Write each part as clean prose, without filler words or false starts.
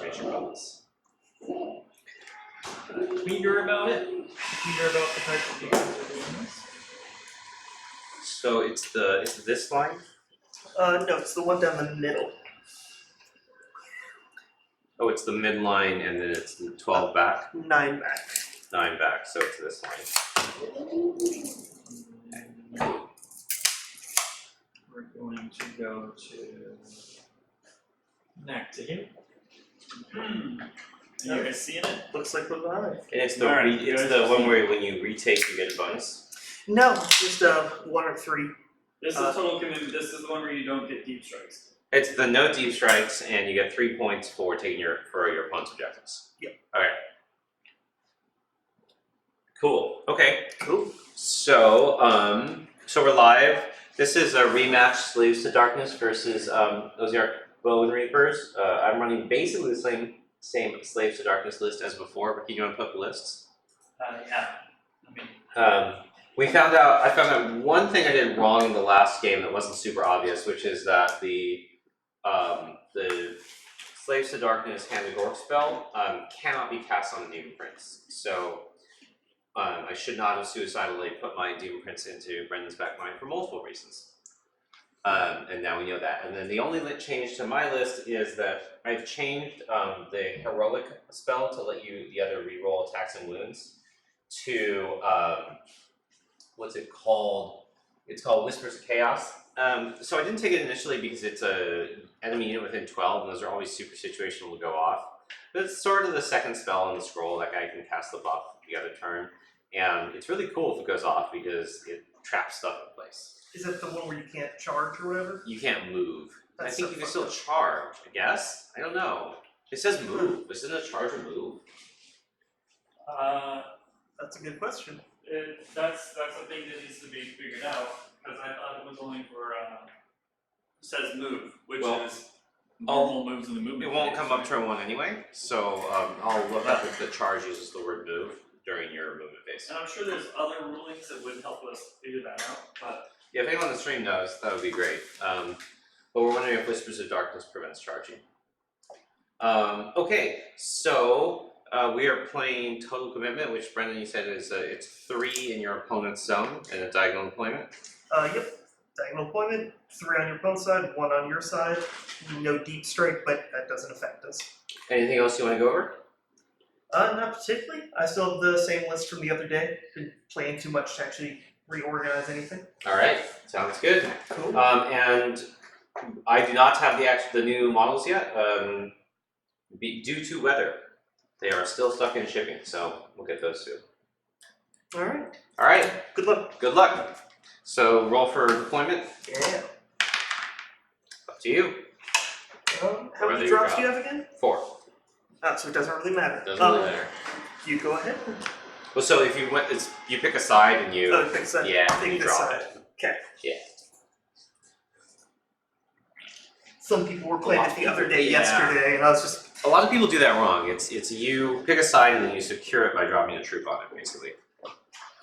concentration bonus. Tweeter about it. Tweeter about the type of people that are doing this. So it's this line? No, it's the one down the middle. Oh, it's the midline and then it's 12 back? 9 back. 9 back, so it's this line. We're going to go to neck to him. Are you guys seeing it? Looks like we're live. And it's the Alright, it's guys. the one where when you retake you get a bonus. No, just 1 or 3. This is total commitment. This is the one where you don't get deep strikes. It's the no deep strikes and you get 3 points for taking your opponent's objectives. Yep. Okay. Cool. Okay. Cool. So so we're live. This is a rematch Slaves to Darkness versus Ossiarch Bonereapers. I'm running basically the same Slaves to Darkness list as before. Ricky, you want to put the lists? Yeah. I mean, I found out one thing I did wrong in the last game that wasn't super obvious, which is that the Slaves to Darkness Hand of Orc spell cannot be cast on the Demon Prince. So I should not have suicidally put my Demon Prince into Brendan's backmind for multiple reasons. And now we know that. And then the only change to my list is that I've changed the Heroic spell to let you the other reroll attacks and wounds to what's it called? It's called Whispers of Chaos. So I didn't take it initially because it's a enemy unit within 12, and those are always super situational to go off. But it's sort of the second spell on the scroll. That guy can cast the buff the other turn. And it's really cool if it goes off because it traps stuff in place. Is that the one where you can't charge or whatever? You can't move. That's I think so you can still charge, I guess. I don't know. It says move. Isn't a charge a move? That's a good question. that's a thing that needs to be figured out because I thought it was only for it says move, which is normal moves in the movement. It won't phase, come up right? turn 1 anyway, so I'll look up if the charge uses the word move during your movement phase. And I'm sure there's other rulings that would help us figure that out, but Yeah, if anyone on the stream knows, that would be great. But we're wondering if Whispers of Darkness prevents charging. Okay, so we are playing Total Commitment, which Brendan, you said is it's 3 in your opponent's zone and a diagonal employment. Yep. Diagonal employment, 3 on your opponent's side, 1 on your side. No deep strike, but that doesn't affect us. Anything else you want to go over? Not particularly. I still have the same list from the other day. Been playing too much to actually reorganize anything. All right, sounds good. Cool. And I do not have the new models yet, due to weather. They are still stuck in shipping, so we'll get those soon. Alright. All right, Good luck. good luck. So roll for deployment. Yeah. Up to you. How Whether many you drops drop. do you have again? 4. So it doesn't really matter. Doesn't really matter. You go ahead. Well, so if you went, you pick a side and you, Oh, pick side. yeah, Pick you this drop side. it. Okay. Yeah. Some people were playing it the other day Yeah. yesterday, and I was just. A lot of people do that wrong. It's you pick a side and then you secure it by dropping a troop on it, basically.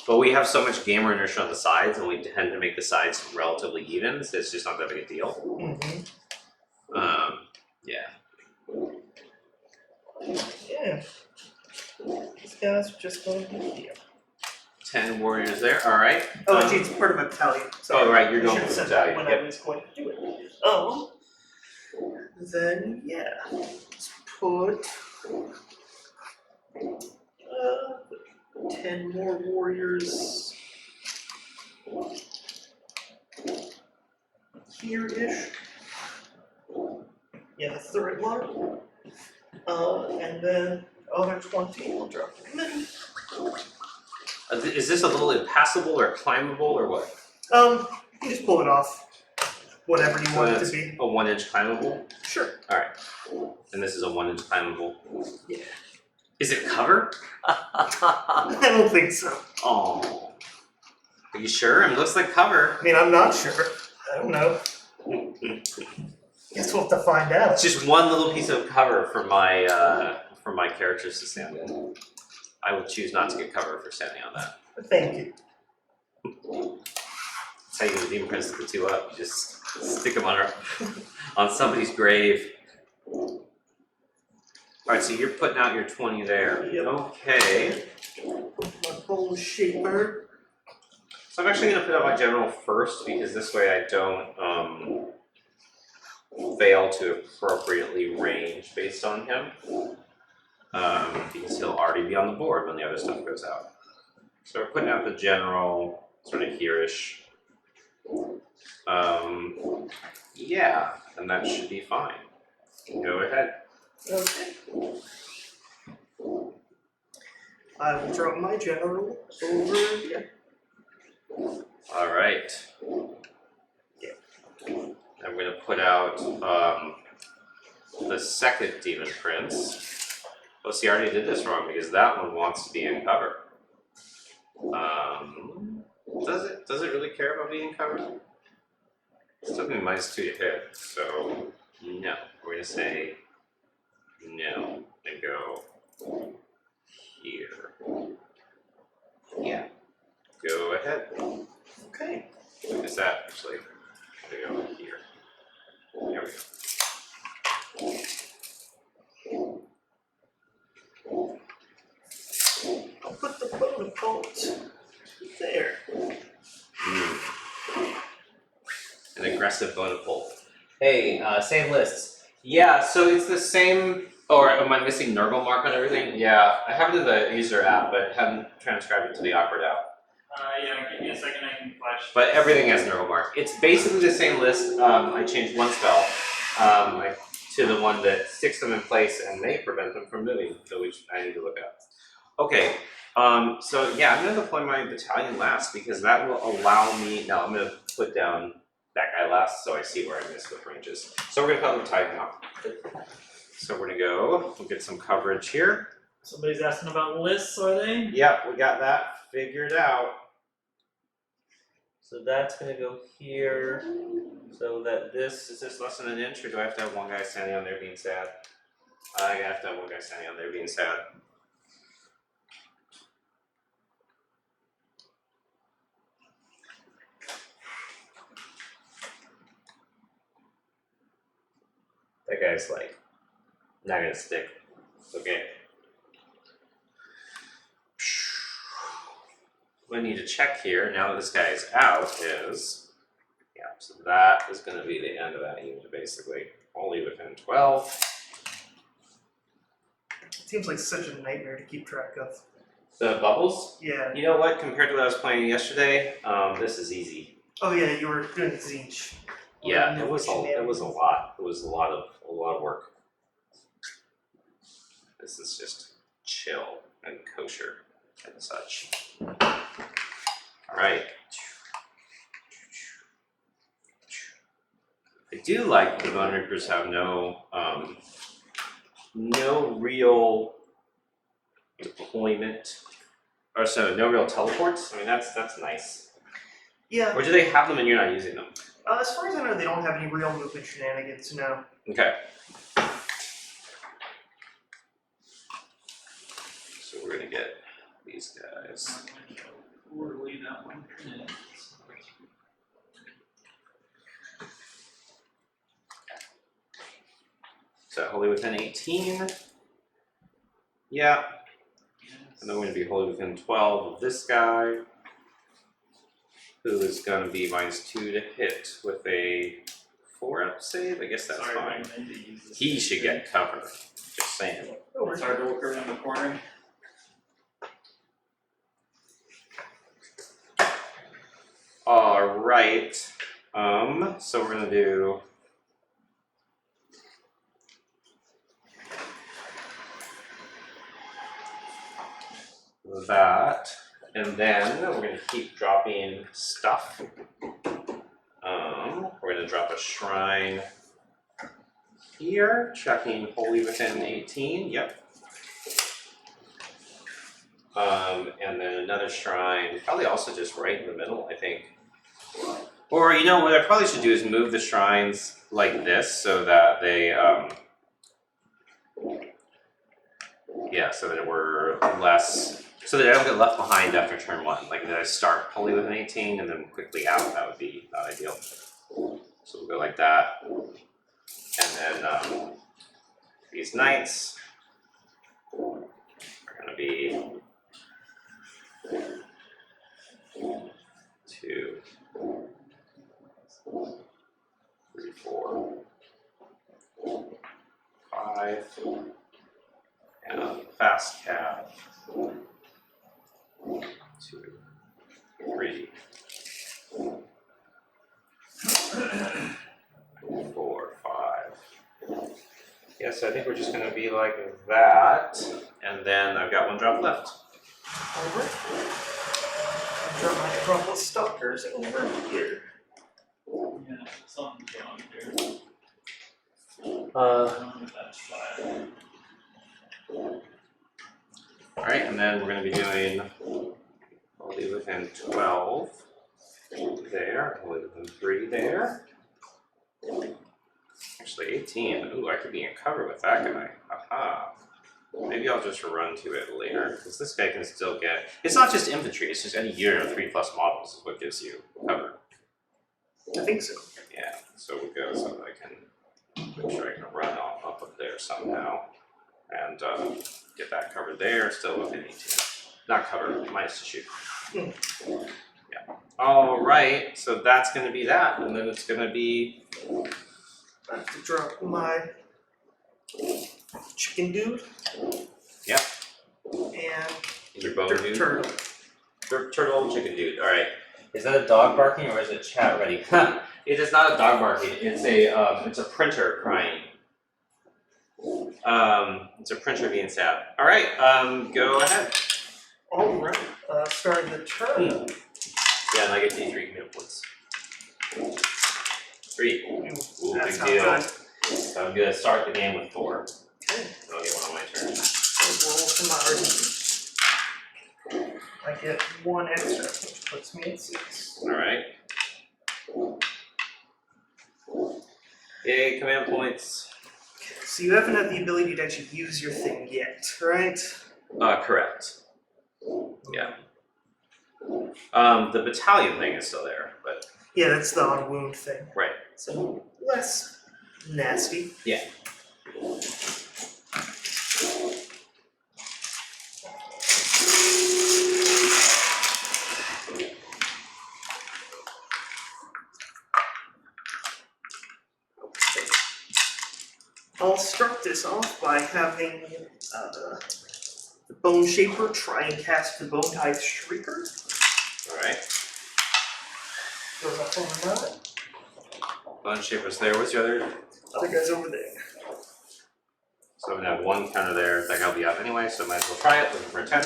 But we have so much gamer inertia on the sides, and we tend to make the sides relatively even, so it's just not that big a deal. Mm-hmm. Yeah. Yeah. These guys are just going to be here. 10 warriors there. All right. Oh, actually, it's part of my battalion. Sorry. Oh, right, you're I going should have for the said that battalion, when yep. I was going to do it. Then yeah, let's put 10 more warriors here-ish. Yeah, that's the right one. And then other 20, I'll drop them in. Is this a little impassable or climbable or what? You can just pull it off. Whatever you want it to be. A 1-inch climbable? Sure. And this is a 1-inch climbable? Yeah. Is it cover? I don't think so. Oh. Are you sure? It looks like cover. I mean, I'm not sure. I don't know. Guess we'll have to find out. It's just one little piece of cover for my characters to stand in. I will choose not to get cover for standing on that. Thank you. That's how you get the Demon Prince to the 2 up. You just stick them on somebody's grave. Alright, so you're putting out your 20 there. Yep. Okay. My bone shaper. So I'm actually gonna put out my general first because this way I don't fail to appropriately range based on him. Because he'll already be on the board when the other stuff goes out. So we're putting out the general sort of here-ish. Yeah, and that should be fine. Go ahead. Okay. I will drop my general over here. Alright. I'm gonna put out the second Demon Prince. Oh, see, I already did this wrong because that one wants to be in cover. Does it really care about being in cover? It's still gonna be -2 to hit, so no. We're gonna say no and go here. Yeah. Go ahead. Okay. What is that actually? I'm gonna go here. There we go. I'll put the Bonereapers there. An aggressive Bonapole. Hey, same lists. Yeah, so it's the same. Or am I missing Nurgle mark on everything? Yeah, I have it in the user app, but haven't transcribed it to the awkward app. Yeah, give me a second, I can flash. But everything has Nurgle mark. It's basically the same list. I changed one spell to the one that sticks them in place and may prevent them from moving, so which I need to look at. Okay, so yeah, I'm going to deploy my battalion last because that will allow me. Now I'm going to put down that guy last so I see where I miss with ranges. So we're going to put the battalion now. So we're going to go, we'll get some coverage here. Somebody's asking about lists, are they? Yep, we got that figured out. So that's going to go here. So that this, is this less than an inch or do I have to have one guy standing on there being sad? I have to have one guy standing on there being sad. That guy's like, not gonna stick. Okay. What I need to check here, now that this guy is out, is, yeah, so that is gonna be the end of that unit, basically. Only within 12. It seems like such a nightmare to keep track of. The bubbles? Yeah. You know what, compared to what I was playing yesterday, this is easy. Oh yeah, you were doing Zinch. Yeah, it was a lot. It was a lot of work. This is just chill and kosher and such. All right. I do like the Bonereapers have no real deployment, or so no real teleports. I mean that's nice. Yeah. Or do they have them and you're not using them? As far as I know, they don't have any real movement shenanigans, no. Okay. So we're gonna get these guys. Poorly that one printed. So wholly within 18. Yeah. Yes. And then we're gonna be wholly within 12 of this guy, who is gonna be -2 to hit with a 4-up save. I guess that's Sorry, fine. I meant to use this. He should get cover. Just saying. It's hard to look around the corner. All right. So we're gonna do that, and then we're gonna keep dropping stuff. We're gonna drop a shrine here, checking wholly within 18. Yep. And then another shrine, probably also just right in the middle, I think. Or you know what I probably should do is move the shrines like this so that they, yeah, so that we're less, so that I don't get left behind after turn 1. Like that I start wholly within 18 and then quickly out. That would be not ideal. So we'll go like that, and then these knights to be 2, 3, 4, 5, and a fast cab. 2, 3, 4, 5. Yes, I think we're just going to be like that, and then I've got 1 drop left. Alright. Drop my couple of stalkers over here. Yeah, something's wrong here. That's fine. Alright, and then we're going to be doing, I'll be within 12 there, I'll be within 3 there. Actually 18, ooh, I could be in cover with that guy, aha. Maybe I'll just run to it later, because this guy can still get, it's not just infantry, it's just any unit of 3+ models is what gives you cover. I think so. Yeah, so we'll go so that I can make sure I can run up of there somehow. And get that covered there, still within 18. Not covered, minus to shoot. Yeah. Alright, so that's going to be that, and then it's going to be... I have to drop my chicken dude. Yep. And Your bone dude? turtle. Turtle chicken dude, alright. Is that a dog barking or is it chat ready? It is not a dog barking, it's a printer crying. It's a printer being sad. Alright, go ahead. Alright, starting the turn. Yeah, and I get D3 command points. 3. Ooh, That's big not deal. good. So I'm gonna start the game with 4. Okay. I'll get 1 on my turn. So roll for my RD. I get 1 extra, which puts me at 6. Alright. Yay, command points. Okay, so you haven't had the ability to actually use your thing yet, right? Correct. Yeah. The battalion thing is still there, but Yeah, that's the on wound thing. right. So less nasty. Yeah. I'll start this off by having the Bone Shaper try and cast the Bone Tithe Shrieker. Alright. Goes up on the 9. Bone Shaper's there. What's the other? Other guy's over there. So I'm gonna have 1 counter there. That guy will be out anyway, so might as well try it. Looking for a 10.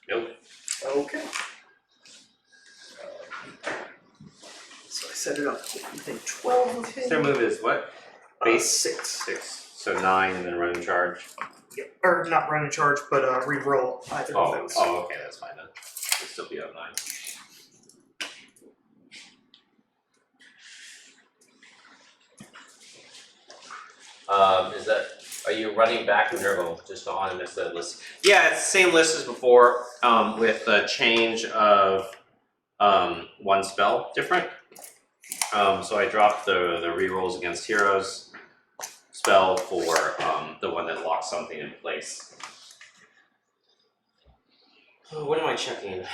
Nope. Okay. So I set it up within 12 of him. Their move is what? Base? 6. 6. So 9 and then run and charge. Yep. Or not run in charge, but re-roll either of those. Oh, okay, that's fine then. It'll still be up 9. Are you running back from Nurgle just on and miss the list? Yeah, it's the same list as before, with a change of 1 spell different. So I dropped the rerolls against heroes spell for the one that locks something in place. Oh, what am I checking?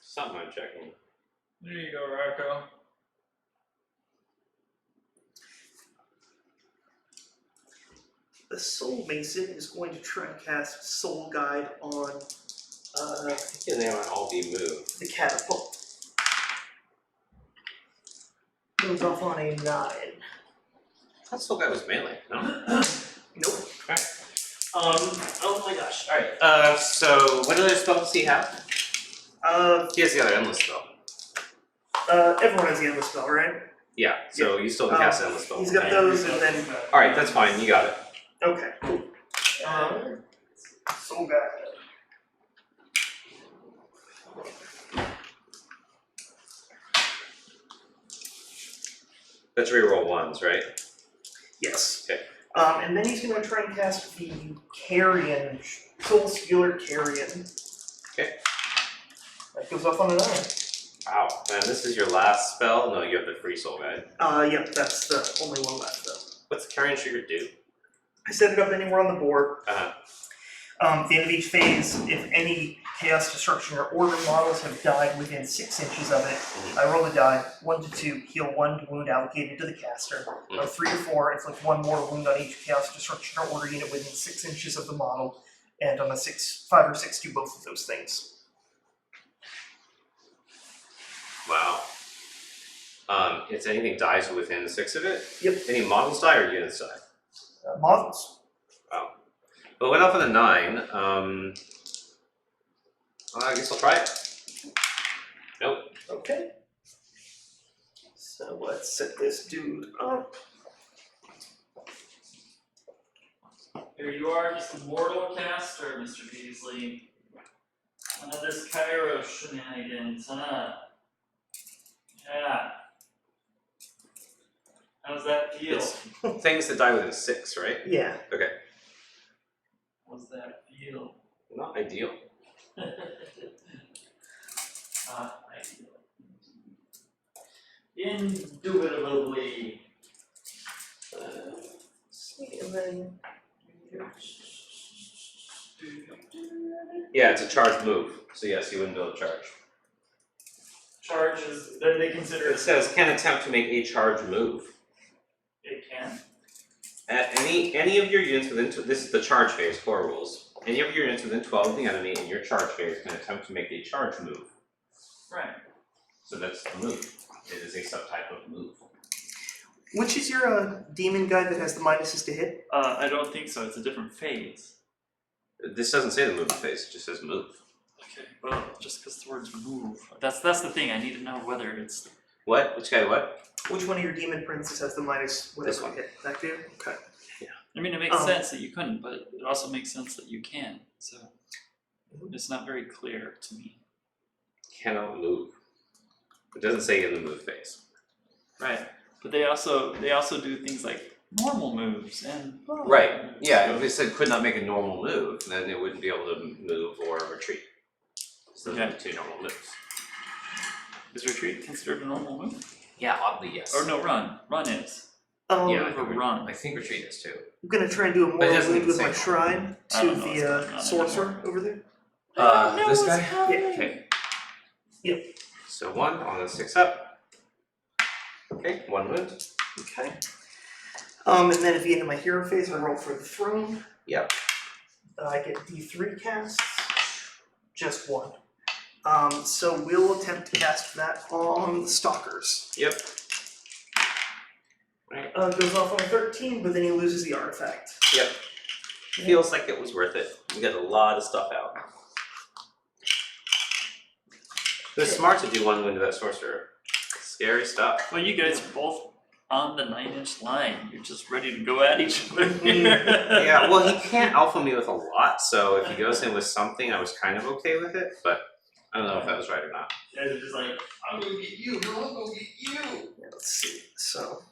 Something I'm checking. There you go, Rocco. The Soul Mason is going to try and cast Soul Guide on I think they might all be moved. the catapult. Goes off on a 9. That still guy was melee, no? Nope. Okay. Oh my gosh. Alright. So what other spells does he have? He has the other endless spell. Everyone has the endless spell, right? Yeah, so you still can cast endless spell. He's got those, and then Alright, that's fine, you got it. okay. Soul Guide. That's reroll 1s, right? Yes. Okay. And then he's going to try and cast the Carrion, Soul Stealer Carrion. Okay. That goes off on a 9. Wow. And this is your last spell? No, you have the free soul guide. Yep, that's the only one left though. What's the carrion trigger do? I set it up anywhere on the board. Uh-huh. At the end of each phase, if any Chaos Destruction or Order models have died within 6 inches of it, I roll a die, 1 to 2, heal 1 wound allocated to the caster, or 3 to 4, inflict 1 mortal wound on each Chaos Destruction or Order unit within 6 inches of the model, and on a 5 or 6, do both of those things. Wow. If anything dies within 6 of it? Yep. Any models die or units die? Models. Wow. Well, it went off on a 9. I guess I'll try it. Nope. Okay. So let's set this dude up. Here you are, just a mortal caster, Mr. Beasley. None of this Cairo shenanigans, huh? Yeah. How's that feel? It's things that die within 6, right? Yeah. Okay. How's that feel? Not ideal. Ideal. Indubitably. See, and then. Yeah, it's a charged move. So yes, you wouldn't be able to charge. Charges, then they consider It says can attempt to make a charge move. it can. At any of your units within this is the charge phase, core rules. Any of your units within 12 of the enemy in your charge phase can attempt to make a charge move. Right. So that's a move. It is a subtype of move. Which is your demon guy that has the minuses to hit? I don't think so. It's a different phase. This doesn't say the move phase, it just says move. Okay, well, just because the words move. That's the thing. I need to know whether it's. What? Which guy what? Which one of your demon princes has the minus whatever This one. hit? That dude? Okay. I mean, it makes sense that you couldn't, but it also makes sense that you can. So it's not very clear to me. Cannot move. It doesn't say in the move phase. Right, but they also do things like normal moves and. Right. Yeah, if it said could not make a normal move, then it wouldn't be able to move or retreat. So those are the 2 normal moves. Is retreat considered a normal move? Yeah, oddly yes. Or no, run. Run is. Yeah, Or run. I think retreat is too. I'm gonna try and do a But it mortal doesn't wound even with say my normal. shrine I to don't know what's going the on sorcerer anymore. over there. This guy? Yeah. Okay. Yep. So 1 on the 6 up. Okay, 1 wound. Okay. And then at the end of my hero phase, I roll for the throne. Yep. I get D3 casts. Just 1. So we'll attempt to cast that on the stalkers. Yep. Right. Goes off on a 13, but then he loses the artifact. Yep. Feels like it was worth it. You got a lot of stuff out. It was smart to do 1 wound to that sorcerer. Scary stuff. Well, you guys are both on the 9-inch line. You're just ready to go at each other. Yeah, well, he can't alpha me with a lot, so if he goes in with something, I was kind of okay with it, but I don't know if that was right or not. You guys are just like, I'm gonna get you, no, I'm gonna get you. Yeah, let's see. So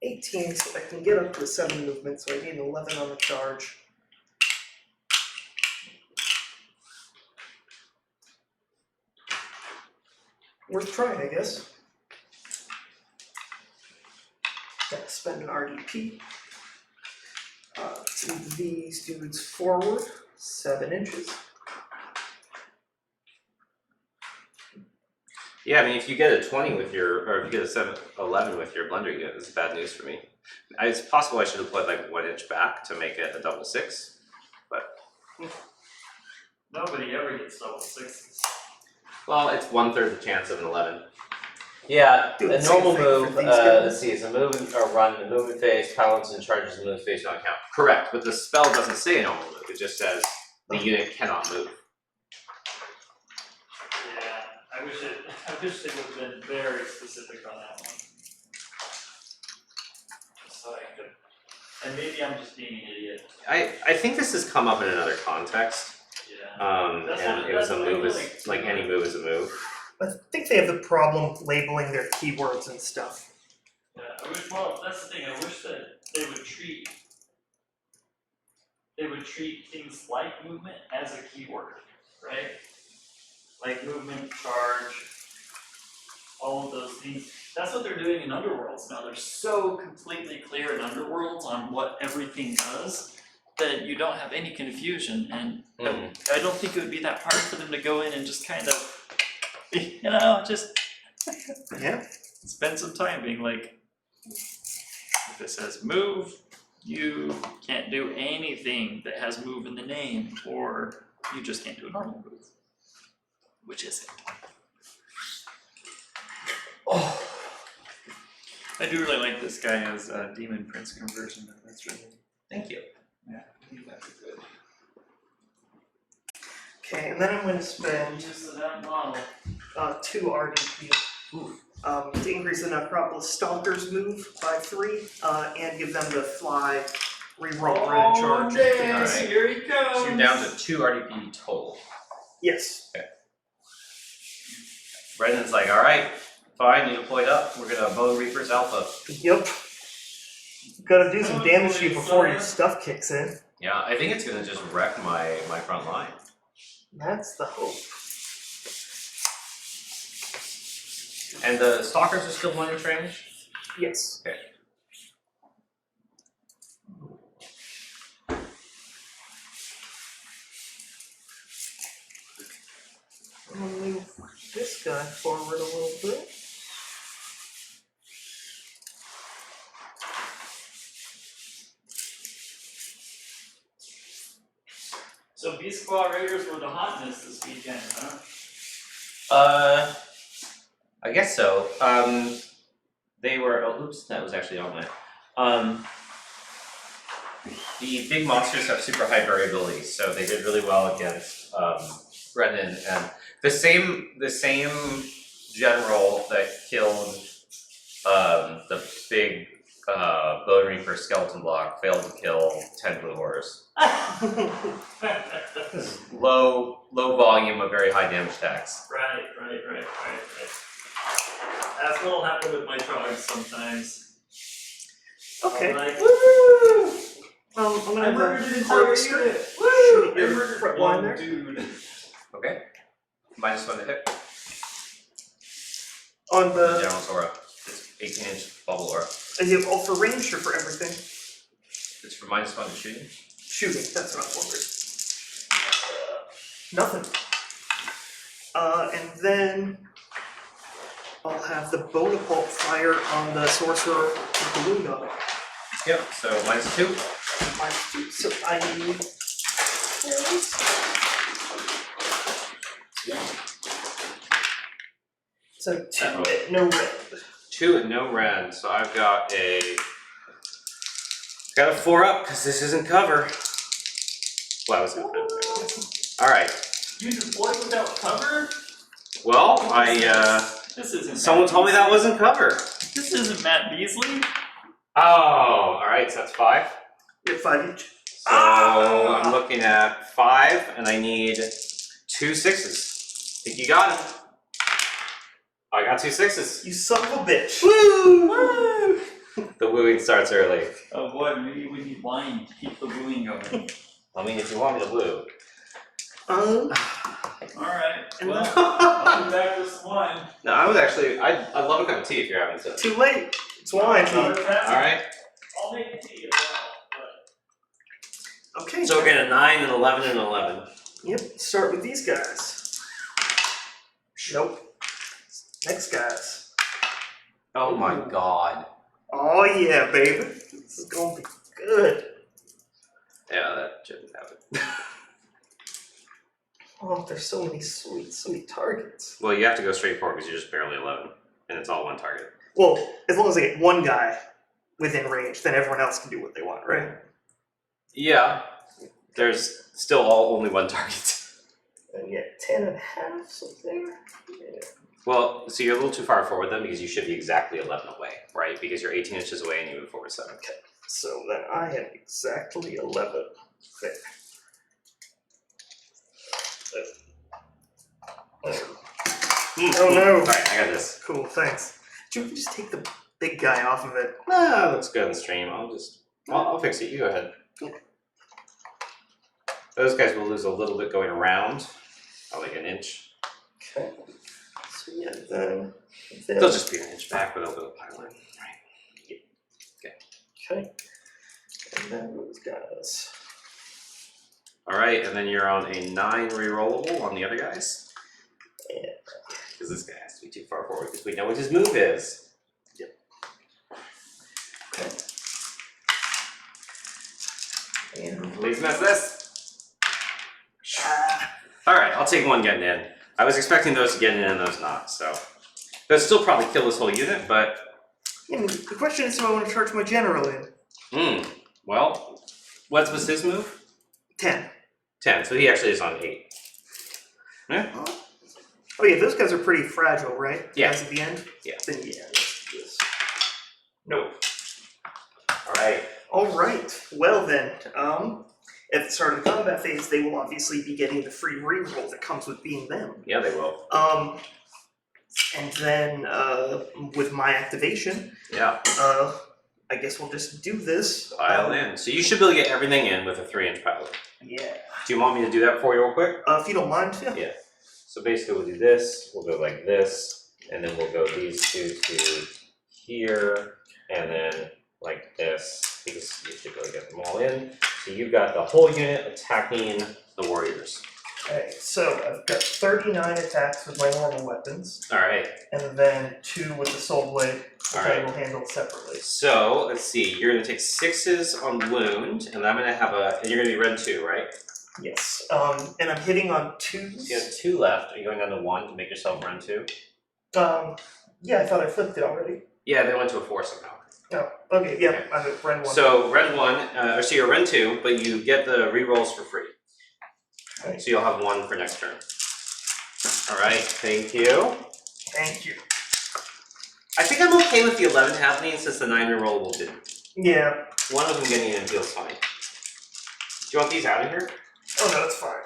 18, so I can get up to a 7 movement, so I need an 11 on the charge. Worth trying, I guess. Gotta spend an RDP. Move these dudes forward 7 inches. Yeah, I mean, if you get a 20 with your, or if you get a 11 with your blender unit, it's bad news for me. It's possible I should have put like 1 inch back to make it a double 6, but. Nobody ever gets double 6s. Well, it's 1/3 the chance of an 11. Yeah, Do a the same normal thing move, for these guys. let's see, is a move or run in the movement phase, paladins and charges in the movement phase don't count. Correct, but the spell doesn't say a normal move, it just says the unit cannot move. Yeah, I wish they would have been very specific on that one. Just so I could. And maybe I'm just being an idiot. I think this has come up in another context, Yeah. and it was a move, is like any move is a move. I think they have the problem labeling their keywords and stuff. Yeah, well, that's the thing. I wish that they would treat things like movement as a keyword, right? Like movement, charge, all of those things. That's what they're doing in Underworlds now. They're so completely clear in Underworlds on what everything does that you don't have any confusion. And I don't think it would be that hard for them to go in and just kind of, you know, just spend some time being like, if it says move, you can't do anything that has move in the name, or you just can't do a normal move. Which is it? Oh, I do really like this guy as a Demon Prince conversion. That's really, Thank you. yeah, I think that's good. okay, and then I'm going to spend Use of that model. 2 RDP to increase the Necropolis Stalker's move by 3 and give them the fly reroll run charge. Dang, Alright. here he comes. So you're down to 2 RDP total. Yes. Brendan's like, alright, fine, you deployed up. We're gonna Bonereapers Alpha. Yep. Gotta do some Oh, damage to you boy, before son. your stuff kicks in. Yeah, I think it's gonna just wreck my front line. That's the hope. And the Stalkers are still 1 inch range? Yes. Okay. I'm gonna move this guy forward a little bit. So Beast Claw Raiders were the hotness this weekend, huh? I guess so. They were. Oh, oops, that was actually on that. The big monsters have super high variability, so they did really well against Brendan, and the same general that killed the big Bonereaper skeleton block failed to kill 10 Blue Horrors. Low volume of very high damage attacks. Right. That's what'll happen with my trogs sometimes. Okay. I'm like, woo! I'm gonna I have murdered a an entire harvester. unit! Shoot Woo! I your murdered front line one there. dude. Okay. -1 to hit. On The the, General's aura. It's 18-inch bubble aura. is it all for range or for everything? It's for -1 to shooting. Shooting, that's what I wondered. Nothing. And then I'll have the Bonaparte fire on the sorcerer with the wound on it. Yep, so -2. -2, so I need this. So 2, no red. 2 and no red, so I've got a 4 up because this isn't cover. Well, I was gonna put it there. All right. You deployed without cover? Well, This isn't. someone Matt told me that Beasley. wasn't cover. This isn't Matt Beasley. Oh, all right. So that's 5. You have 5 each. So I'm looking at 5, and I need 2 6s. Think you got it? I got 2 6s. You son of a bitch. Woo! The wooing starts early. Oh boy, maybe we need wine to keep the wooing going. I mean, if you want me to woo. Alright, And well, then- I'll be back with some wine. No, I was actually. I'd love a cup of tea if you're having some. Too late. It's wine. All right. I'll make tea as well. Okay. So we're getting a 9 and 11 and 11. Yep. Start with these guys. Nope. Next guys. Oh my god. Oh yeah, baby. This is gonna be good. Yeah, that shouldn't happen. Oh, there's so many sweet targets. Well, you have to go straight forward because you're just barely 11, and it's all one target. Well, as long as I get one guy within range, then everyone else can do what they want, right? Yeah. There's still only one target. And yeah, 10 and a half, so there. Yeah. Well, so you're a little too far forward then because you should be exactly 11 away, right? Because you're 18 inches away and you move forward 7. Okay. So then I have exactly 11 there. Oh no! Alright, I got this. Cool, thanks. Should we just take the big guy off of it? Ah, looks good on the stream. I'll fix it. You go ahead. Yeah. Those guys will lose a little bit going around. Like an inch. Okay. So yeah, then They'll just be an inch back, but they'll build a pylon. okay. And then those guys. Alright, and then you're on a 9 rerollable on the other guys. Yeah. Because this guy has to be too far forward because we know what his move is. Yep. Okay. And Please miss this. Alright, I'll take one getting in. I was expecting those to get in and those not, so. They'll still probably kill this whole unit, but. yeah, the question is if I want to charge my general in. Well, what was his move? 10. 10, so he actually is on 8. Yeah? Oh yeah, those guys are pretty fragile, right? The Yeah. guys at the end? Yeah. Then yeah, let's do this. Nope. Alright. Alright, well then, at the start of the combat phase, they will obviously be getting the free reroll that comes with being them. Yeah, they will. And then, with my activation, Yeah. I guess we'll just do this. Pile in. So you should be able to get everything in with a 3-inch pile. Yeah. Do you want me to do that for you real quick? If you don't mind, yeah. Yeah. So basically we'll do this, we'll go like this, and then we'll go these two to here, and then like this, because you should be able to get them all in. So you've got the whole unit attacking the warriors. Okay, so I've got 39 attacks with my normal weapons, Alright. and then 2 with the soul blade, which I Alright. will handle separately. So let's see, you're gonna take 6s on wound, and I'm gonna have and you're gonna be red 2, right? Yes, and I'm hitting on 2s. So you have 2 left. Are you going down to 1 to make yourself run 2? Yeah, I thought I flipped it already. Yeah, they went to a 4 somehow. Oh, okay, yeah, I'm at Ren 1. So red 1, so you're red 2, but you get the rerolls for free. Okay. So you'll have 1 for next turn. Alright, thank you. Thank you. I think I'm okay with the 11 happening since the 9 rerollable didn't. Yeah. One of them getting in feels fine. Do you want these out of here? Oh no, it's fine.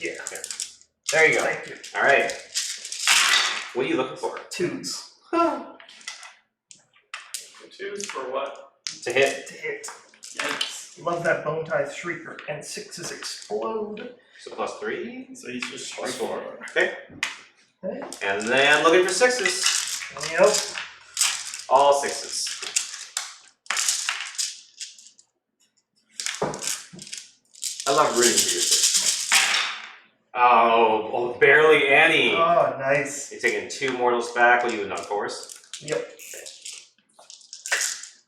Yeah. There you go. Thank you. Alright. What are you looking for? 2s. 2s for what? To hit. To hit. Yikes. Love that bone tithe shrieker. And 6s explode. So plus 3. So he's just Plus 4. straightforward. Okay. Okay. And then looking for 6s. Yep. All 6s. I love rooting for your 6. Oh, barely Annie. Oh, nice. You're taking 2 mortals back. What are you on 4s? Yep. Okay.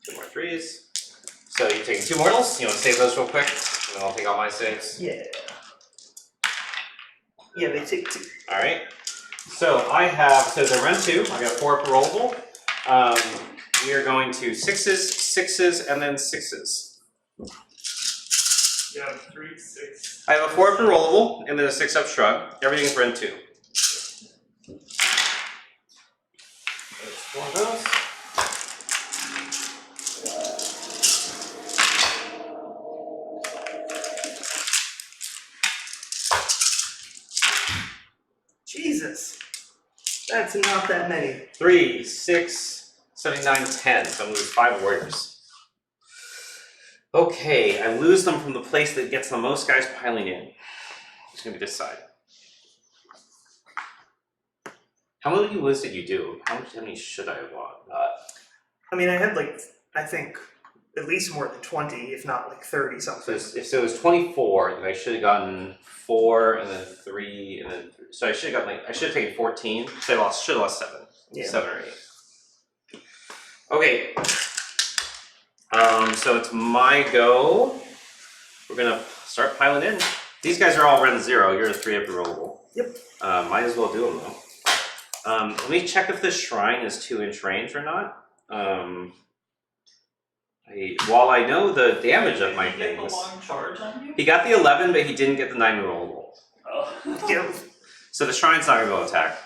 2 more 3s. So you're taking 2 mortals. You want to save those real quick? And then I'll take all my saves. Yeah. Yeah, they take 2. Alright. So I have, so they're run 2. I got 4 per rollable. We are going to 6s, 6s, and then 6s. You have 3, 6. I have a 4 per rollable, and then a 6 up shrug. Everything's run 2. There's 4 of those. Jesus. That's not that many. 3, 6, 7, 9, 10. So I'm going to lose 5 warriors. Okay, I lose them from the place that gets the most guys piling in. It's going to be this side. How many lists did you do? How many should I have bought? I mean, I had like, I think, at least more than 20, if not like 30 So something. if it was 24, then I should have gotten 4 and then 3 and then 3. So I should have gotten I should have taken 14. So I should have lost 7. Yeah. 7 or 8. Okay. So it's my go. We're gonna start piling in. These guys are all run 0. You're a 3 up rollable. Yep. Might as well do them though. Let me check if this shrine is 2-inch range or not. While I know the damage of my Did he get the things, long charge on you? he got the 11, but he didn't get the 9 rollable. Oh. Yep. So the shrine's not gonna go attack.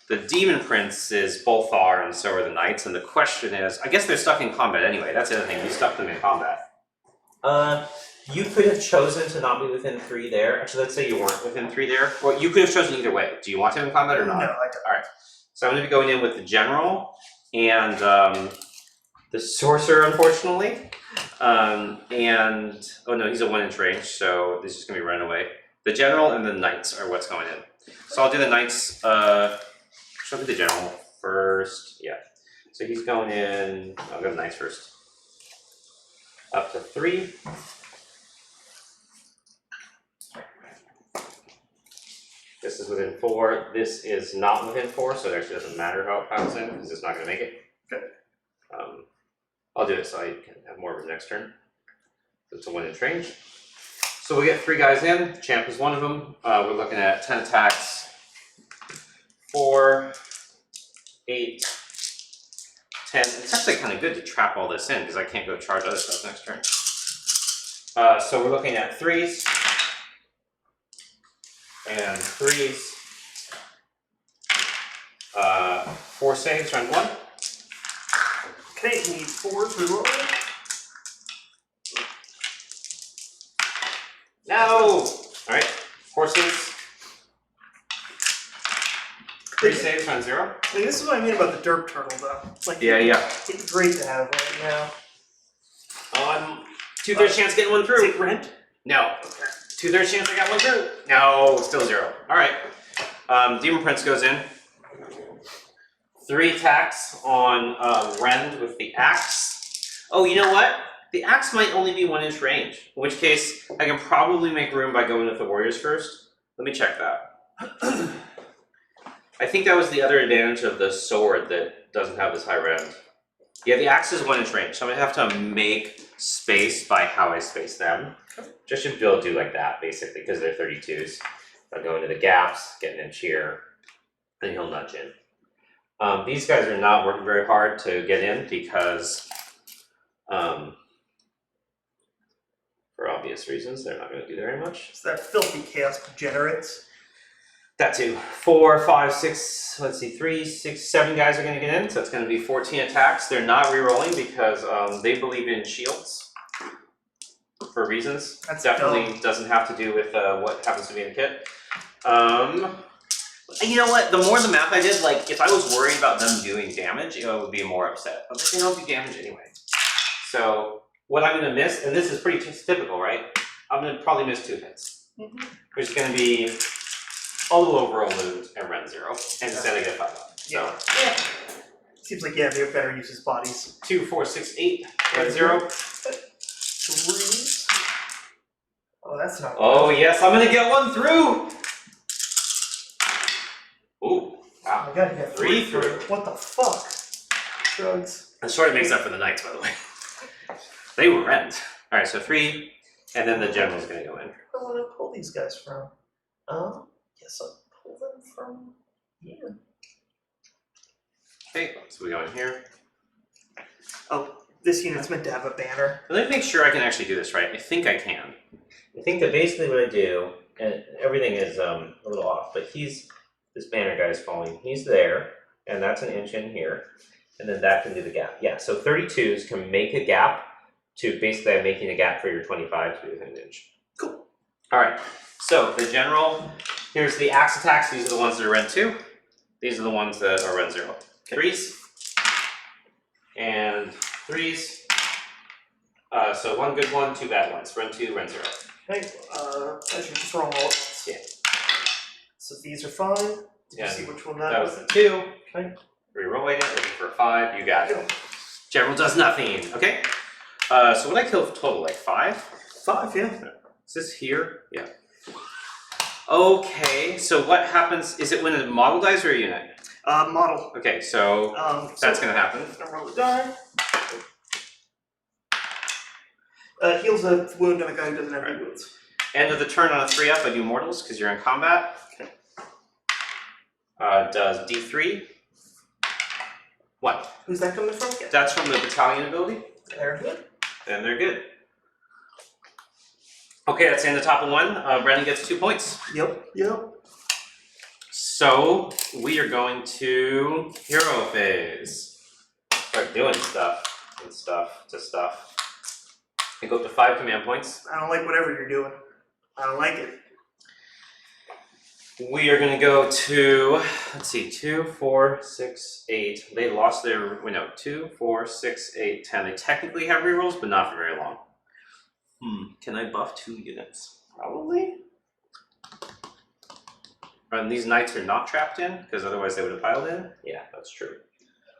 The demon princes both are, and so are the knights. And the question is, I guess they're stuck in combat anyway. That's the other thing. We stuck them in combat. You could have chosen to not be within 3 there. Actually, let's say you weren't within 3 there. Well, you could have chosen either way. Do you want him in combat or No, not? I don't. So I'm going to be going in with the general and the sorcerer, unfortunately. And oh no, he's a 1-inch range, so this is going to be run away. The general and the knights are what's going in. So I'll do the knights. Should I do the general first? Yeah. So he's going in. I'll go the knights first. Up to 3. This is within 4. This is not within 4, so it actually doesn't matter how it piles in because it's not going to make it. Okay. I'll do it so I can have more of it next turn. So it's a 1-inch range. So we get 3 guys in. Champ is one of them. We're looking at 10 attacks. 4, 8, 10. It's actually kind of good to trap all this in because I can't go charge other stuff next turn. So we're looking at 3s and 3s. 4 saves, round 1. Okay, need 4 to roll. No! Alright, 4 saves. 3 saves, round 0. Like, this is what I mean about the derp turtle, though. Like, Yeah. it's great to have right now. 2/3 chance of getting one Is through. it rent? No. 2/3 chance I got one through. No, still 0. Alright. Demon Prince goes in. 3 attacks on Rend with the axe. Oh, you know what? The axe might only be 1-inch range. In which case, I can probably make room by going with the warriors first. Let me check that. I think that was the other advantage of the sword that doesn't have this high Rend. Yeah, the axe is 1-inch range, so I'm gonna have to make space by how I space them. Just should be able to do like that, basically, because they're 32s. I'll go into the gaps, get an inch here, then he'll nudge in. These guys are not working very hard to get in because, for obvious reasons, they're not going to do very much. It's that filthy chaos degenerates. That too. 4, 5, 6, let's see, 3, 6, 7 guys are going to get in, so it's going to be 14 attacks. They're not re-rolling because they believe in shields for reasons. That's definitely dumb. doesn't have to do with what happens to be in the kit. You know what? The more the math I did, like if I was worried about them doing damage, I would be more upset. But they don't do damage anyway. So what I'm going to miss, and this is pretty typical, right? I'm going to probably miss 2 hits. Which is going to be all the overall wound and Rend 0, and instead I get 5 up. So Yeah. Seems like, yeah, they're better use as bodies. 2, 4, 6, 8, Rend 0. 3s. Oh, that's not Oh yes, I'm going to get one through. Ooh, wow. Oh my god, you got 3 through. through. What the fuck? Drugs. And sort of makes up for the knights, by the way. They were Rend. Alright, so 3, and then the general's going to go in. I want to pull these guys from. Guess I'll pull them from here. Okay, so we go in here. Oh, this unit's meant to have a banner. Let me make sure I can actually do this right. I think I can. I think that basically what I do, and everything is a little off, but this banner guy is falling. He's there, and that's an inch in here, and then that can do the gap. Yeah, so 32s can make a gap to basically I'm making a gap for your 25 to be within an inch. Cool. All right, so the general, here's the axe attacks. These are the ones that are Rend 2. These are the ones that are Rend 0. 3s and 3s. So 1 good one, 2 bad ones. Rend 2, Rend 0. Okay, I should just roll all at once. Yeah. So these are fine. Did Yeah, you see which one That was the 2. Okay. Rerolling it, looking for a 5. You got it. General does nothing. Okay. So what I kill total, like 5? 5, yeah. Is this here? Yeah. Okay, so what happens, is it when a model dies or a unit? Model. Okay, so that's gonna happen. I'm gonna roll the die. Heals a wound on a guy who doesn't have any wounds. End of the turn on a 3-up, I do mortals because you're in combat. Okay. Does D3. 1. Who's that coming from? Yeah. That's from the battalion ability. They're good. And they're good. Okay, that's in the top of 1. Brennan gets 2 points. Yep. So we are going to hero phase. Start doing stuff and stuff to stuff. And go up to 5 command points. I don't like whatever you're doing. I don't like it. We are going to go to, let's see, 2, 4, 6, 8. They lost their, 2, 4, 6, 8, 10. They technically have rerolls, but not for very long. Can I buff 2 units? Probably. And these knights are not trapped in, because otherwise they would have piled in. Yeah, that's true.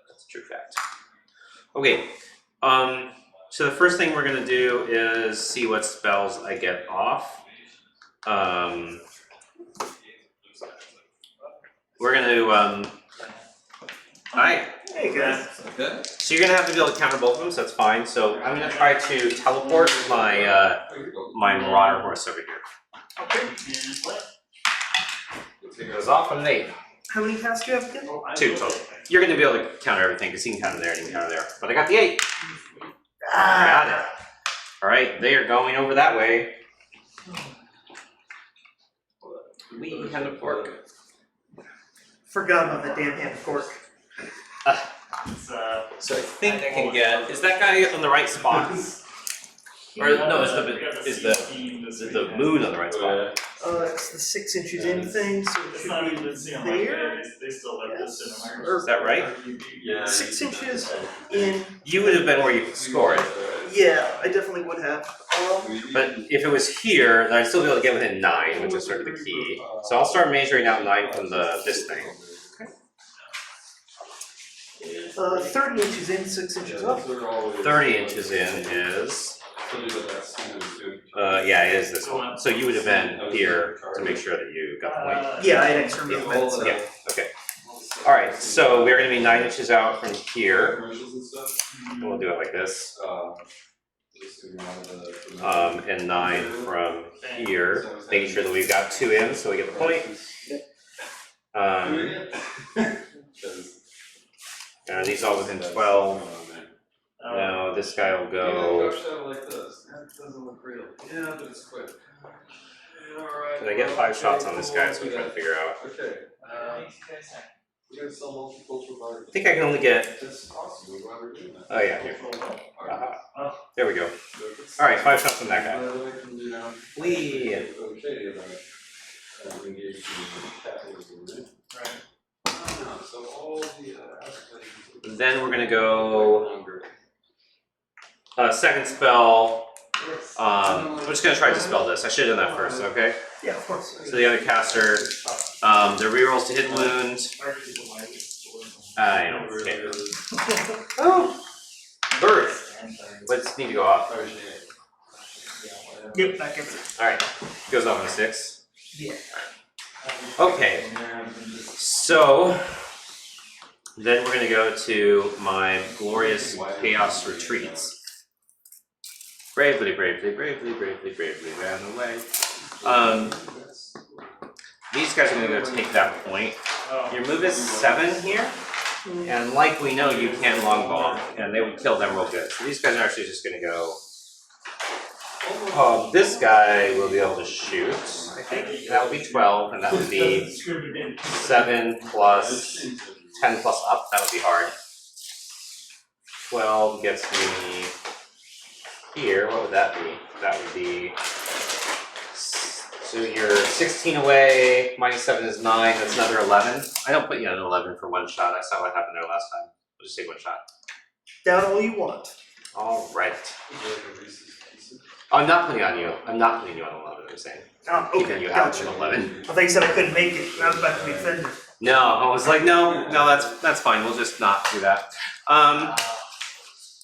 That's a true fact. Okay, so the first thing we're gonna do is see what spells I get off. We're gonna, hi. Hey guys. Okay. So you're gonna have to be able to counter both of them, so that's fine. So I'm gonna try to teleport my my Marauder horse over here. Okay. And play. It goes off on an 8. How many casts do you have again? 2 total. You're gonna be able to counter everything because you can counter there and you can counter there. But I got the 8. Got it. All right, they are going over that way. We had a fork. Forgot about the damn hand fork. It's, So I think I can get. Is that guy on the right spot? Or no, is the moon on the right spot? It's the 6 inches in thing, so it it's should not be even seen on there. they still let this in America. Is that right? Yeah. 6 inches in. You would have been where you could score it. Yeah, I definitely would have. But if it was here, then I'd still be able to get within 9, which is sort of the key. So I'll start measuring out 9 from this thing. 30 inches in, 6 inches up. 30 inches in is. Yeah, it is this one. So you would have been here to make sure that you got the point. Yeah, I had extra movement. So. Yeah, okay. Alright, so we're going to be 9 inches out from here. We'll do it like this. And 9 from here. Making sure that we've got 2 in so we get the point. These all within 12. No, this guy will go. Can I get 5 shots on this guy? That's what I'm trying to figure out. Okay. I think I can only get. Oh yeah, here. There we go. All right, 5 shots on that guy. Whee! Then we're gonna go. Second spell. I'm just gonna try to dispel this. I should have done that first, okay? Yeah, of course. So the other caster, the rerolls to hit wound. I don't care. Oh! Birth! Let's need to go off. Yep, that gets it. Alright, goes off on a 6. Yeah. Okay, so then we're gonna go to my glorious chaos retreats. Bravely, bravely, bravely, bravely, bravely ran away. These guys are gonna go take that point. Your move is 7 here, and like we know, you can long bomb, and they would kill them real good. So these guys are actually just gonna go. This guy will be able to shoot. I think that would be 12, and that would be 7 plus 10 plus up. That would be hard. 12 gets me here. What would that be? That would be. So you're 16 away. Minus 7 is 9. That's another 11. I don't put you on an 11 for 1 shot. I saw what happened there last time. We'll just take 1 shot. Down all you want. All right. I'm not putting on you. I'm not putting you on 11. I'm saying. Oh, Keeping okay, you out gotcha. on 11. I thought you said I couldn't make it. I was about to be offended. No, I was like, no, that's fine. We'll just not do that.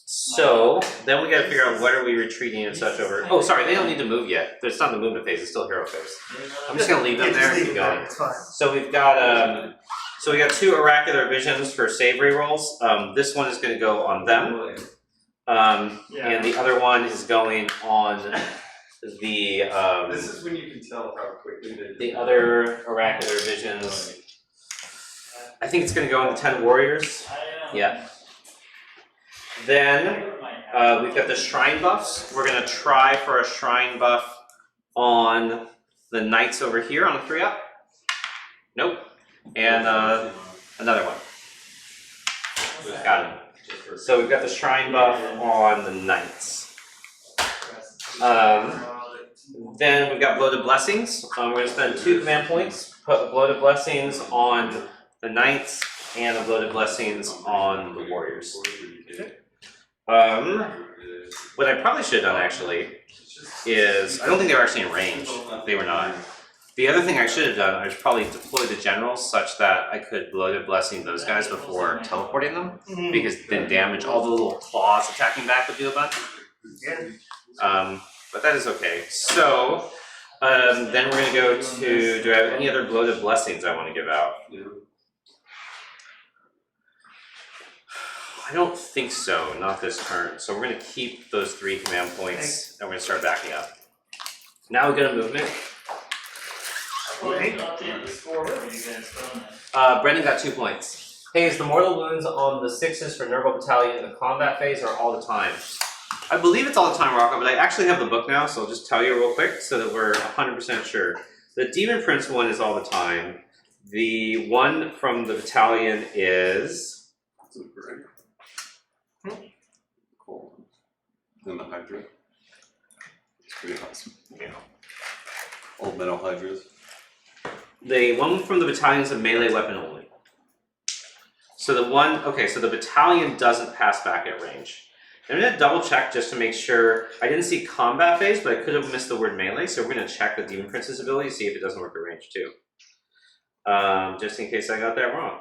So then we got to figure out what are we retreating and such over. Oh, sorry, they don't need to move yet. It's not the movement phase. It's still hero phase. I'm just gonna leave them Yeah, there just and leave keep it there. going. It's fine. So we've got 2 oracular visions for savory rolls. This one is going to go on them, and the other one is going on the. This is when you can tell how quickly they. The other oracular visions. I think it's going to go on the 10 warriors. Yeah. Then we've got the shrine buffs. We're going to try for a shrine buff on the knights over here on a 3-up. Nope. And another one. Got him. So we've got the shrine buff on the knights. Then we've got bloated blessings. We're going to spend 2 command points. Put bloated blessings on the knights and the bloated blessings on the warriors. What I probably should have done actually is I don't think they were actually in range. They were not. The other thing I should have done, I should probably deploy the generals such that I could bloated blessing those guys before teleporting them, because then damage all the little claws attacking back would do a bunch. Yeah. But that is okay. So then we're gonna go to. Do I have any other bloated blessings I want to give out? I don't think so. Not this turn. So we're gonna keep those 3 command points, and we're gonna start backing up. Now we got a movement. Okay. Update the score for you guys on that. Brendan got 2 points. Hey, is the mortal wounds on the 6s for Nerval Battalion in the combat phase or all the time? I believe it's all the time, Rocco, but I actually have the book now, so I'll just tell you real quick so that we're 100% sure. The Demon Prince one is all the time. The one from the battalion is... Cool. Then the Hydra. It's pretty awesome. Yeah. Old metal Hydras. The one from the battalion is a melee weapon only. So the one, okay, so the battalion doesn't pass back at range. I'm gonna double check just to make sure. I didn't see combat phase, but I could have missed the word melee, so we're gonna check the Demon Prince's ability, see if it doesn't work at range too. Just in case I got that wrong.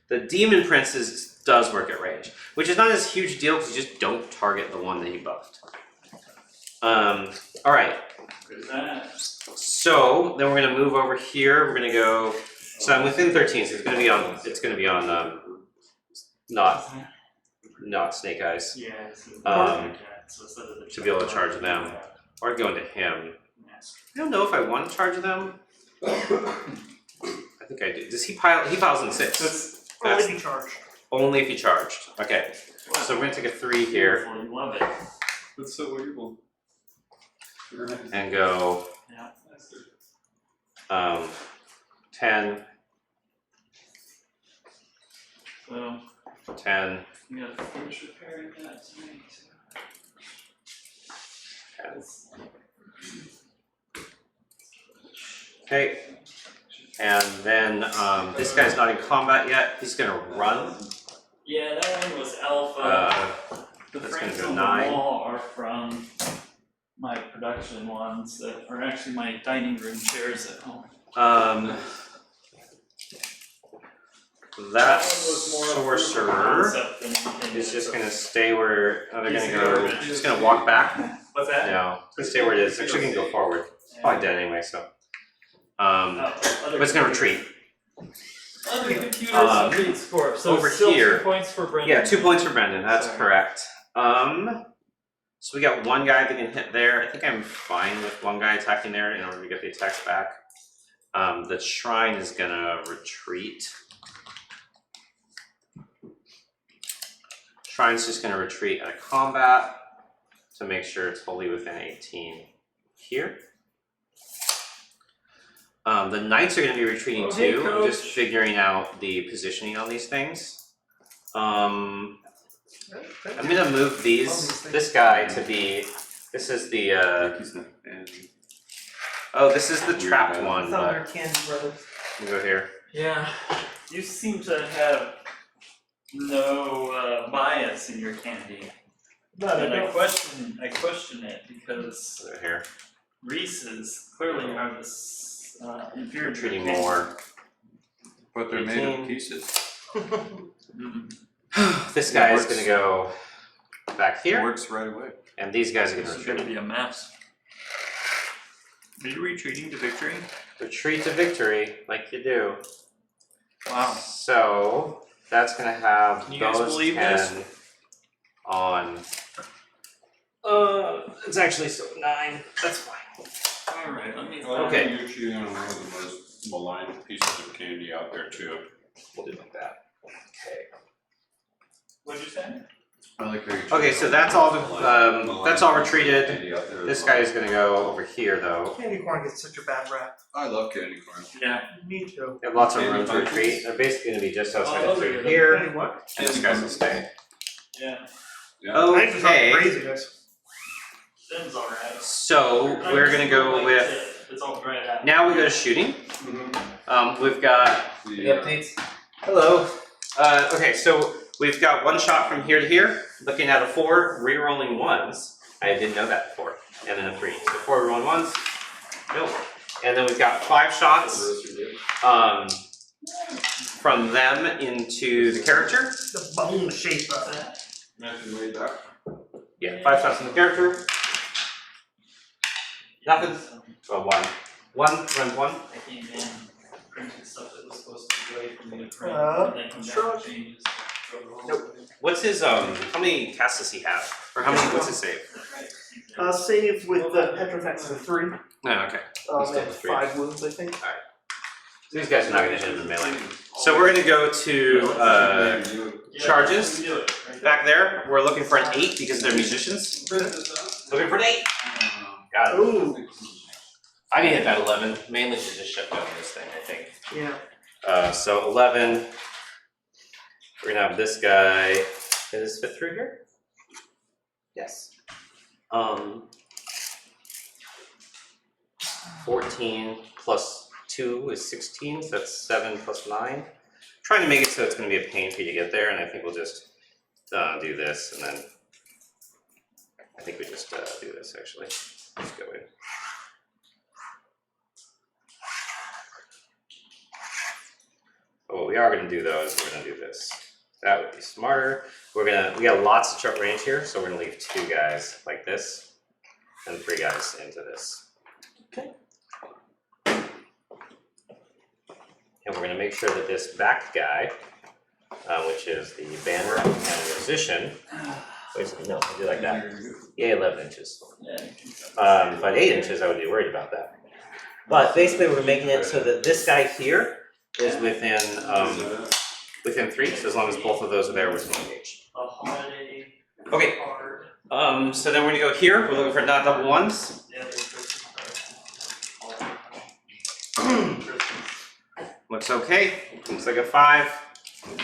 The Demon Prince's does work at range, which is not as huge a deal because you just don't target the one that he buffed. Alright. So then we're gonna move over here. We're gonna go. So I'm within 13, so it's gonna be on. It's gonna be on. Not Snake Eyes. Yeah. To be able to charge them, or go into him. I don't know if I want to charge them. I think I do. Does he pile? He piles in 6. Only if you charge. Only if he charged. Okay. So we're gonna take a 3 here Love it. That's so weird. and go. Yeah. 10, So 10, you gotta finish repairing that tonight. 10. Okay. And then this guy's not in combat yet. He's gonna run. Yeah, that one was alpha. The that's frames gonna go on 9. the wall are from my production ones that are actually my dining room chairs at home. That was more of a sorcerer concept than anything. is just gonna stay where they're gonna go. Just gonna walk back. What's that? No, it's gonna stay where it is. Actually, gonna go forward. It's probably dead anyway. So, but it's gonna retreat. Other computers retreat score. So over still here- 2 points for Brendan. Yeah, 2 points for Brendan. That's Sorry. correct. So we got one guy that can hit there. I think I'm fine with one guy attacking there in order to get the attacks back. The shrine is gonna retreat. Shrine's just gonna retreat out of combat to make sure it's wholly within 18 here. The knights are gonna be retreating Oh, hey, too. I'm just Coach. figuring out the positioning on these things. I'm gonna move this guy to be. This is the. Oh, this is the trapped one. I thought we But were Candy Brothers. we go here. Yeah, you seem to have no bias in your candy. And I question it because Go here. Reese's clearly are the inferior Retreating candy. more. But they're made 18. of pieces. This guy is works. gonna go back It here, works right away. and these guys are This gonna is gonna retreat. be a mess. Are you retreating to victory? Retreat to victory, like you do. Wow. So that's gonna have Can you guys those believe 10 this? on. It's actually still 9. That's fine. Alright, let me. Okay. You're cheating on one of the most maligned pieces of candy out there too. We'll do it like that. Okay. What'd you say? I like how you. Okay, so that's all. That's all retreated. This guy is gonna go over here though. Candy corn gets such a bad rap. I love candy corn. Yeah. Me too. They have lots of room to retreat. They're basically gonna be just outside Oh, of those are good. here, Candy what? and this guy's will stay. Yeah. Yeah. Knives is not Okay. crazy, guys. Them's alright. So we're gonna go with. It's all right out. Now we go to shooting. We've got the updates. Hello. Okay, so we've got one shot from here to here. Looking at a 4, re-rolling 1s. I didn't know that before. and then a 3. So 4 everyone once. Nope. And then we've got 5 shots from them into the character. The bone shape of it. Imagine way back. Yeah, 5 shots in the character. Nothing. Oh, 1. 1, run 1. I came in, printed stuff that was supposed to be ready for me to print, and then come back sure. and changes. Nope. What's his, how many casts does he have? Or how many, what's his save? Save with the Petrifex is a 3. Oh, okay. He's still And the 3. 5 wounds, I think. So these guys are not going to hit him in melee. So we're going to go to charges. We do it, right? Back there, we're looking for an 8 because they're musicians. Looking for an 8. Got it. Ooh. I can hit that 11, mainly to just shut down this thing, I think. Yeah. So 11. We're gonna have this guy. Does this fit through here? Yes. 14 plus 2 is 16, so that's 7 plus 9. Trying to make it so it's going to be a pain for you to get there, and I think we'll just do this, and then I think we just do this actually. Let's go in. But what we are going to do though is we're going to do this. That would be smarter. We got lots of short range here, so we're going to leave 2 guys like this, and 3 guys into this. Okay. And we're going to make sure that this back guy, which is the banner and the musician, wait, no, I do like that. Yeah, 11 inches. But 8 inches, I would be worried about that. But basically, we're making it so that this guy here is within 3, so as long as both of those are there, we're still engaged. A holiday Okay. card. So then we're going to go here. We're looking for not double ones. Yeah, there's Christmas cards. Looks okay. Looks like a 5.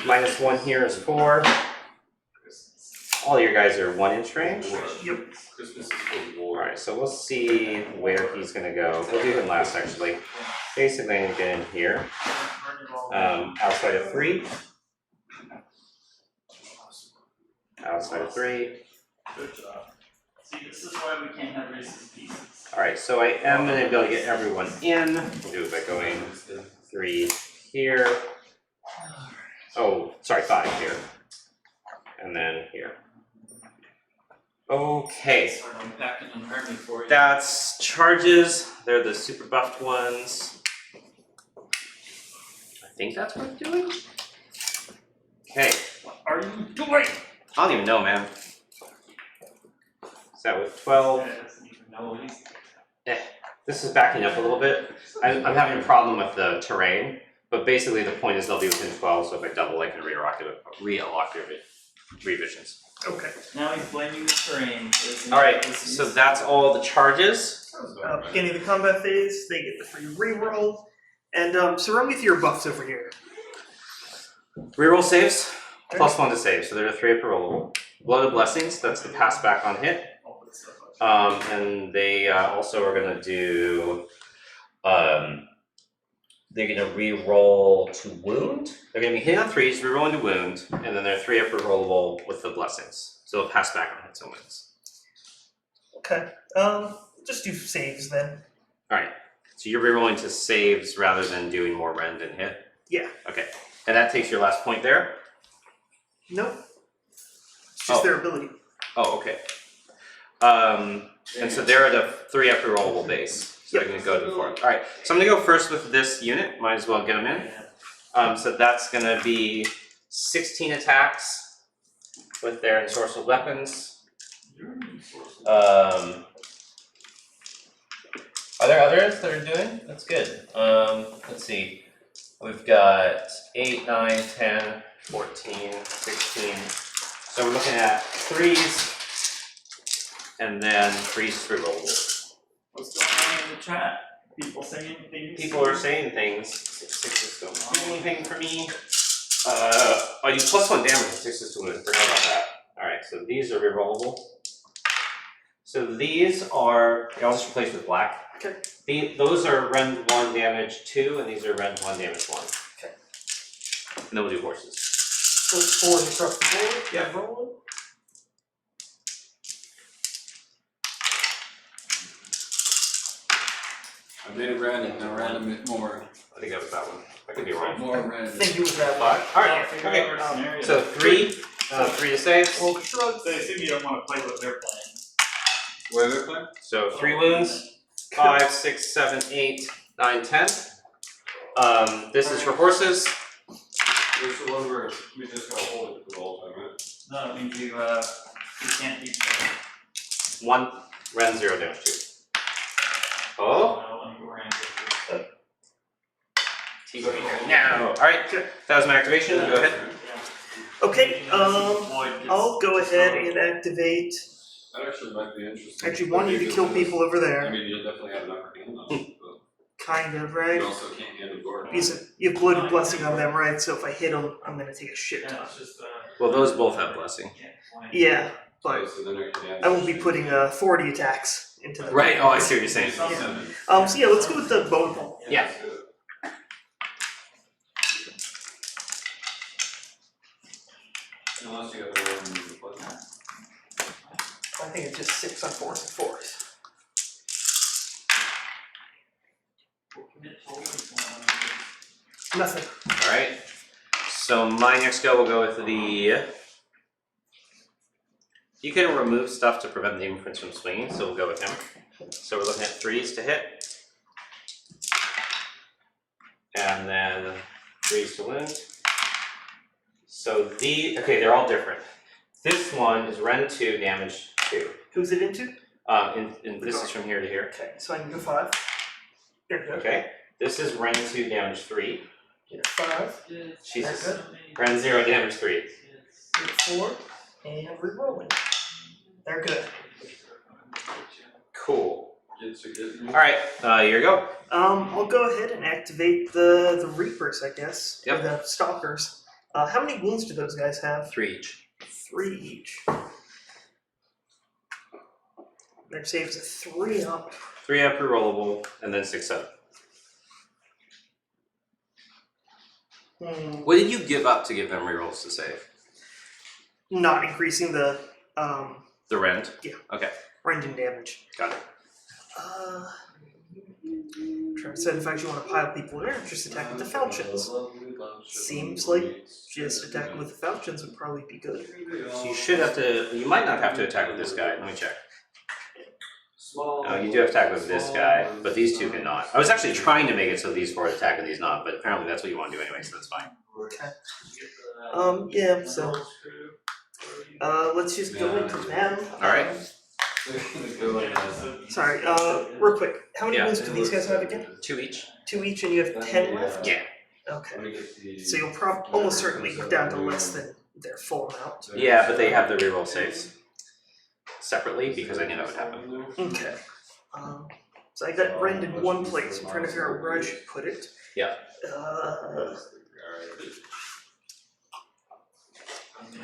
Minus 1 here is 4. All your guys are 1 inch range. Yep. Christmas is for the war. Alright, so we'll see where he's gonna go. We'll do him last actually. Basically, I'm gonna get in here. Outside of 3. Outside of 3. Good job. See, this is why we can't have Reese's Pieces. Alright, so I am gonna be able to get everyone in. We'll do it by going 3 here. Oh, sorry, 5 here. And then here. Okay. Start unpacking an army for you. That's charges. They're the super buffed ones. I think that's worth doing. Okay. What are you doing? I don't even know, man. Is that with 12? Yeah, doesn't even know what he's. This is backing up a little bit. I'm having a problem with the terrain, but basically the point is they'll be within 12, so if I double, I can re-allocate revisions. Okay. Now he's blaming the terrain. Alright, so that's all the charges. Beginning of the combat phase, they get the free reroll. And so run me through your buffs over here. Reroll saves, plus 1 to save, so there are 3 per rollable. Blood of Blessings, that's the pass back on hit. And they also are going to do, they're going to re-roll to wound. They're going to be hitting on 3s, re-rolling to wound, and then they're 3 upper rollable with the blessings. So they'll pass back on hits and wins. Okay. Just do saves then. Alright, so you're re-rolling to saves rather than doing more rend and hit? Yeah. Okay, and that takes your last point there? Nope. It's just their ability. Oh, okay. And so they're at a 3 upper rollable base. So they're going to go to the 4. Alright, so I'm going to go first with this unit. Might as well get them in. So that's going to be 16 attacks with their ensorcelled weapons. Are there others that are doing? That's good. Let's see. We've got 8, 9, 10, 14, 16. So we're looking at 3s. And then 3s rollable. What's going on in the chat? People saying things? People are saying things. 6s don't do anything for me. I do plus 1 damage with 6s to wound. Forgot about that. Alright, so these are rerollable. So these are, I'll just replace with black. Okay. Those are rend 1 damage 2, and these are rend 1 damage 1. Okay. And then we'll do horses. So 4s across the board. Yeah. Rolling. Made it random, now random it more. I think that was that one. I could be wrong. More I random. think it was that one. Alright, Figure okay. out our scenario. So 3 to save. Roll shrug. They assume you don't want to play what they're playing. What are they playing? So 3 wounds. 5, 6, 7, 8, 9, 10. This is for horses. This is the one where we just gotta hold it for the whole time, right? No, it means you can't eat that. 1, Ren 0 damage 2. Oh, no. Alright, that was my activation. Go ahead. Okay, I'll go ahead and activate. That actually might be interesting. Actually, want you to kill people over I there. mean, you'll definitely have an upper hand on it, but Kind of, right? you also can't handle guard. Because you have blood blessing on them, right? So if I hit them, I'm gonna take a shit ton. Well, those both have blessing. Yeah, but So then I won't be putting authority attacks into them. Right, oh, I see what you're saying. So yeah, let's go with the bone pole. Yeah. Unless you have the one. I think it's just 6 on 4s and 4s. Nothing. Alright. So my next go will go with the... You can remove stuff to prevent the imprints from swinging, so we'll go with him. So we're looking at 3s to hit. And then 3s to wound. So okay, they're all different. This one is Ren 2, damage 2. Who's it into? This is from here to here. Okay, so I can go 5. There we go. Okay. This is Ren 2, damage 3. Get 5. Jesus. Very Ren 0, damage 3. Get 4. And re-rolling. They're good. Cool. Get to get. Alright, here you go. I'll go ahead and activate the Reapers, I guess. Yep. Or the Stalkers. How many wounds do those guys have? 3 each. 3 each. Their save is a 3 up. 3 up rerollable, and then 6 up. What did you give up to give them rerolls to save? Not increasing the The rend? Yeah. Okay. ranging damage. Got it. Trevor said, in fact, you want to pile people in, just attack with the falchions. Seems like just attacking with the falchions would probably be good. So you should have to, you might not have to attack with this guy. Let me check. You do have to attack with this guy, but these two cannot. I was actually trying to make it so these 4 attack and these not, but apparently that's what you want to do anyway, so that's fine. Okay. Yeah, so let's just go into them. Alright. Sorry, real quick. How many Yeah. wounds do these guys have again? 2 each? 2 each, and you have 10 left? Yeah. Okay. So you'll almost certainly go down to less than their full amount. Yeah, but they have the reroll saves separately because I knew that would happen. Okay. So I got Rend in one place. I'm trying to figure out where I should put it. Yeah.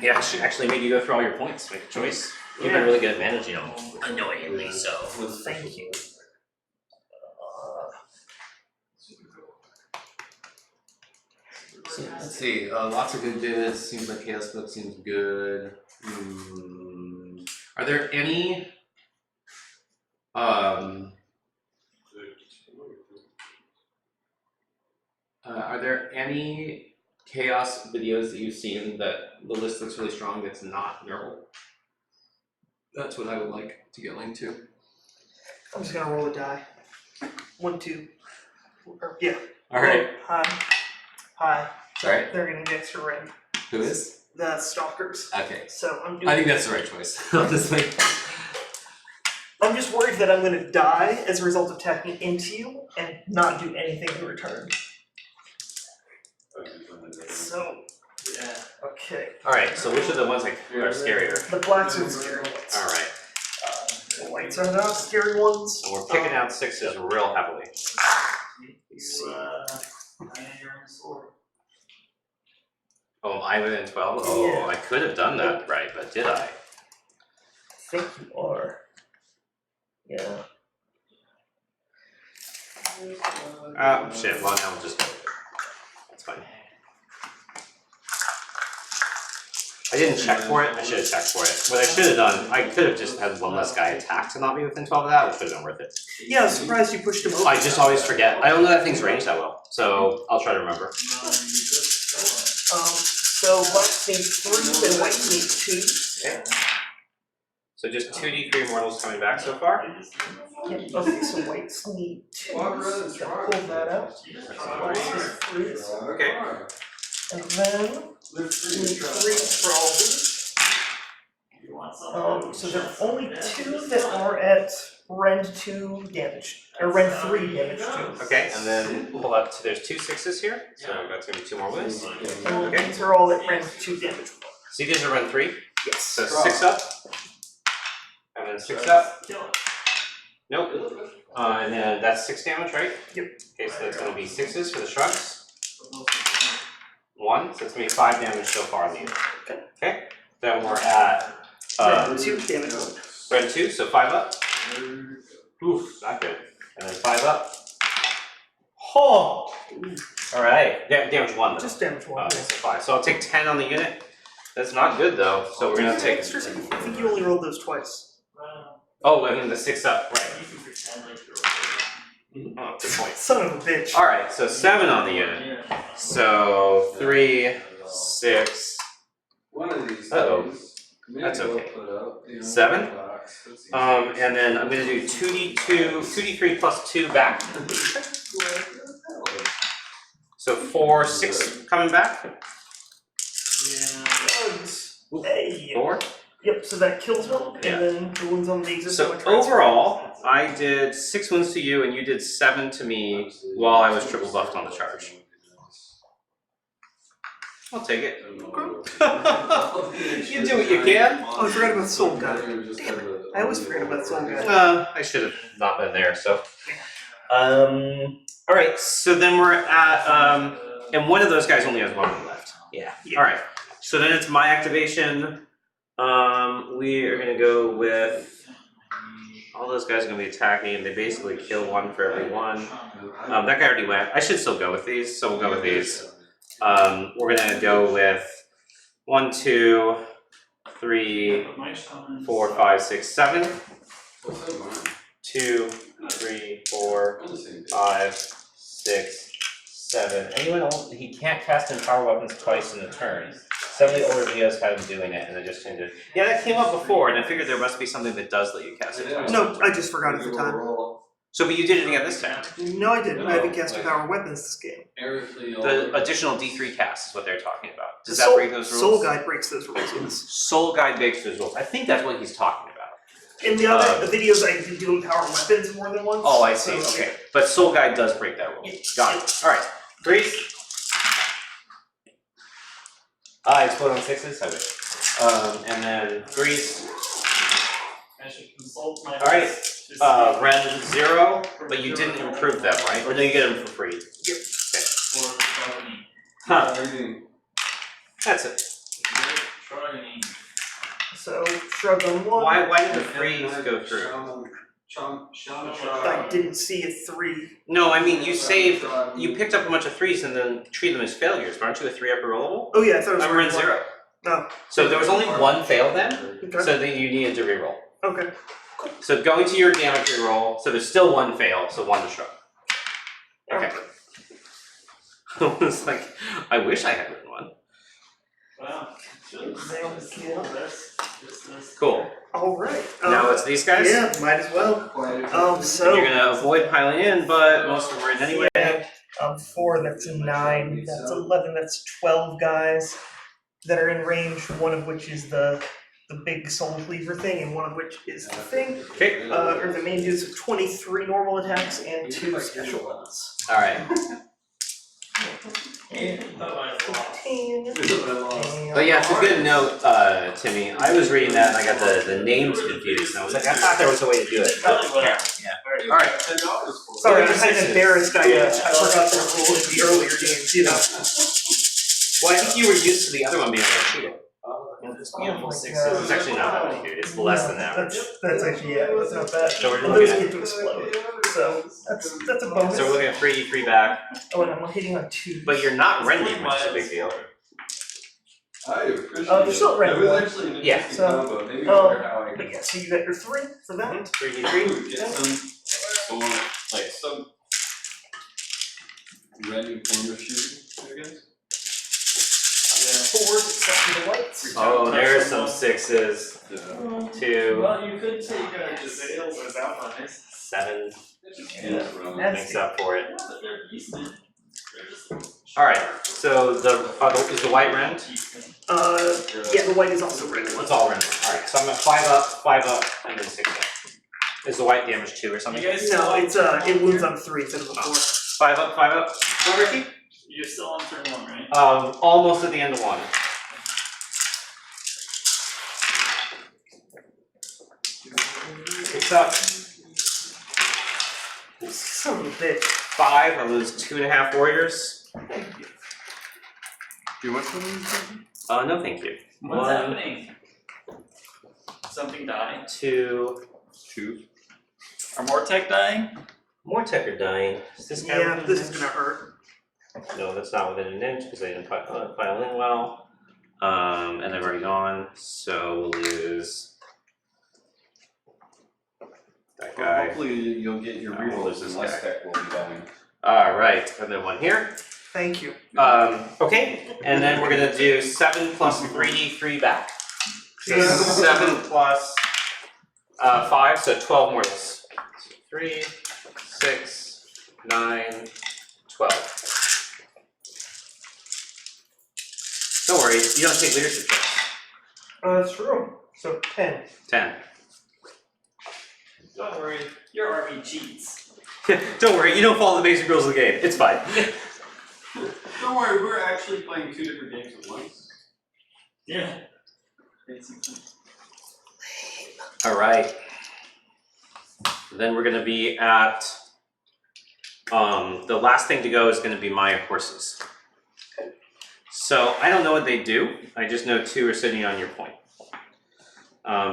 Yeah, she actually made you go through all your points, make a choice. You have a really good advantage, you know. Annoyingly so. Thank you. So, let's see, lots of good bids. Seems like Chaos Book seems good. Are there any Chaos videos that you've seen that the list looks really strong that's not Neural? That's what I would like to get linked to. I'm just gonna roll a die. 1, 2. Yeah. Alright. Hi. Alright. They're gonna get extra Rend. Who is? The Stalkers. Okay. So I'm doing. I think that's the right choice, honestly. I'm just worried that I'm gonna die as a result of attacking into you and not do anything in return. So, Yeah. okay. Alright, so which of the ones are scarier? The blacks are the scary ones. Alright. The whites are not scary ones. So we're picking out 6s real heavily. Let's see. Oh, I within 12? Oh, Yeah. I could have done that right, but did I? I think you are. Yeah. Shit, well now we'll just go with it. That's fine. I didn't check for it. I should have checked for it. What I should have done, I could have just had one less guy attack to not be within 12 of that, which would have been worth it. Yeah, I was surprised you pushed him over. I just always forget. I don't know that thing's ranged that well, so I'll try to remember. So blacks need 3 and whites need 2. Okay. So just 2d3 mortals coming back so far. Yeah, okay, so whites need 2. So pull that out. Whites need 3. Okay. And then we need 3 for all these. So there are only 2 that are at Rend 2 damage. Or Rend 3 damage 2. Okay, and then pull up. There's 2 6s here, so that's gonna be 2 more wounds. And Okay. these are all at Rend 2 damage. So you guys are run 3. Yes. So 6 up. And then 6 up. Nope. And then that's 6 damage, right? Yep. Okay, so that's gonna be 6s for the shrugs. 1, so it's gonna be 5 damage so far on the unit. Okay. Then we're at Rend 2 damage. Rend 2, so 5 up. Oof, not good. And then 5 up. Oh! Alright, damage 1 though. Just damage 1. Okay, so 5. So I'll take 10 on the unit. That's not good though, so we're gonna take. I think you only rolled those twice. Oh, and then the 6 up, right. Oh, good point. Son of a bitch. Alright, so 7 on the unit. So 3, 6. One of these Uh-oh. days, That's maybe okay. we'll put up, you know, 7? box. That's easy. And then I'm gonna do 2d3 plus 2 back. So 4, 6 coming back. Hey. 4. Yep, so that kills one, Yeah. and then the ones on the existing So one transfer. overall, I did 6 wounds to you, and you did 7 to me while I was triple buffed on the charge. I'll take it. You do what you can. Oh, I forgot about Soul Guy. Damn it. I always forget about Soul Guy. I should have not been there. So, all right. So then we're at and one of those guys only has 1 wound left. Yeah. All right. So then it's my activation. We are gonna go with all those guys are gonna be attacking, and they basically kill 1 for every 1. That guy already went. I should still go with these, so we'll go with these. We're gonna go with 1, 2, 3, 4, 5, 6, 7. 2, 3, 4, 5, 6, 7. Anyone else? He can't cast Empower Weapons twice in a turn. Some of the older videos had him doing it, and they just changed it. Yeah, that came up before, and I figured there must be something that does let you cast it twice. No, I just forgot at the time. So, but you did it again this time. No, I didn't. I haven't cast Power Weapons this game. The additional D3 cast is what they're talking about. Does The that break those rules? Soul Guide breaks those rules, yes. Soul Guide breaks those rules. I think that's what he's talking about. In the other videos, I did do Power Weapons more than once. Oh, I see. so- Okay, but Soul Guide does break that rule. Got it. All right, 3. I explode on 6s. I wish. And then 3s. I should consult my. All right. Ren 0, but you didn't improve them, right? Or no, you get them for free. Yep. Okay. Huh. That's it. So, shrug on 1. Why did the freeze go through? I didn't see a 3. No, I mean you saved. You picked up a bunch of 3s and then treated them as failures. Aren't you a 3 upper rollable? Oh yeah, I thought it was I'm Ren one. 0. No. So there was only 1 fail then, Okay. so then you needed to reroll. Okay. So going to your damage reroll, so there's still 1 fail, so 1 to shrug. Okay. I was like, I wish I had written 1. Wow. Cool. Alright. Now it's these guys? Yeah, might as well. So. You're gonna avoid piling in, but most of them are in anyway. Yeah. 4, that's 9, that's 11, that's 12 guys that are in range, one of which is the big soul cleaver thing, and one of which is the thing. Okay. Or the main dudes have 23 normal attacks and 2 special ones. Alright. 15. But yeah, it's a good note, Timmy. I was reading that and I got the names confused, and I was like, I thought there was a way to do it. Yeah. Alright. Sorry, I'm kind of embarrassed. I forgot the rule in the earlier games, you know. Well, I think you were used to the other one being able to cheat it. It's actually not that many, dude. It's less than average. That's actually, yeah, that's not bad. So we're Well, looking those at- get to explode. So that's a bonus. So we're looking at 3 back, Oh, and I'm hitting on 2. but you're not rending, which is a big deal. I appreciate Oh, it. you're still at That was red. actually an Yeah. interesting So, combo. Maybe oh, wonder how I But can yeah, so you got your 3 for that. 3d3. get some like some random form of shooting, I guess. Forward, except for the whites. Oh, there's some 6s. Yeah. 2, Well, you could take Jezzail's as allies. 7 Yeah. Run. That's makes up for it. Yeah, but they're decent. They're just Alright, so is the white rend? Yeah, the white is also red. Let's all rend. Alright, so I'm at 5 up, and then 6 up. Is the white damage 2 or something? You guys No, it's it wounds on 3 instead of a 4. 5 up, 5 up. Go, Ricky? You're still on turn 1, right? Almost at the end of 1. Picks up. Son of a bitch. 5, I lose 2.5 warriors. Do you want something? No thank you. What's 1, happening? Something dying? 2. 2. Are Mortec dying? More tech are dying. Is this guy Yeah, within this an is inch? gonna hurt. No, that's not within an inch because they didn't file in well. And they've already gone, so we'll lose that guy. Hopefully you'll get your No, we'll lose rerolls this and less guy. tech will be dying. Alright, and then 1 here. Thank you. Okay, and then we're gonna do 7 plus 3d3 back. So 7 plus 5, so 12 mortals. So 3, 6, 9, 12. Don't worry, you don't take leadership checks. That's true. So 10. 10. Don't worry, your army cheats. Don't worry, you don't follow the basic rules of the game. It's fine. Don't worry, we're actually playing 2 different games at once. Yeah. Basically. Alright. Then we're gonna be at the last thing to go is gonna be my horses. So I don't know what they do, I just know 2 are sitting on your point.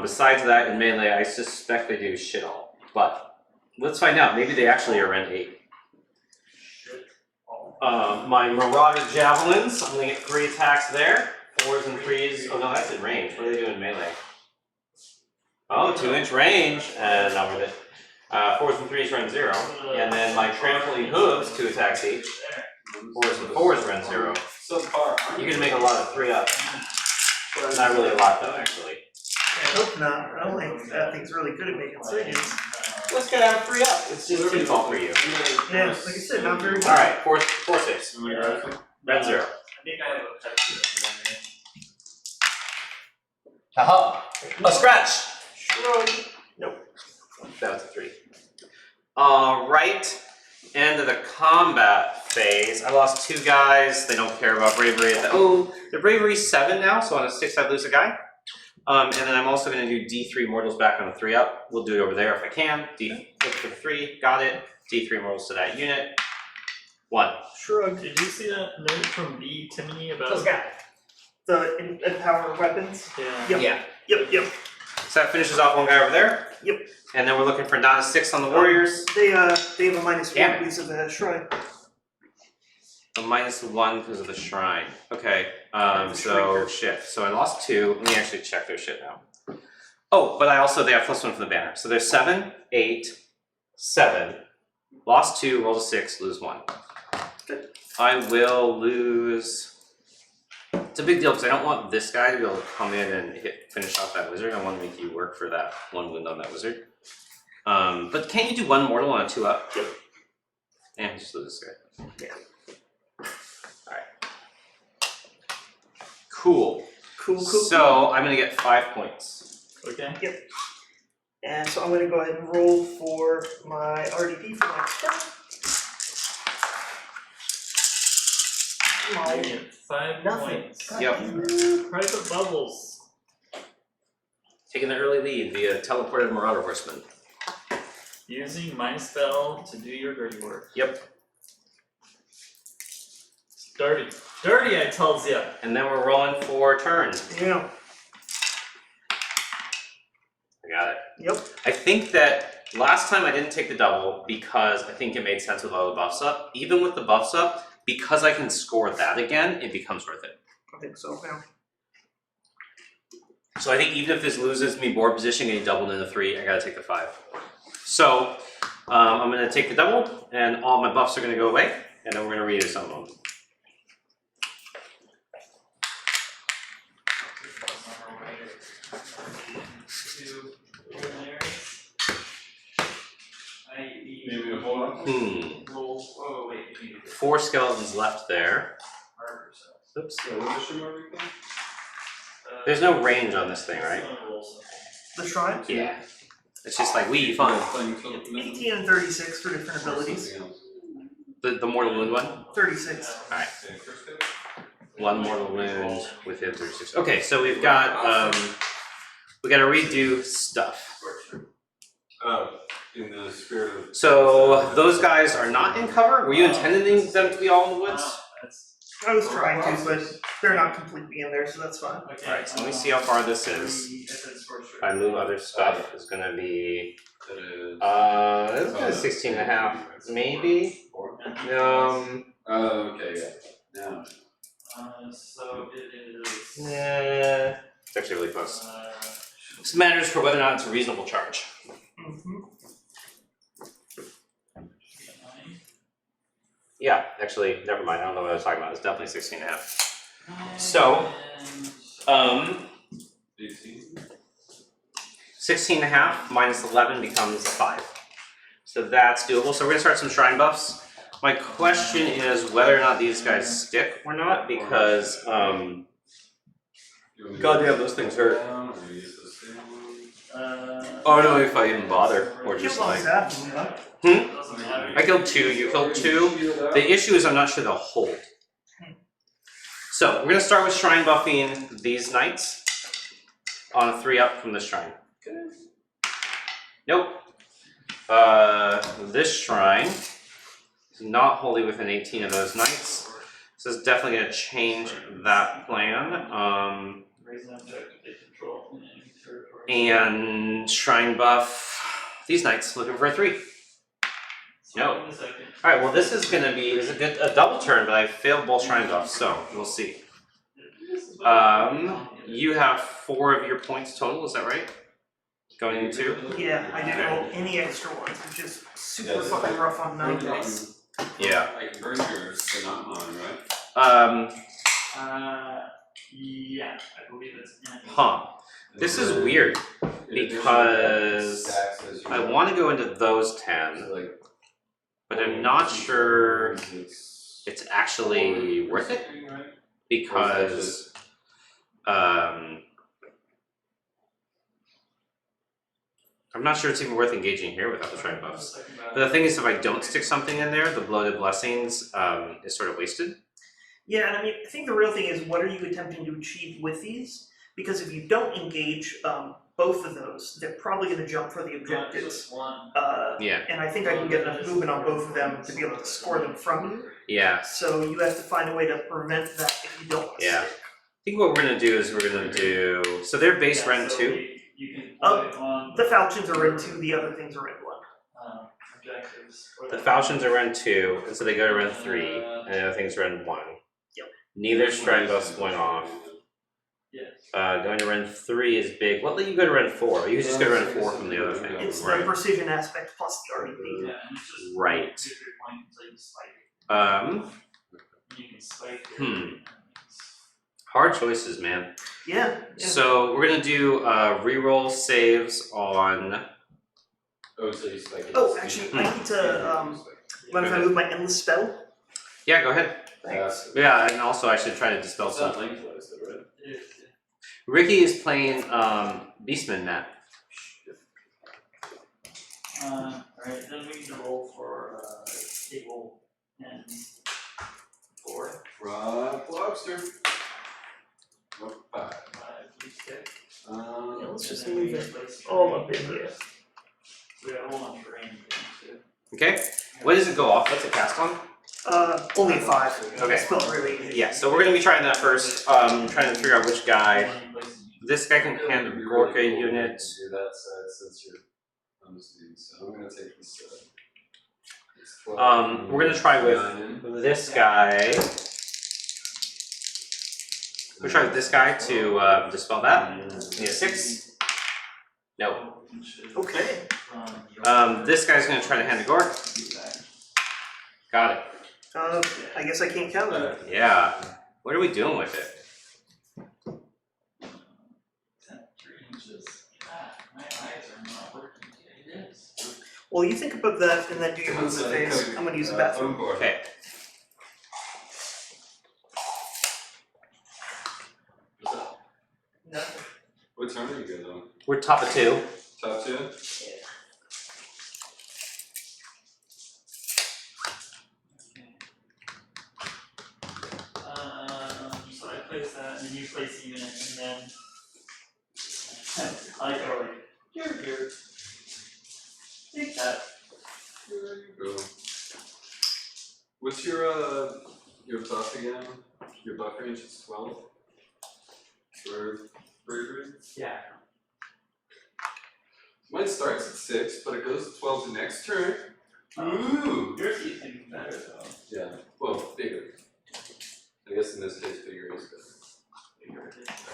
Besides that, in melee, I suspect they do shit all. But let's find out, maybe they actually are rend 8. My Marauder Javelins, I'm gonna get 3 attacks there. 4s and 3s, oh no, that's in range. What do they do in melee? Oh, 2-inch range, and not worth it. 4s and 3s run 0. And then my Trampling Hooves, 2 attacks each. 4s and 4s run 0. Subpar. You can make a lot of 3 up. Not really a lot though, actually. I hope not. I don't think that thing's really good at making decisions. Let's get out of 3 up. It's just default for you. Yeah, like I said, not very good. Alright, 4 6. Run 0. I think I have a pet here. Haha! A scratch! Shrug. That was a 3. Alright, end of the combat phase. I lost 2 guys, they don't care about bravery. Oh, they're bravery 7 now, so on a 6 I lose a guy. And then I'm also going to do D3 mortals back on a 3 up. We'll do it over there if I can. Look for 3, got it. D3 mortals to that unit. 1. Shrug. Did you see that note from B. Timony about Those guys. The empower weapons. Yeah. Yep. Yep. So that finishes off 1 guy over there. Yep. And then we're looking for not a 6 on the warriors. They have a -1 Damn it. because of the shrine. A -1 because of the shrine. Okay, The so shit. So I lost 2. Let me actually check their shit now. Oh, but they have +1 from the banner. So there's 7, 8, 7. Lost 2, rolled a 6, lose 1. Good. I will lose. It's a big deal because I don't want this guy to be able to come in and finish off that wizard. I want to make you work for that 1 wound on that wizard. But can't you do 1 mortal on a 2 up? Yep. And just lose this guy. Yeah. Cool. Cool. So I'm gonna get 5 points. Okay. And so I'm gonna go ahead and roll for my RDP for my turn. Come on. You get 5 Nothing. points. God Yep. damn it. Private bubbles. Taking the early lead via teleported Marauder Horseman. Using my spell to do your dirty work. Yep. Dirty. Dirty, I tells ya. And then we're rolling for turns. Yeah. I got it. Yep. I think that last time I didn't take the double because I think it made sense with all the buffs up. Even with the buffs up, because I can score that again, it becomes worth it. I think so. Yeah. So I think even if this loses me board position getting doubled into 3, I gotta take the 5. So I'm gonna take the double, and all my buffs are gonna go away, and then we're gonna redo some of them. Maybe to hold on. Oh, wait, you need to 4 skeletons left there. marker, so. Oops. Yeah, what mission are we playing? There's no range on this thing, right? The shrine? Yeah. It's just like, wee, fun. Playing Philip Mitten? 18 and 36 for different abilities. Something else. The mortal wound one? 36. Alright. Okay, first hit. 1 mortal wound within 36. Okay, so we've got, we gotta redo stuff. In the spirit of. So those guys are not in cover? Were you intending them to be all in the woods? I was trying to, but they're not completely in there, so that's fine. Alright, so let me see how far this is. If I move other stuff, it's gonna be, it's gonna 16 and a half, maybe? Okay, yeah. Now. So it is. Nah, it's actually really close. This matters for whether or not it's a reasonable charge. Yeah, actually, never mind, I don't know what I was talking about, it's definitely 16 and a half. So, 18. 16 and a half minus 11 becomes 5. So that's doable. So we're gonna start some shrine buffs. My question is whether or not these guys stick or not, because goddamn, those things hurt. Oh, I don't know if I even bother, or just Kill like, both half, Doesn't matter. I killed 2, you killed 2. The issue is I'm not sure they'll hold. So we're gonna start with shrine buffing these knights on a 3 up from this shrine. Nope. This shrine is not wholly within 18 of those knights. So it's definitely gonna change that plan. Raise an objective they control in any territory. And shrine buff these knights, looking for a 3. No. Alright, well this is gonna be a double turn, but I failed both shrine buffs, so we'll see. You have 4 of your points total, is that right? Going into? Yeah, I didn't roll any extra ones, which is super fucking rough on 9 dice. Yeah. I can burn yours, but not mine, right? Yeah, I believe it's in. Huh. This is weird, because I want to go into those 10, but I'm not sure it's actually worth it, because I'm not sure it's even worth engaging here without the shrine buffs. But the thing is, if I don't stick something in there, the bloated blessings is sort of wasted. Yeah, and I mean, I think the real thing is, what are you attempting to achieve with these? Because if you don't engage both of those, they're probably going to jump for the objectives. Yeah. And I think I can get enough movement on both of them to be able to score them from you. Yeah. So you have to find a way to prevent that if you don't want to Yeah. stick. I think what we're gonna do is we're gonna do, so they're base rend 2. You can put it on The falchions are in 2, the other things are in 1. objectives. The falchions are rend 2, and so they go to rend 3, and the other things rend 1. Yep. Neither shrine buffs went off. Yes. Going to rend 3 is big. What let you go to rend 4? You could just go to rend 4 from the other thing. It's the Right. precision aspect plus the REP. Yeah, and it's just Right. you get your point until you spike it. You can spike it. Hard choices, man. Yeah. So we're gonna do reroll saves on. Oh, so you spike it. Oh, actually, I need to, mind if I move my endless spell? Yeah, go ahead. Thanks. Yeah, and also I should try to dispel It's not some. lengthwise though, right? Ricky is playing Beastman Matt. Alright, then we need to roll for table and 4. Rock lobster. What 5? 5, we stick. Yeah, let's just And then move we it place all terrain up in here. first. We got a whole bunch of terrain too. Okay. When does it go off? What's it cast on? Only a 5. Okay. Spell really easy. Yeah, so we're gonna be trying that first. Trying to figure out which guy. This guy can hand a Gorka unit. Do that side since you're understanding. So I'm gonna take this side. It's 12. We're gonna try with this guy. We'll try with this guy to dispel that. Need a 6. No. Okay. This guy's gonna try to hand a Gork. Got it. I guess I can't count on it. Yeah. What are we doing with it? 3 inches. God, my eyes are not working. It is. Well, you think about that and then do your moves of phase. I'm gonna use the bathroom. Okay. Nothing. What turn are you guys on? We're top of 2. Top 2? So I place that, and then you place a unit, and then I go like, here. Take that. There you go. What's your buff again? Your buff range is 12? For bravery? Yeah. Mine starts at 6, but it goes to 12 the next turn. Ooh! Yours even better though. Yeah, well, bigger. I guess in this case, bigger is better.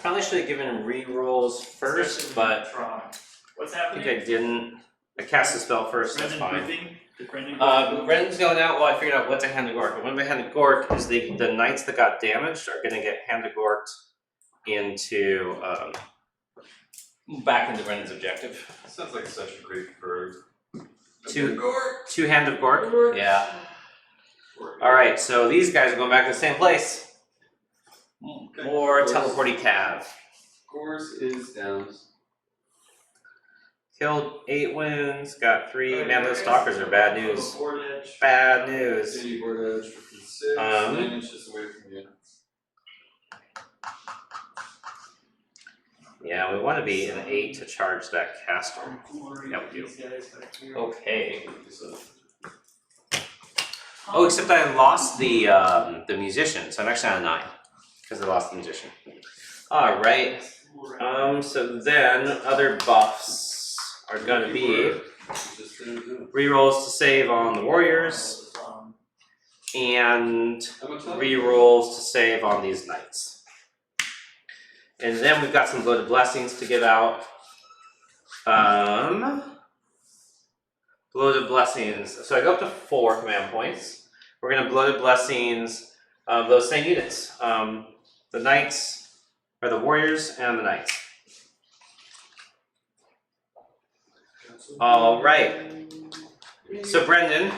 Probably should have given re-rolls first, but What's I happening? think I didn't. I cast the spell first, that's Brendan fine. breathing? Did Brendan Brendan's going out while I figured out what to hand to Gork. And one by hand to Gork is the knights that got damaged are going to get hand to Gorked into back into Brendan's objective. Sounds like such a great bird. Two hand of Gork. Yeah. All right, so these guys are going back to the same place. Okay. More teleporty cav. Course is down. Killed 8 wounds. Got 3. Man, those stalkers are bad news. Bad news. Any board edge for 6, 9 inches away from you. Yeah, we want to be an 8 to charge that caster. Yeah, we do. Okay. Oh, except I lost the musician, so I'm actually on a 9 because I lost the musician. All right. So then other buffs are going to be rerolls to save on the warriors and rerolls to save on these knights. And then we've got some bloated blessings to give out. Bloated blessings. So I go up to 4 command points. We're going to bloated blessings those same units. The knights, or the warriors, and the knights. All right. So Brendan,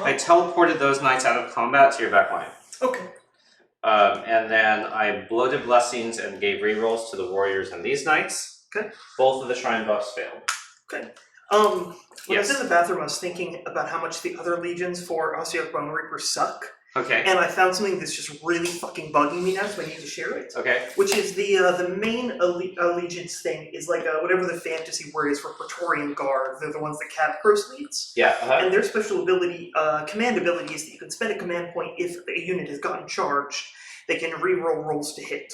I teleported those knights out of combat to your back line. Okay. And then I bloated blessings and gave rerolls to the warriors and these knights. Okay. Both of the shrine buffs failed. When I Yes. was in the bathroom, I was thinking about how much the other legions for Ossiarch Bonereapers suck, Okay. and I found something that's just really fucking bugging me now, so I need to share it. Okay. Which is the main allegiance thing is like whatever the fantasy word is for Praetorian Guard. They're the ones that Cavcross leads. Yeah. And their special ability, command ability, is that you can spend a command point if a unit has gotten charged. They can reroll rolls to hit.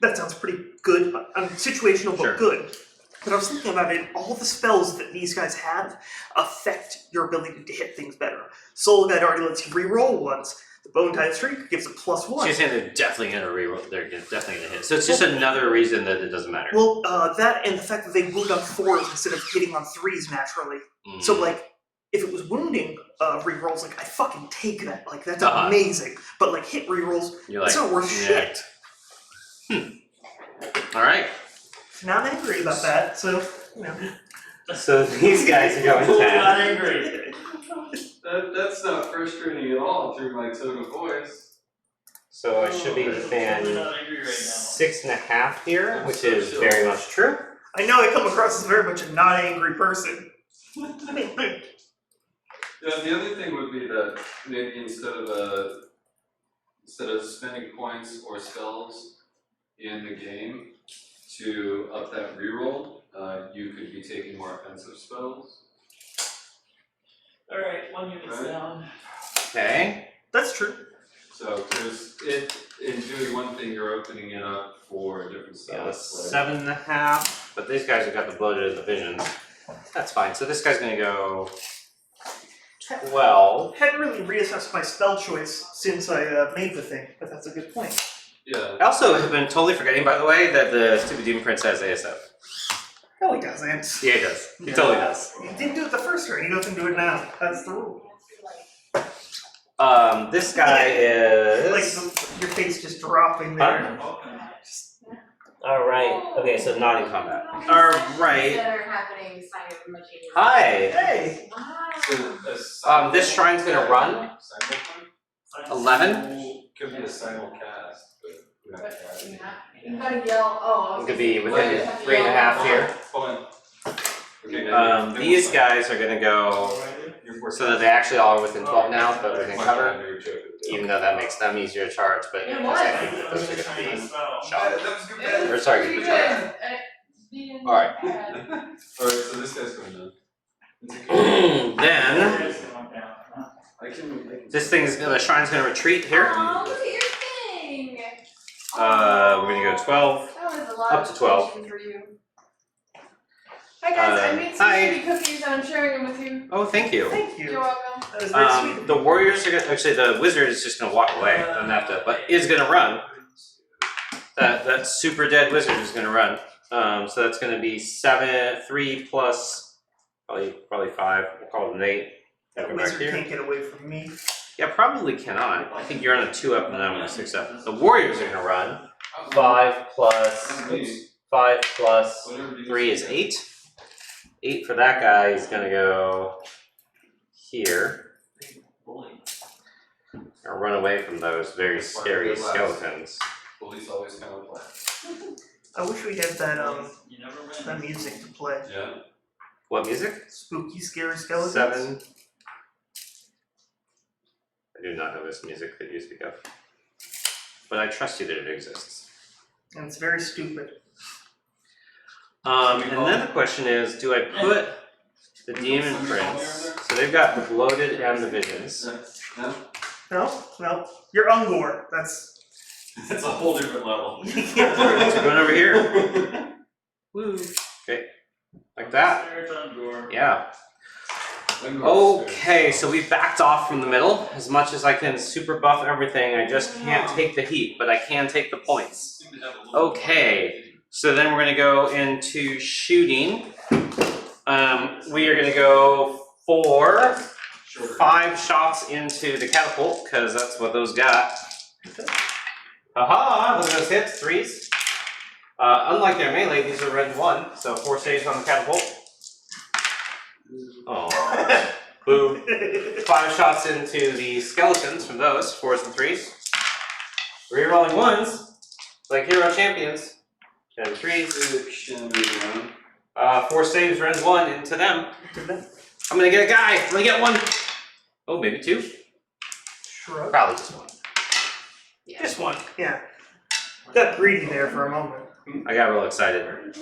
That sounds pretty good. Situational, but Sure. good. But I was thinking about it, all the spells that these guys have affect your ability to hit things better. Soul Guide already lets you reroll once. The Bone Tide Streak gives a +1. So you're saying they're definitely going to reroll. They're definitely going to hit. So it's just another reason that it doesn't matter. Well, that and the fact that they wound on 4s instead of hitting on 3s naturally. Mm. So, like, if it was wounding rerolls, like, I fucking take that. Like, that's Uh-huh. amazing. But, like, hit rerolls, You're it's like, not worth yeah. shit. All right. Now I'm angry about that, so, you know. So these guys are going Not 10. angry. That's not frustrating at all through my tone of voice. So I should be I'm within not angry right now. 6.5 here, which is very much true. I know I come across as very much a not angry person. Yeah, the other thing would be that maybe instead of spending points or spells in the game to up that reroll, you could be taking more offensive spells. Alright, 1 unit's Right. down. Okay. That's true. So there's in doing one thing, you're opening it up for different Yeah, spells. 7.5. But these guys have got the bloated and the visions. That's fine. So this guy's going to go 12. Hadn't really reassessed my spell choice since I made the thing, but that's a good point. Yeah. I also have been totally forgetting, by the way, that the stupid Demon Prince has ASF. No, he doesn't. Yeah, he does. He totally does. He didn't do it the first turn. He doesn't do it now. That's the rule. This guy Like is. your face just dropping there. All right. Okay, so not in combat. All right. That are happening simultaneously. Hi. Hey. Wow. This shrine's gonna run 11. Could be a simulcast, but we have to add it. You gotta yell. Oh, It could be within 3.5 here. Fine. Okay, now These guys are gonna go so that they actually all are within 12 now, but within cover. Even though that makes them easier to charge, but It because I think that those are gonna be shot. That was good. Or sorry, Pretty good good. charge. Being Alright. bad. Alright, so this guy's going down. It's okay. Then I can this the shrine's gonna retreat here. Aw, look at your thing. We're gonna go 12. That was a lot up of to 12. attention for you. Hi guys, I made some hi. baby cookies and I'm sharing them with you. Oh, thank you. Thank You're you. welcome. That was very sweet. of The you. warriors are gonna actually the wizard is just gonna walk away. Doesn't have to, but is gonna run. That super dead wizard is gonna run. So that's gonna be 3 plus probably 5. We'll call it an 8. That Go back wizard here. can't get away from me. Yeah, probably cannot. I think you're on a 2 up and I'm on a 6 up. The warriors are gonna run. 5 plus 3 is 8. 8 for that guy is gonna go here. Or run away from those very scary skeletons. Police always come with plans. I wish we had that You never win. that music to play. Yeah. What music? Spooky, scary skeletons. 7. I do not know this music that you speak of. But I trust you that it exists. And it's very stupid. And then the question is, do I put the Demon Prince? So they've got the Bloated and the Visions. No? No. You're Ungor. That's It's a whole different level. So we're going over here. Woo. Okay. Like that. Yeah. Okay, so we backed off from the middle. As much as I can super buff everything, I just can't take the heat, but I can take the points. Okay, so then we're gonna go into shooting. We are gonna go 5 shots into the catapult, because that's what those got. Aha, look at those hits, 3s. Unlike their melee, these are red 1, so 4 saves on the catapult. Oh, boo. 5 shots into the skeletons from those, 4s and 3s. Rerolling 1s, like hero champions. And 3s. 4 saves, runs 1 into them. I'm gonna get a guy. I'm gonna get 1. Oh, maybe 2. shrug. Probably just 1. Yeah. Just one. Yeah. Got greedy there for a moment. I got real excited.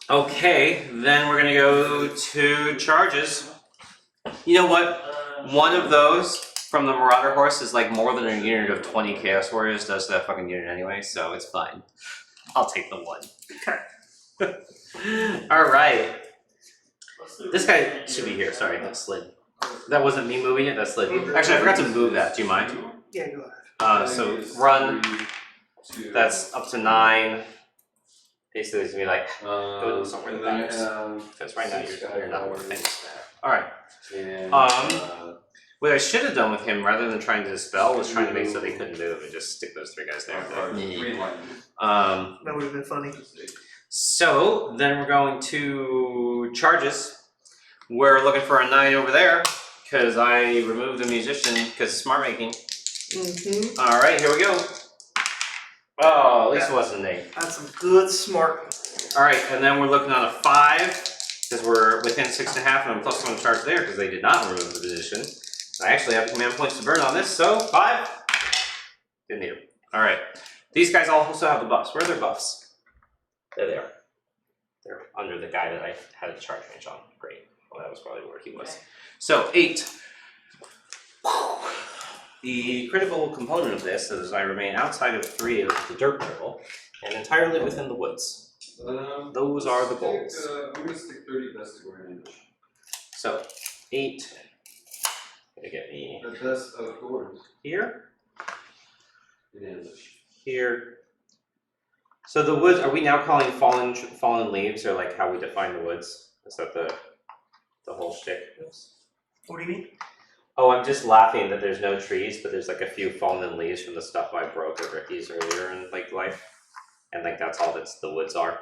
Okay, then we're gonna go to charges. You know what? One of those from the Marauder horse is like more than a unit of 20 Chaos Warriors does to that fucking unit anyway, so it's fine. I'll take the 1. Alright. This guy should be here. Sorry, that slid. That wasn't me moving it, that slid. Actually, I forgot to move that. Do you mind? Yeah, go ahead. So run. That's up to 9. Basically, it's gonna be like, go somewhere in the back. Because right now you're not working. Alright. What I should have done with him, rather than trying to dispel, was trying to make so they couldn't move and just stick those 3 guys there. That would have been funny. So then we're going to charges. We're looking for a 9 over there because I removed the musician because smart making. Mm-hmm. All right, here we go. Oh, at least it wasn't an 8. That's some good smart. All right, and then we're looking on a 5 because we're within 6.5, and I'm plus 1 charge there because they did not remove the musician. I actually have command points to burn on this, so 5. Didn't need them. All right, these guys also have the buffs. Where are their buffs? There they are. They're under the guy that I had a charge range on. Great. Well, that was probably where he was. So 8. The critical component of this is I remain outside of 3 of the dirt turtle and entirely within the woods. Those are the goals. I'm gonna stick 30 best to go in. So 8. Gonna get me The best of course. here. in ambush. Here. So the woods, are we now calling fallen leaves, or like how we define the woods? Is that the whole shtick? What do you mean? Oh, I'm just laughing that there's no trees, but there's like a few fallen leaves from the stuff I broke at Ricky's earlier in like life, and like that's all that's the woods are.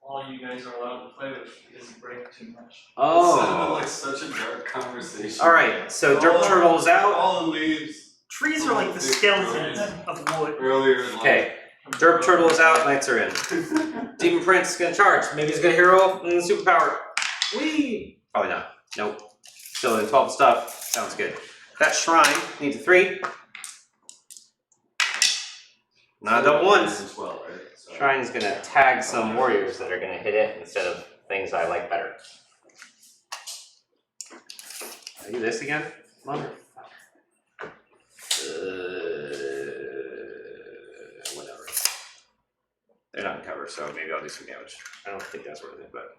All you guys are allowed to play with isn't break too much. It sounded like such a dark conversation. All right. So Derp Turtle's out. All the leaves. Trees are like the skeletons of wood. Earlier in life. Okay. Derp Turtle is out. Knights are in. Demon Prince is gonna charge. Maybe he's gonna hero and superpower. Whee! Probably not. Nope. Still in 12 stuff. Sounds good. That shrine needs a 3. Not a double ones. As well, right? So, Shrine's gonna tag some warriors that are gonna hit it instead of things I like better. I do this again? Motherfucker. Whatever. They're not in cover, so maybe I'll do some damage. I don't think that's worth it, but.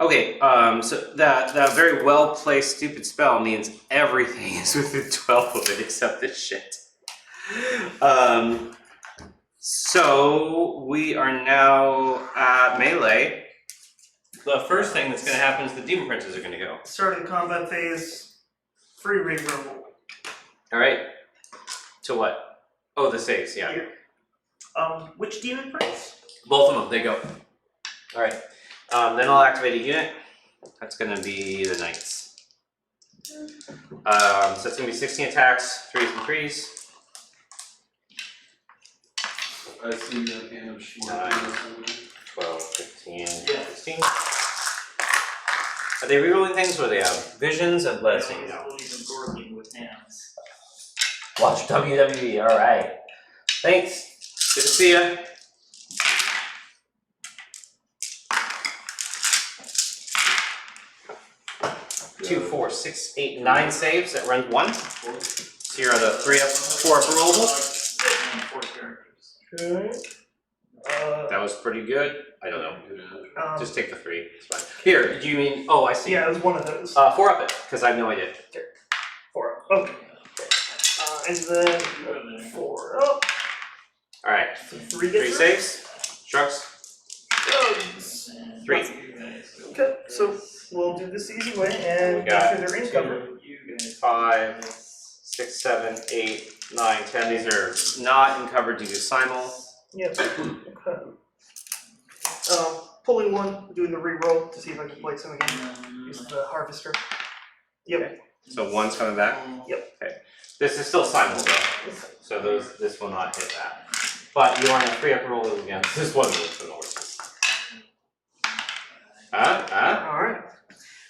Okay, so that very well placed stupid spell means everything is within 12 of it except this shit. So we are now at melee. The first thing that's going to happen is the demon princes are going to go. Start of the combat phase. Free reroll. All right. To what? Oh, the saves. Yeah. Here. Which demon prince? Both of them. They go. All right. Then I'll activate a unit. That's going to be the knights. So it's going to be 16 attacks, 3s and 3s. I see the ambush. 9, 12, 15, 16. Are they rerolling things, or they have visions and blessing? I don't believe in gorging with hands. Watch WWE. All right. Thanks. Good to see ya. Two, 4, 6, 8, 9 saves. That runs 1. So here are the 4 upper rolls. And 4 characters. Okay. That was pretty good. I don't know. Just take the 3. It's fine. Here, do you mean? Oh, I see. Yeah, it was one of those. 4 up it, because I have no idea. 4 up. Okay. And then 4 up. All right. So 3 3 gets saves. Shrugs. Drugs. 3. Okay, so we'll do this the easy way and We make got sure they're in cover. 5, 6, 7, 8, 9, 10. These are not encumbered due to simul. Yep. Okay. Pulling 1, doing the reroll to see if I can place him again. Use the harvester. Yep. So 1's coming back. Yep. Okay. This is still simul though, so this will not hit that. But you want to 3 upper roll it again. This one moves for the horses. Alright.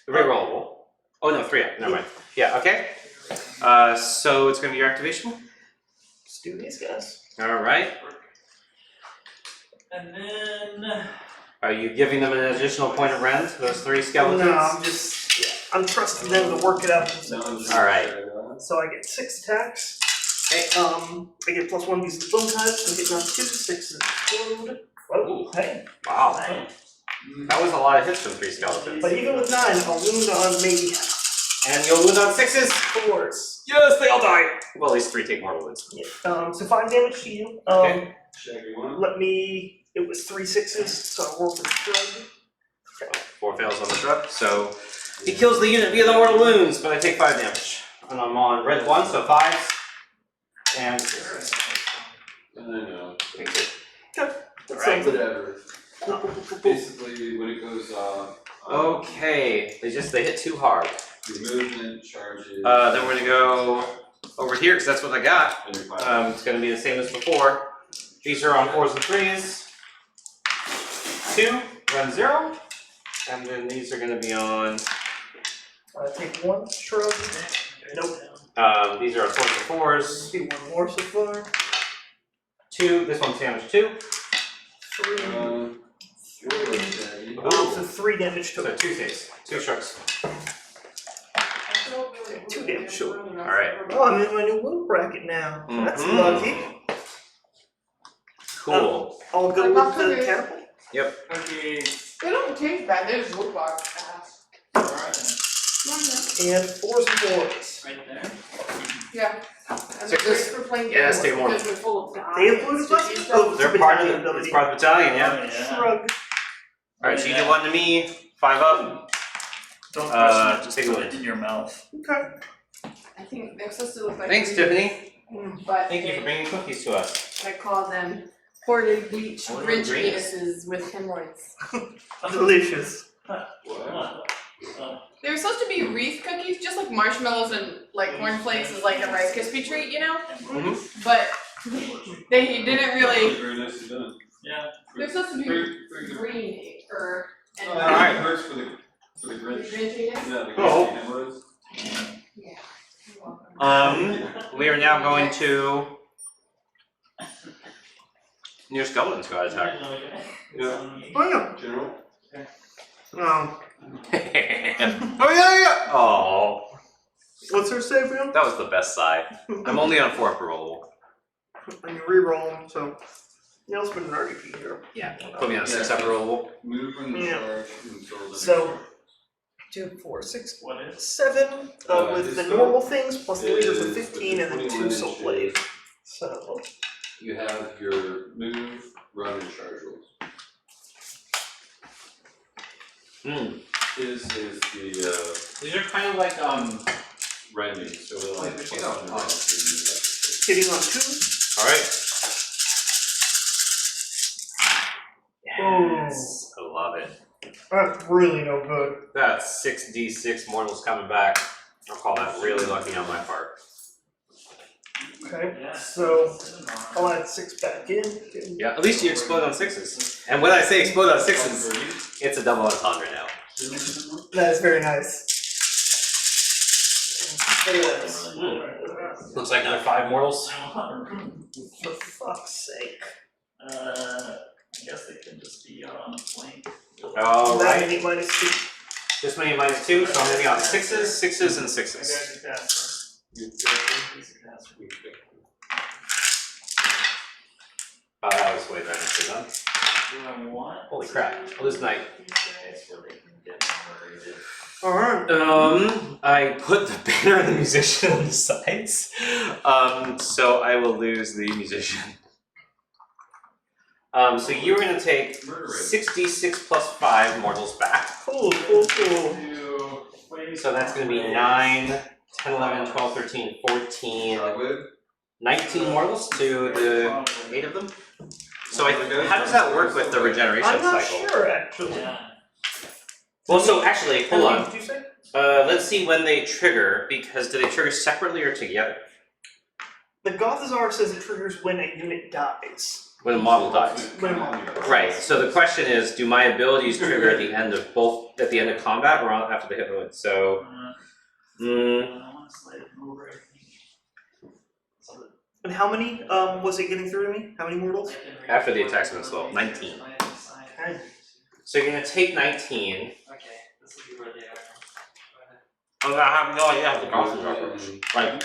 Rerollable. Oh no, 3 up. Never mind. Yeah. Okay. So it's gonna be your activation. Let's do these guys. All right. And then Are you giving them an additional point of rend? Those 3 skeletons. No, I'm trusting them to work it out themselves. All right. So I get 6 attacks. Hey. I get +1 because of the bone type, so I get down 2, 6 and explode. Oh, hey. Wow. That was a lot of hits from 3 skeletons. But even with 9, I'll wound on maybe And you'll wound on 6s. 4s. Yes, they all die. Well, at least 3 take more wounds. Yeah. So 5 damage to you. Okay. Shaggy one. Let me. It was 3 6s, so I'll roll for the shrug. 4 fails on the shrub, so he kills the unit via the mortal wounds, but I take 5 damage. And I'm on red 1, so 5s. And 6s. I know. Alright. Whatever. Basically, when it goes Okay, they hit too hard. your movement charges. Then we're gonna go over here, because that's what I got. and your fire. It's gonna be the same as before. These are on 4s and 3s. 2, run 0. And then these are gonna be on, Take 1 shrug. Nope. these are on 4s and 4s. Do 1 more so far. 2, this one's damage 2. 3. Shaggy. So 3 damage So total. 2 saves, 2 shrugs. 2 damage total. Alright. Oh, I'm in my new wound bracket now. That's Mhm. lucky. Cool. I'll go with the catapult. okay. They don't taste bad, they just look like ass. Alright then. And 4s and 4s. Right there. Yeah. And they're great Sixes? for playing Yeah, let's games take one. because they're full of They have dice, blue sticky blessings? stuff. Oh, They're part of battalion the, ability. it's part of the battalion, yeah. Oh, yeah. Shrug. Alright, so you did 1 to me, 5 up. Don't just just take put a it in your mouth. Okay. I think they're supposed to look like Thanks, green, Tiffany. but Thank you for bringing cookies to us. I call them poorly bleached What are Grinch green? penises with hemorrhoids. Delicious. What? They were supposed to be wreath cookies, just like marshmallows and like cornflakes is like a Rice Krispie treat, you know? Mm-hmm. But they didn't really. Very nicely done. Yeah. They're supposed to be Very good. green or and Alright. It works for the the Grinch. Grinch penis. Yeah, the Oh. Grinch hemorrhoids. Yeah. You're welcome. We are now going to near Skeleton's got attack. Yeah. Oh yeah. General. Oh yeah. Oh, What's her save again? that was the best side. I'm only on 4 per roll. And you reroll them, so Neil's been an RDP here. Yeah, put me on a 6 upper roll. Move when the Yeah. charge until the So 2, 4, 6, What is? 7 with his the spell normal things plus the leaders of is 15 and then 2 21 soul inches. blade. So you have your move, run, and charge rolls. His is the These are kind of like rending, so it'll like plus Oh. 1 advantage. hitting on 2. All right. Yes. I love it. That's really no good. That's 6d6 mortals coming back. I'll call that really lucky on my part. Okay, Yeah. so I'll add 6 back in. Yeah, at least you explode on 6s. And when I say explode on 6s, it's a double entendre now. That is very nice. Yes. Looks like another 5 mortals. For fuck's sake. I guess they can just be on a flank. All That right. many minus 2. This many minus 2, so I'm going to be on 6s, 6s, and 6s. Oh, that was way better done. Holy crap. Well, this night. Alright. I put the banner of the musician on the sides. So I will lose the musician. So you're going to take 6d6 plus 5 mortals back. Cool, cool, cool. So that's going to be 9, 10, 11, 12, 13, 14, 19 mortals to the 8 of them. So how does that work with the regeneration I'm not cycle? sure, actually. Yeah. Well, so actually, hold How many on. did you say? Let's see when they trigger, because do they trigger separately or together? The Gothazar says it triggers when a unit dies. When a model dies. When a model dies. Right, so the question is, do my abilities trigger at the end of both, at the end of combat or after the hit point? So, I want to slide it over, I think. And how many was it getting through to me? How many mortals? after the attack's been slow, 19. Okay. So you're gonna take 19. Okay, this will be where they are. I have no idea how the costumes are. Like,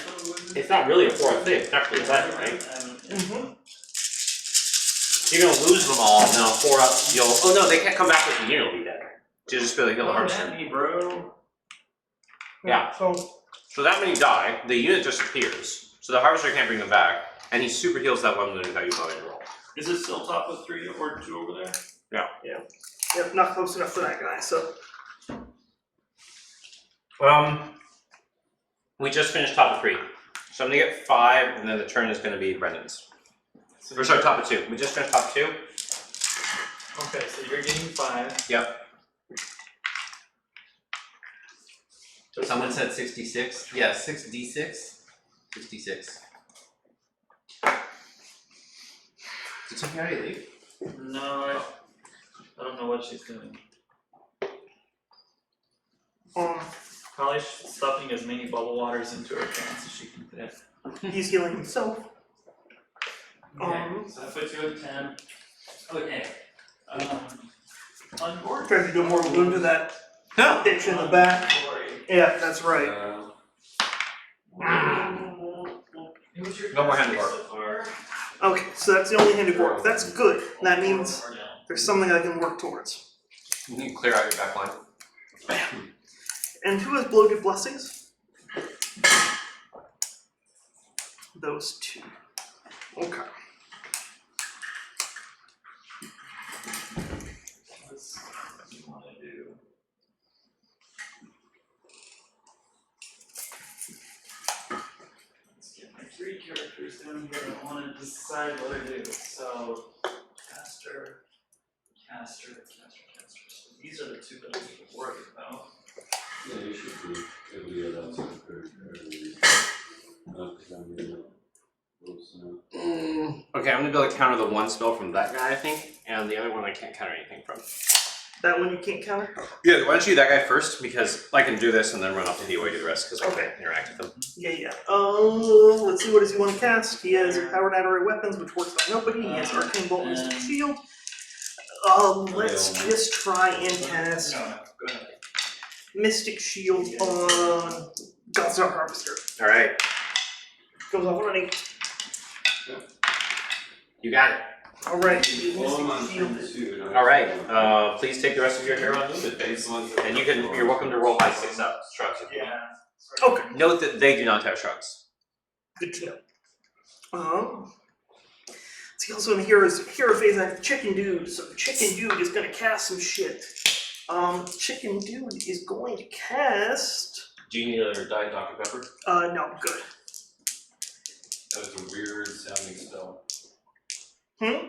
it's not really a 4th thing, it's actually a 7, right? Mm-hmm. You're gonna lose them all, and then I'll 4 up, you'll, oh no, they can't come back with the unit will be dead. So you just barely kill the harvester. me, bro. Yeah. So that many die, the unit disappears. So the harvester can't bring them back, and he super heals that 1 wound without you going to roll. Is it still top of 3 or 2 over there? Yep, not close enough for that guy, so. We just finished top of 3. So I'm gonna get 5, and then the turn is gonna be Brendan's. Or sorry, top of 2. We just finished top of 2. Okay, so you're getting 5. Yep. Someone said 66? Yeah, 6d6. 66. Did something already leave? No, I don't know what she's doing. Probably stuffing as many bubble waters into her pants as she can fit. He's healing himself. Okay, so that puts you at 10. Okay. On board. Trying to do more wound to that bitch in the back. Yeah, that's right. No more hand work. Okay, so that's the only handed work. That's good. That means there's something I can work towards. You need to clear out your back line. And who has bloated blessings? those two. Okay. What do you want to do? Let's get my 3 characters down here. I want to decide what I do. So, caster. So these are the two that I need to worry about. Yeah, you should be able to get that sort of very because I'm really close enough. Okay, I'm gonna be able to counter the one spell from that guy, I think, and the other one I can't counter anything from. That one you can't counter? Yeah, why don't you do that guy first, because I can do this and then run off to DOA to the rest, because I Okay. can't interact with them. Yeah. Let's see, what does he want to cast? He has Powered Adderary Weapons, which works on nobody. He has Arcane Bolt, Mystic Shield. Let's just try and cast No, go ahead. Mystic Shield on Godstar Harvester. Alright, Goes off on an 8. you got it. Alright, Well, I'm on Mystic Shield turn is. 2. and I- Alright, please take the rest of your hero on movement These phase. ones that- And you're welcome to roll by 6 up strokes if you want. Yeah. Okay, Note that they do not have shrugs. good to know. See, also in the hero phase, I have Chicken Dude. So the Chicken Dude is going to cast some shit. Chicken Dude is going to cast. Do you need another Diet Dr. Pepper? No, good. That was a weird sounding spell. Hmm?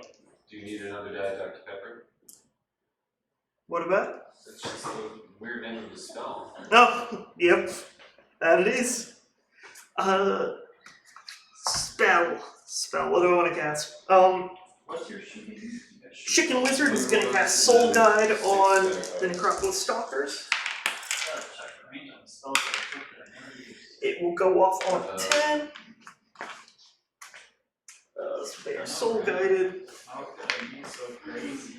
Do you need another Diet Dr. Pepper? What about? That's just a weird name of a spell. Oh, yep. That it is. Spell. What do I want to cast? What's your shooting? Chicken Wizard is going to cast Soul Guide on the Necropolis Stalkers. It will go off on 10. So they are Soul Guided. Okay, you're so crazy.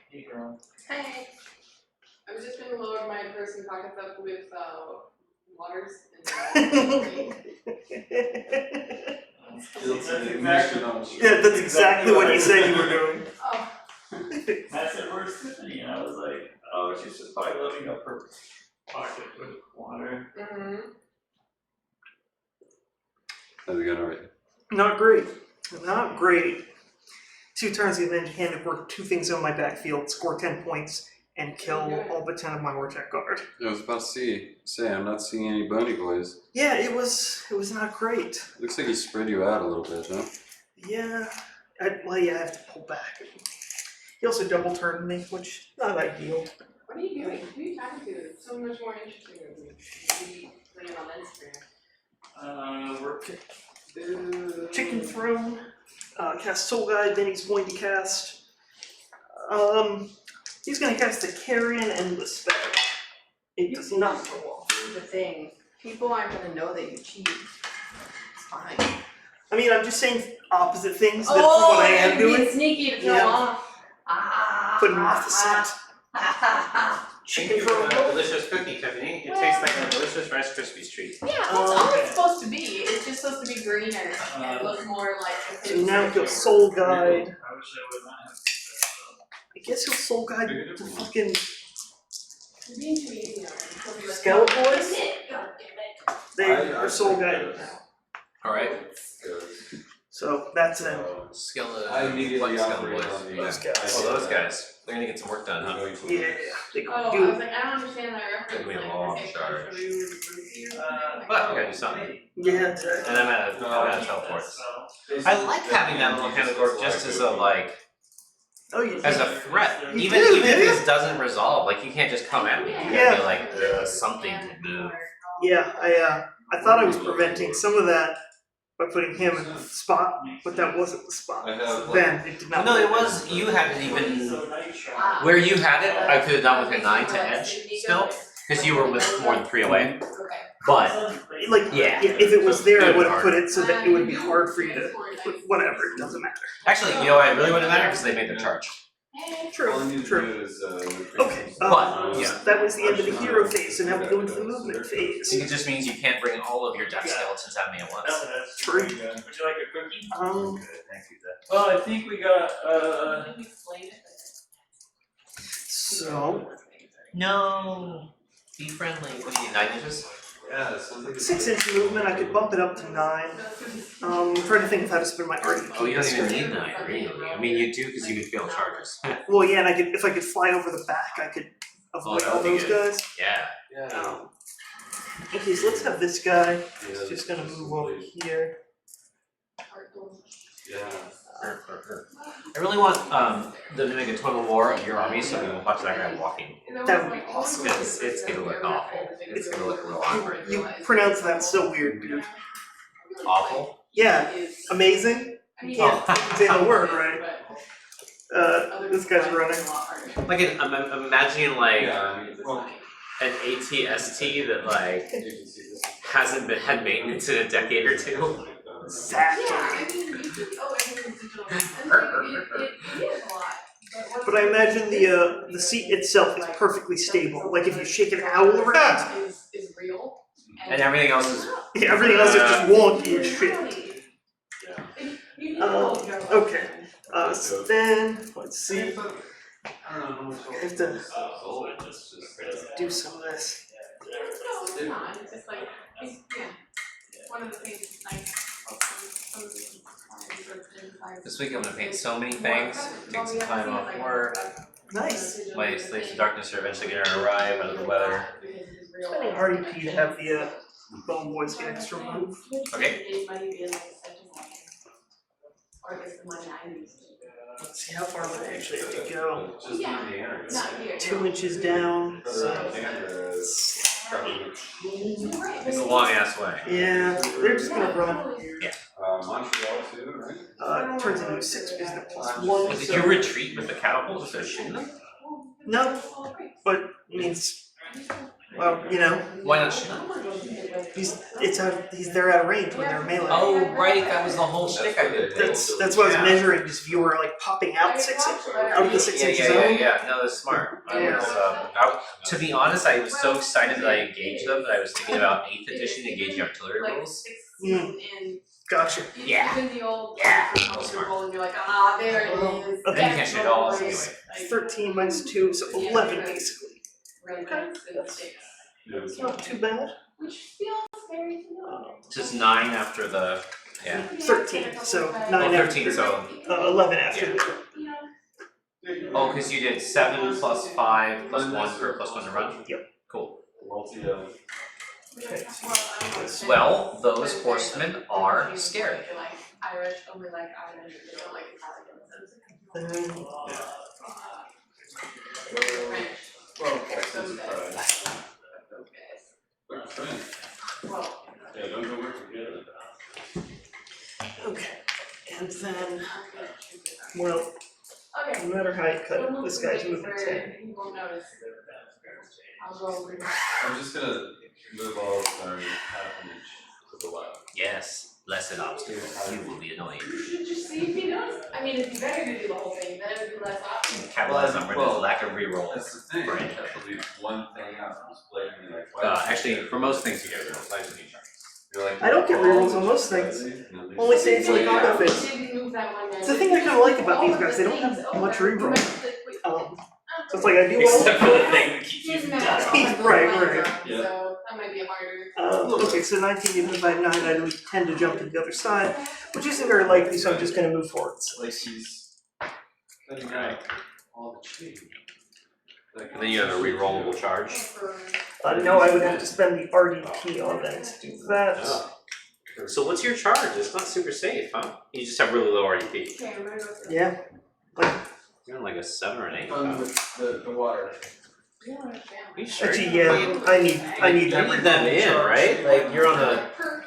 Hey girl. Hey. I was just gonna load my person pockets up with waters and Yeah, that's exactly what you said you were doing. Oh. I said, where's Tiffany? And I was like, oh, she's just probably loading up her pocket with water. Mm-hmm. How's it going already? Not great. Not great. 2 turns the Avenged Hand have worked 2 things on my backfield, score 10 points, and kill all but 10 of my Vortex Guard. I was about to say I'm not seeing any bony boys. Yeah, it was not great. Looks like he spread you out a little bit, huh? Yeah. I have to pull back. He also double turned me, which not ideal. What are you doing? Who are you talking to? It's so much more interesting than me playing on Instagram. We're Chicken Throne, cast Soul Guide, then he's going to cast he's gonna cast the Carrion and the Spell. It does not go off. Here's the thing. People aren't gonna know that you cheat. It's fine. I mean, I'm just saying opposite things than what I am you're being doing. sneaky to throw Yeah. off. Putting him off the scent. Chicken Thank you for Throne. that delicious cookie, Tiffany. It tastes like a delicious Rice Krispies treat. Yeah, that's all it's supposed to be. It's just supposed to be greener and look more like the So now he'll Soul Guide. I wish I would not have I guess he'll Soul Guide the fucking You're being too easy on it. Skeleton Boys. God damn it. They are Soul Guided now. Alright. So that's it. Skeleton. I immediately Skeleton operated boys. on the Those guys. Oh, those guys. They're gonna get some work done, huh? Yeah, they Oh, I do. was like, I don't understand that reference. It'll be a Like, long is it charge. for you or for you? But we gotta do something. Yeah, And I'm at a teleport. I like having that little hand of gore just as a like oh, you as a threat. You Even do, if yeah. this doesn't resolve, like you can't just come at me. You gotta be like something to move. Yeah, I thought I was preventing some of that by putting him in the spot, but that wasn't the spot. I have, like- Then it did not. No, it work. was you had it even where you had it. I could have done with a 9 to edge still, because you were with more than 3 away. Okay. But Like, Yeah. if it was there, I would have Hard. put it so that it would be hard for you to. But whatever, it doesn't matter. actually, you know, what, it really wouldn't matter because they made the charge. True, All I need to true. do is Okay, But, yeah. that was the end of the hero phase, so now we go into the movement phase. It just means you can't bring all of your death skeletons at me at once. That's True. Would you like a cookie? Thank you. Well, I think we got So No. Be friendly. What do you need, 9 inches? Yeah, it sounds like 6-inch movement, I could bump it up to 9. I'm trying to think of how to spend my RDP. Oh, you don't even need 9, really. I mean, you do because you can fail charges. Well, yeah, and I could, if I could fly over the back, I could avoid that all would be those good. guys. Yeah. Yeah. Okay, so let's have this guy. Yeah, It's just gonna move over here. Yeah. I really want them to make a total war of your army so we can watch that guy walking. That would be awesome. Because it's gonna look awful. It's gonna look real awkward. You pronounce that so weird, dude. Awful? Yeah, amazing. You can't say the word right. This guy's running. Like I'm imagining like Yeah, I mean, well, an ATST that like you can see this. hasn't been had maintenance in a decade or two. Exactly. Yeah, I mean, you think, oh, everything's digital. And it is a lot. But I imagine the seat itself is perfectly stable. Like if you shake an owl around, is real. And everything else is everything else is just wonky as shit. Okay. So then, let's see. I don't know how much. I have to Oh, it's just, do some of this. No, it's not. It's just like, yeah. One of the things that's nice. This week I'm gonna paint so many things, take some time off work. Nice. My slaves of darkness are eventually gonna arrive out of the weather. Spending RDP to have the bone boys get extra move. Okay. Let's see how far would I actually have to go. just the area. 2 inches down. So It's a long ass way. yeah, they're just gonna run. Montreal too, right? Turns into 6 because the +1. Did So you retreat with the catapult instead of shooting them? no, but it means, well, you know, Why not shoot them? they're out of range when they're melee. Oh right, that was the whole shtick I did. That's what I was Yeah. measuring. Just if you were like popping out 6 out of the 6 inch zone. Yeah. No, that's smart. To be honest, I was so excited that I engaged them that I was thinking about 8th edition engaging artillery rolls. Gotcha. Yeah. Even the old Yeah. roll and you're like, ah, there it is. Okay. Then you can't shoot at all anyway. 13 minus 2, so 11 basically. Right, that's It's not too bad. which feels very familiar. Just 9 after the 13, so 9 well, after. 13. So 11 after. oh, because you did 7 plus 5 plus 1 for +1 to run. Yep. Cool. Multi, Well, those horsemen are scary. Like Irish, only like Irish, they don't like Italian. French, well, those guys. Well, yeah, don't go work together. Okay. And then, well, okay. no matter how you cut it, this guy's moving where 10. you won't notice. I'll go over. I'm just gonna move all of our half an inch to the left. Yes. Less an obstacle. You will be annoying. You should just see if he knows. I mean, it'd be better to do the whole thing, then it would be less obvious. Capitalize on Brendan's lack of reroll. That's the thing, I Right. have to leave one thing out, I'm just blatantly like, why? Actually, for most things you get rerolls. I just need charges. You're like, I don't get oh, rerolls on most things. Only say it's like combat phase. Didn't move that one It's the thing I kinda like about these guys, they don't have much reroll. So it's like I do Except for well. the thing that keeps you down. Right. Yeah. So that might be harder. Okay, so 19 divided by 9, I would tend to jump to the other side, which isn't very likely, so I'm just gonna move forwards. Like he's cutting out all the cheese. Like, And then you have a rerollable charge. No, I would have to spend the RDP on that to do that. So what's your charge? It's not super safe, huh? You just have really low RDP. Okay, I'm gonna go through. Yeah. You're on like a 7 or an 8. fun with the water. You know what I'm Are saying? you sure? Actually, yeah, I need You need every them in, charge. right? Like you're on a Perk.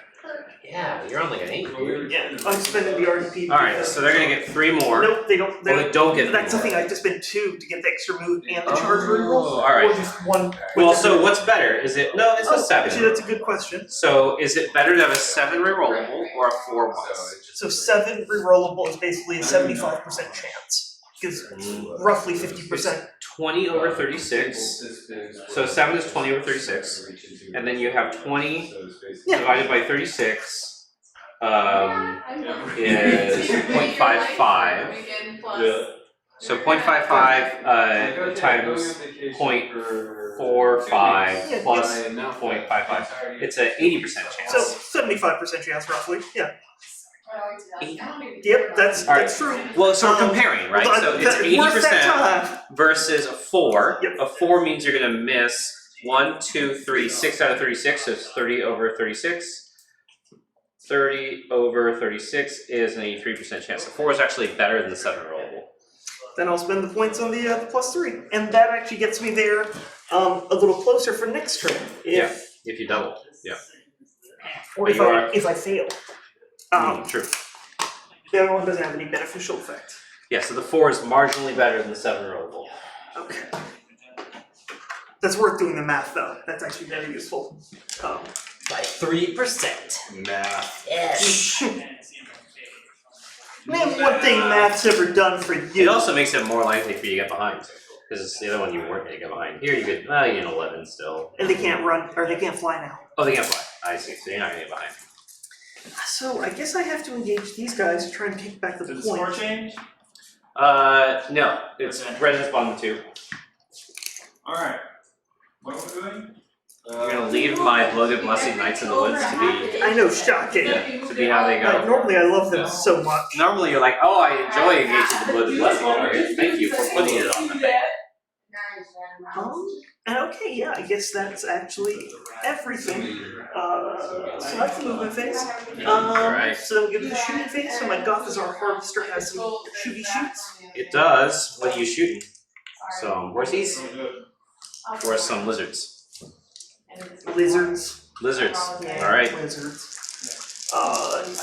yeah, you're on like an 8. Yeah, I'm spending the RDP. Alright, so they're gonna get 3 more. Nope, they don't. Well, they don't get That's the three thing. I have to spend 2 to get the extra move and the charge reroll. alright. Or just 1. Well, so what's better? Is it no? It's a 7. Actually, that's a good question. So is it better to have a 7 rerollable or a 4 So once? it's just So 7 rerollable is basically a 75% chance. Because roughly 50%. 20 over 36. So 7 is 20 over 36. And then you have 20 Yeah. divided by 36. Is 0.55. So 0.55 times 0.45 plus 0.55. It's an 80% So chance. 75% chance roughly. Yeah. Eight. Yep, that's Alright. true. Well, so we're comparing, right? Well, So it's worth that 80% time. versus a 4. Yep. A 4 means you're gonna miss 1, 2, 3, 6 out of 36, so it's 30 over 36. 30 over 36 is an 83% chance. The 4 is actually better than the 7 rollable. Then I'll spend the points on the +3, and that actually gets me there a little closer for next turn. If you double. Yeah. Or But if I fail. True. The other one doesn't have any beneficial effect. Yeah, so the 4 is marginally better than the 7 rollable. Okay. That's worth doing the math though. That's actually very useful. By 3%. Math. Yes. Name one thing math's ever done for It you. also makes it more likely for you to get behind. Because the other one you weren't going to get behind. Here you get, well, you get an 11 still. And they can't run, or they can't fly now. Oh, they can't fly. I see. So you're not going to get behind. So I guess I have to engage these guys to try and kick back the Did the score point. change? No. It's Brendan's bottom 2. Alright. What are we doing? We're going to leave my bloated blessing Knights in the Woods to be I know, shocking. how they go. Normally I love them so much. Normally you're like, oh, I enjoy engaging the bloated blessing target. Thank you for putting it on the thing. And okay, yeah, I guess that's actually everything. So that's the movement phase. Alright. So then we go to the shooting phase. So my Gothazar Harvester has some shooty shoots. It does. What are you shooting? Some horsies? Or some lizards? Lizards. Lizards. Yeah, Alright. Lizards.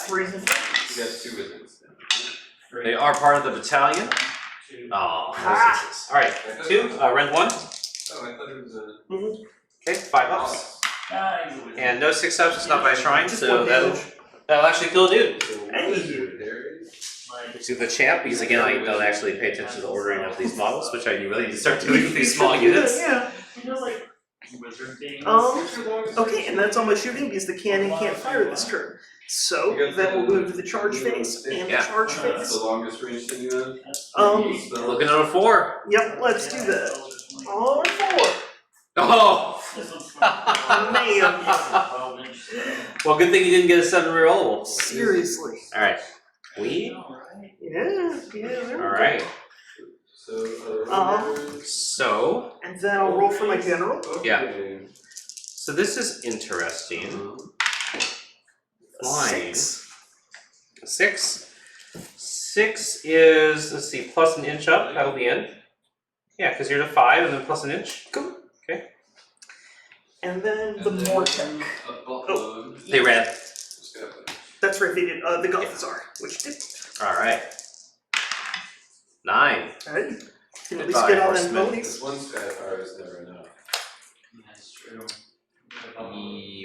Freezing. You got 2 wizards. They are part of the battalion. Oh, lizards. Alright. 2. Rend 1. Oh, I thought it was a. Okay, 5 ups. And no 6 ups, it's not by shrine, Just so one that'll damage. actually kill a dude. Hey. See the champ, because again I don't actually pay attention to the ordering of these models, which I really need to start doing with these small units. Yeah. Wizard things. Okay, and that's all my shooting because the cannon can't fire this turn. So then we'll move to the charge phase and the Yeah. charge That's phase. the longest range thing you have? Looking at a 4. Yep, let's do that. On 4. Oh! Man, Well, good thing you didn't get a 7 rerollable. seriously. Alright. We? Yeah, there we go. Alright. So, So, And then I'll roll for my general. yeah. So this is interesting. Flying. 6. 6. 6 is, let's see, plus an inch up, that'll be in. Yeah, because you're to 5 and then plus an inch. Cool. Okay. And then the Mortec. Oh. They ran. That's right, they did. The Gothazar, which did. Alright. 9. Alright. Can at least Goodbye, get all them horseman. ponies. One Skyfire is never enough. That's true.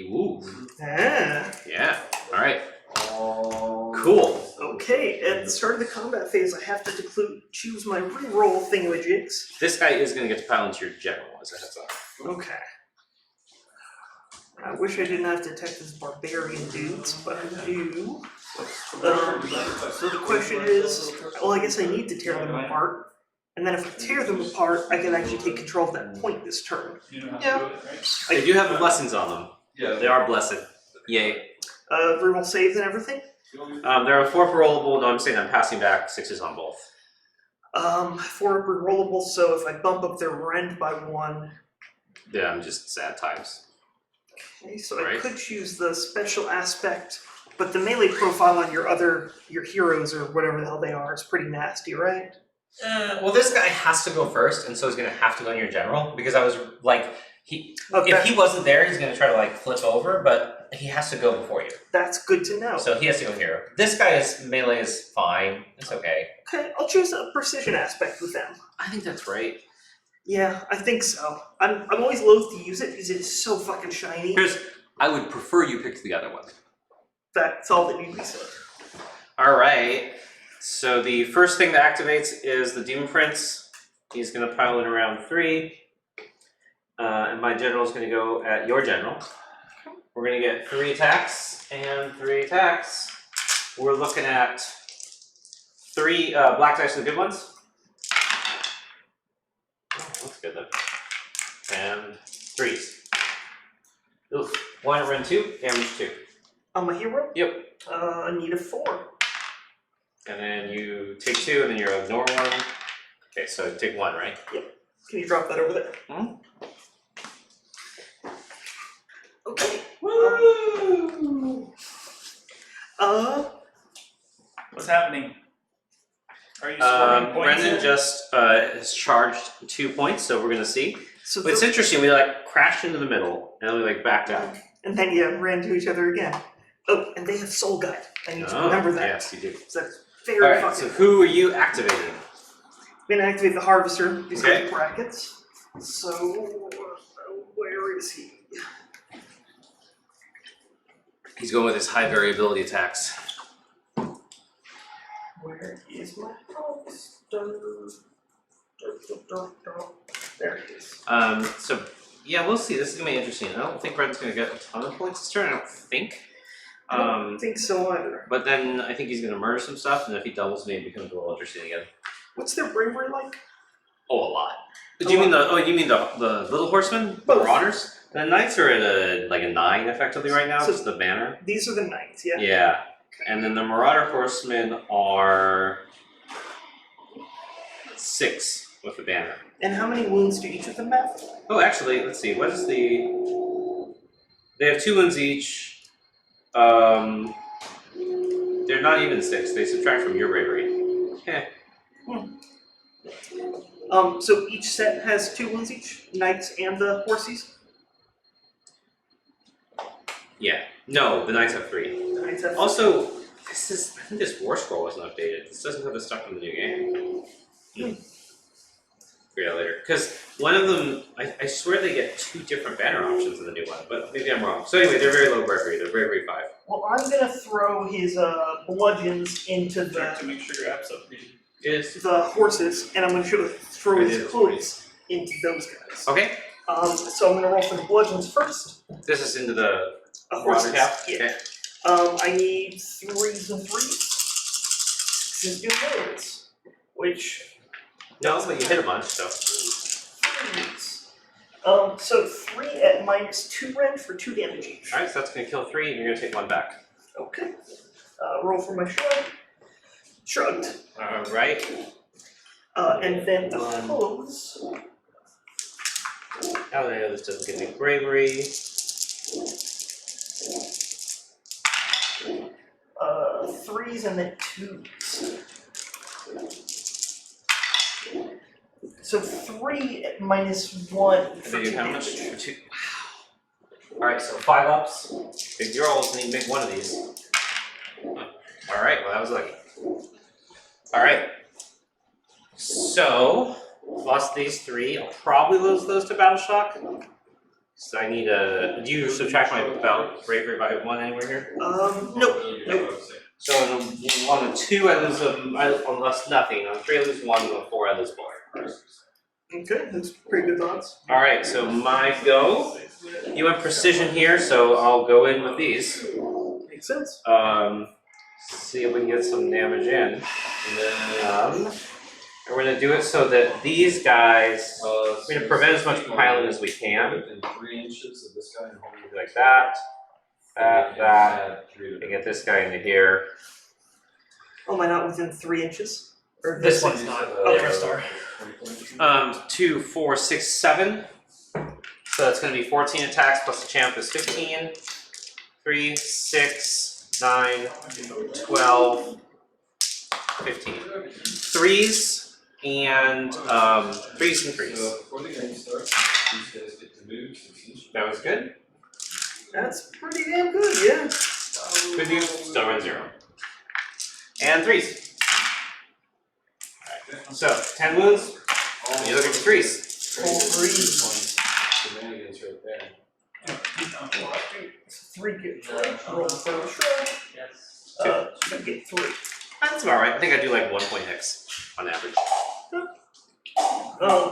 Woo. Ah. Yeah. Alright. Oh. Cool. Okay, at the start of the combat phase, I have to choose my reroll thingamajigs. This guy is going to get to pile into your general as a heads up. Okay. I wish I didn't have to attack these barbarian dudes, but I do. So the question is, well, I guess I need to tear them apart. And then if I tear them apart, I can actually take control of that point this turn. You know how Yeah. to do it, right? They do have the blessings on them. Yeah. They are blessed. Yay. Reroll saves and everything. There are 4 for rollable. No, I'm saying I'm passing back 6s on both. 4 rerollable, so if I bump up their rend by 1. Yeah, I'm just sad times. Okay, so I Right. could choose the special aspect, but the melee profile on your heroes or whatever the hell they are is pretty nasty, right? Well, this guy has to go first, and so he's gonna have to go in your general, because I was like, Okay, if he wasn't there, he's gonna try to like flip over, but he has to go before you. that's good to know. So he has to go here. This guy's melee is fine. It's okay. Okay, I'll choose a precision aspect with them. I think that's right. Yeah, I think so. I'm always loath to use it because it is so fucking shiny. I would prefer you pick the other one. That's all that needs to be said. Alright. So the first thing that activates is the Demon Prince. He's going to pile in around 3. And my general is going to go at your general. We're going to get 3 attacks and 3 attacks. We're looking at 3 black dice are the good ones. That's good then. And 3s. Oof. 1 run 2, damage 2. I'm a hero? Yep. Need a 4. And then you take 2, and then you ignore 1. Okay, so take 1, right? Can you drop that over there? Hmm? Okay. Woo! What's happening? Are you scoring points? Brendan here? just has charged 2 points, so we're gonna see. So But it's interesting, we like crashed into the middle, and then we like backed out. and then you ran to each other again. Oh, and they have Soul Guide. I need to Oh, remember that. Yes, you do. So that's very Alright, fucking. so who are you activating? I'm gonna activate the Harvester. These Okay. are brackets. So where is he? He's going with his high variability attacks. Where is my Harvester? There it is. So yeah, we'll see. This is gonna be interesting. I don't think Brendan's gonna get a ton of points this turn, I don't think. I don't think so either. But then I think he's gonna merge some stuff, and if he doubles me, it becomes a little interesting again. What's their bravery like? Oh, a lot. Do you mean the little horsemen? The Both. marauders? The knights are at a 9 effectively right now, So- just the banner. These are the knights, yeah? Yeah. And then the marauder horsemen are 6 with the banner. And how many wounds do each of them have? Oh, actually, let's see. What is the? They have 2 wounds each. They're not even 6. They subtract from your bravery. Okay. So each set has 2 wounds each? Knights and the horsies? Yeah. No, the knights have 3. The knights have Also, I think this war scroll wasn't updated. This doesn't have the stuff from the new game. Figure it out later. Because one of them, I swear they get 2 different banner options in the new one, but maybe I'm wrong. So anyway, they're very low bravery. They're bravery 5. Well, I'm gonna throw his bludgeons into Check the to make sure your app's updated. Is horses, and I'm gonna throw It his is. hooves into those guys. okay. So I'm gonna roll for the bludgeons first. This is into the Horses. cap. Yeah. Okay. I need 3s and 3s. 6s and wounds. Which No, but you hit a bunch, so. 3s. So 3 at -2 rend for 2 damage each. Alright, so that's gonna kill 3, and you're gonna take 1 back. Okay. Roll for my shrug. Shrugged. Alright. And then the One. hooves. Oh, no, this doesn't give me bravery. 3s and then 2s. So 3 at -1 for They 2 do how much? damage. For 2. Wow. Alright, so 5 ups. Big rolls, and you make 1 of these. Alright, well, that was lucky. Alright. So, lost these 3. I'll probably lose those to battle shock. So I need a. Do you subtract my bravery by 1 anywhere here? Nope. So on a 2, I lose on lost nothing. On a 3, I lose 1. On a 4, I lose 4. Okay, that's pretty good odds. Alright, so my go. You have precision here, so I'll go in with these. Makes sense. See if we can get some damage in. And we're gonna do it so that these guys, we're gonna prevent as much piling as we can. Within 3 inches of this guy and hold it Like that, that, add 3 to and get this guy into here. Oh, am I not within 3 inches? Or This this one's one? not. Oh, There, star. 2, 4, 6, 7. So that's gonna be 14 attacks plus the champ is 15. 3, 6, 9, 12, 15. 3s and 3s and 3s. So before the game starts, these guys get to move 6 inches. That was good. That's pretty damn good, yeah. Good news, still run 0. And 3s. Alright, so 10 wounds. You look at the 3s. Full 3s. Shenanigans right there. 3 get 3. Roll for a shrug. You get 3. That's about right. I think I do like 1 point hex on average.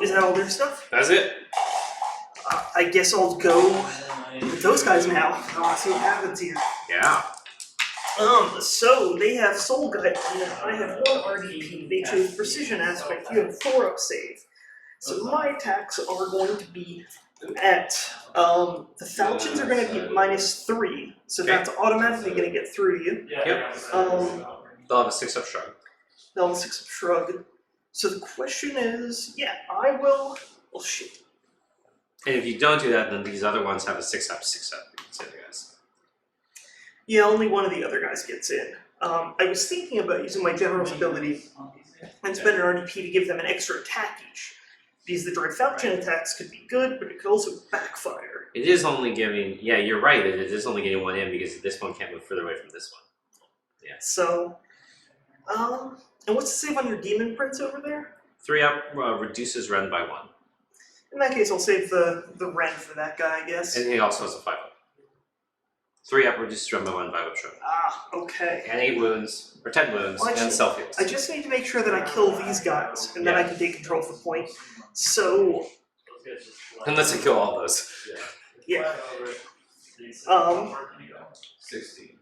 Is that all their stuff? That's it. I guess I'll go with those guys now. I'll see what happens here. Yeah. So they have Soul Guide, and I have 1 RDP. They chose Precision Aspect. You have 4 up save. So my attacks are going to be at the falchions are going to be at -3, so Okay. that's automatically going to get through to you. Yep. They'll have a 6-up shrug. They'll have a 6 of shrug. So the question is, yeah, I will. Well, shit. And if you don't do that, then these other ones have a 6-up, 6-up. These other guys. Yeah, only one of the other guys gets in. I was thinking about using my general's ability and spend an RDP to give them an extra attack each. Because the Dread Falchion attacks could be good, but it could also backfire. It is only giving, yeah, you're right, it is only getting one in because this one can't move further away from this one. So, and what's the save on your Demon Prince over there? 3-up reduces rend by 1. In that case, I'll save the Ren for that guy, I guess. And he also has a 5-up. 3-up reduces rend by 1, 5-up shrug. Ah, okay. And 8 wounds, or 10 wounds, Well, and actually, self-heals. I just need to make sure that I kill these guys, and then I can take control of the point. So, Unless you kill all those. yeah. 16.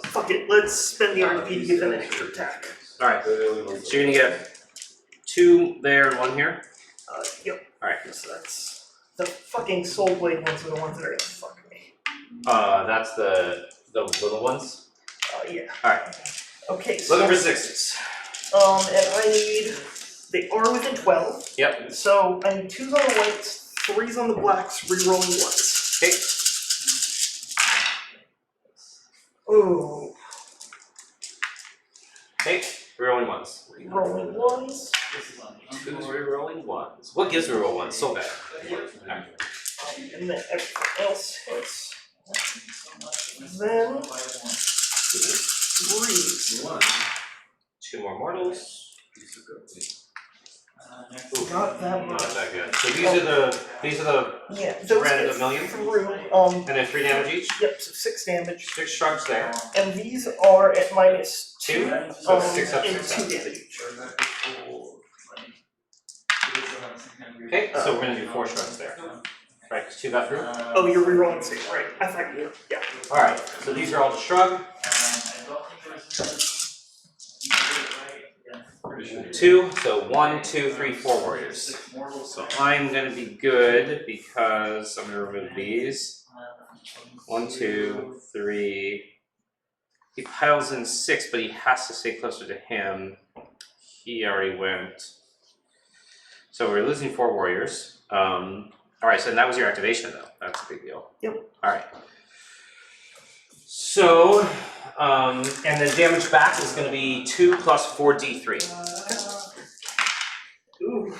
Fuck it, let's spend the RP to give them an extra attack. Alright, so you're gonna get 2 there and 1 here? Yep. Alright. So that's the fucking Soul Blade ones are the ones that are gonna fuck me. That's the little ones? Yeah. Alright, Okay, so, looking for 6s. and I need, they are within 12. Yep. So I need 2s on the whites, 3s on the blacks, rerolling 1s. Okay. Ooh, Okay, rerolling 1s. rerolling 1s. 2s rerolling 1s. What gives reroll 1s? So bad. Alright. And then everything else hits. Then 3s. 2 more mortals. Not that Not much. that good. So these are the Yeah, those Random get million? through. and then 3 damage each. Yep, so 6 damage. 6 shrugs there. And these are at -2. 2. So 6 up, and 6 2 up. damage each. Okay, so we're gonna do 4 shrugs there. Right, 'cause 2 got through. Oh, you're rerolling 6, right? I thought you were. Yeah. Alright, so these are all the shrug. 2, so 1, 2, 3, 4 warriors. So I'm gonna be good because I'm gonna remove these. 1, 2, 3. He piles in 6, but he has to stay closer to him. He already went. So we're losing 4 warriors. Alright, so that was your activation though. That's a big deal. Yep. Alright. So, and the damage back is going to be 2 plus 4d3. Ooh.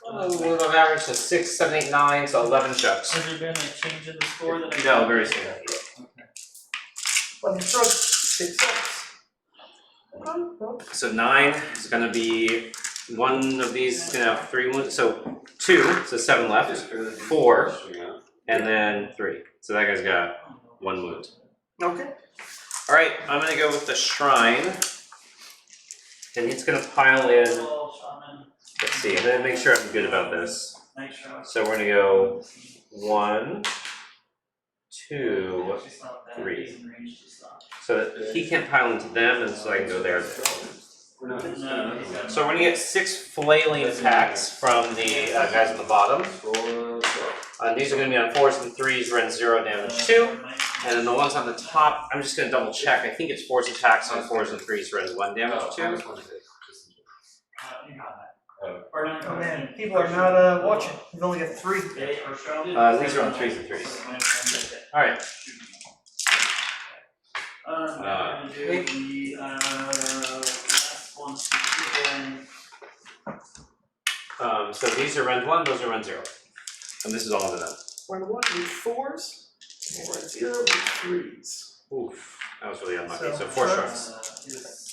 We'll have average to 6, 7, 8, 9, so 11 shucks. Has there been a change in the score that I? No, very soon. Well, the shrug 6 ups. So 9 is going to be, one of these is going to have 3 wounds, so 2, so 7 left, 4, and then 3. So that guy's got 1 wound. Okay. Alright, I'm going to go with the shrine, and it's going to pile in, let's see, I'm going to make sure I'm good about this. So we're going to go 1, 2, 3. So that he can't pile into them, and so I can go there. So we're going to get 6 flailing attacks from the guys on the bottom. These are going to be on 4s and 3s, rend 0 damage 2. And then the ones on the top, I'm just going to double check. I think it's 4s attacks on 4s and 3s, rend 1 damage 2. Oh man, people are not watching. We've only got 3. These are on 3s and 3s. Alright. So these are rend 1, those are rend 0. And this is all of them. Rend 1 with 4s, and rend 0 with 3s. Oof, that was really unlucky. So, So 4 shrugs. shrugs.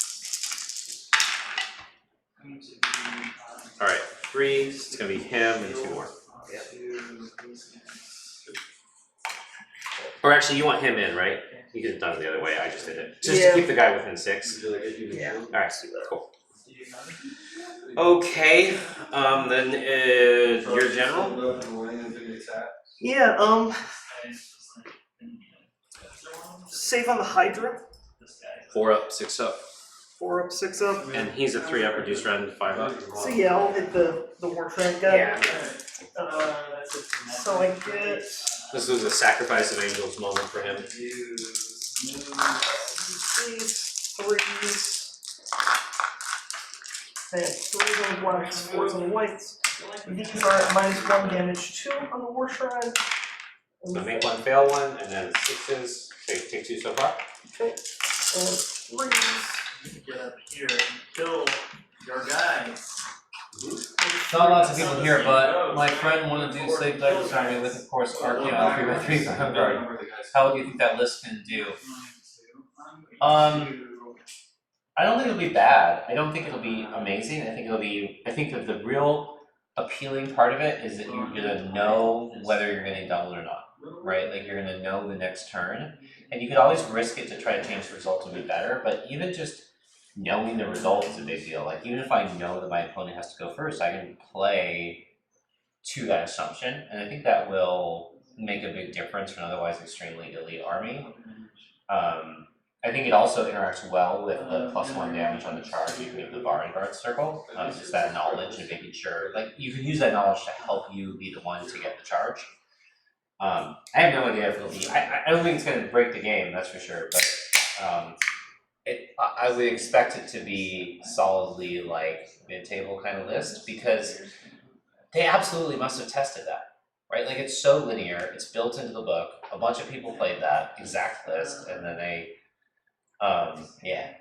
Alright, 3, it's gonna be him and 2 more. Or actually, you want him in, right? You could have done it the other way, I just did it. Just Yeah. to keep the guy within 6. Yeah. Alright, cool. Okay, then your general? Yeah, save on the Hydra. 4 up, 6 up. 4 up, 6 up. And he's a 3 up, reduced rend, 5 up. So yeah, I'll hit the Warframe guy. Yeah. So I get This was a sacrifice of angels moment for him. these 3s. And 3s on the blacks, 4s on the whites. These are at -1 damage 2 on the War Shrine. So make 1, fail 1, and then 6s. So you take 2 so far. Okay. And 3s. Get up here and kill your guy. Not lots of people here, but my friend wanted to do Slave Douglas Army with, of course, Archaeon 3x3 for Hungard. How do you think that list can do? I don't think it'll be bad. I don't think it'll be amazing. I think that the real appealing part of it is that you're gonna know whether you're getting doubled or not, right? Like you're gonna know the next turn, and you could always risk it to try to change the result to be better. But even just knowing the result is a big deal. Like even if I know that my opponent has to go first, I can play to that assumption, and I think that will make a big difference for an otherwise extremely elite army. I think it also interacts well with the +1 damage on the charge you can give the Vanguard circle. Just that knowledge and making sure, like you can use that knowledge to help you be the one to get the charge. I have no idea if it'll be. I don't think it's going to break the game, that's for sure. But I would expect it to be solidly like mid-table kind of list because they absolutely must have tested that, right? Like it's so linear, it's built into the book. A bunch of people played that exact list, and then they. Yeah,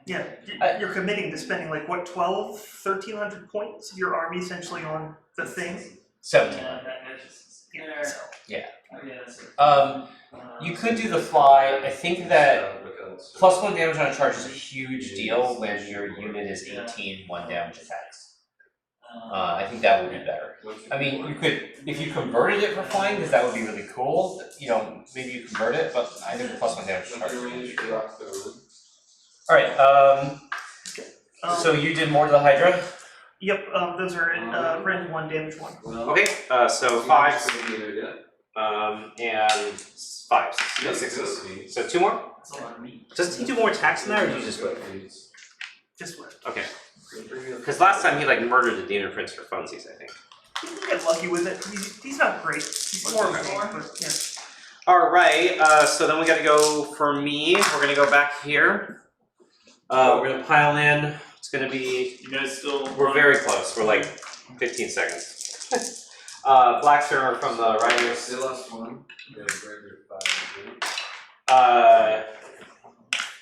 you're committing to spending like what, 1,300 points of your army essentially on the thing. 1700. Yeah. You could do the fly. I think that +1 damage on a charge is a huge deal when your unit is 18 1 damage attacks. I think that would be better. I mean, you could, if you converted it for flying, because that would be really cool. You know, maybe you convert it, but I think the +1 damage charge is huge. Alright, so you did more to the Hydra? Yep, those are in rend 1, damage 1. Okay, so 5s, and 5s, no 6s. So 2 more? That's a lot of meat. Does he do more attacks than that, or do you just whip? Just what? Okay. Because last time he like murdered the Demon Prince for funsies, I think. You can get lucky with it. He's not great. He's more of a but yeah. Alright, so then we gotta go for me. We're gonna go back here. We're gonna pile in. It's gonna be. You guys still. We're very close. We're like 15 seconds. Blacks are from the Riders. They lost 1. They have a greater 5.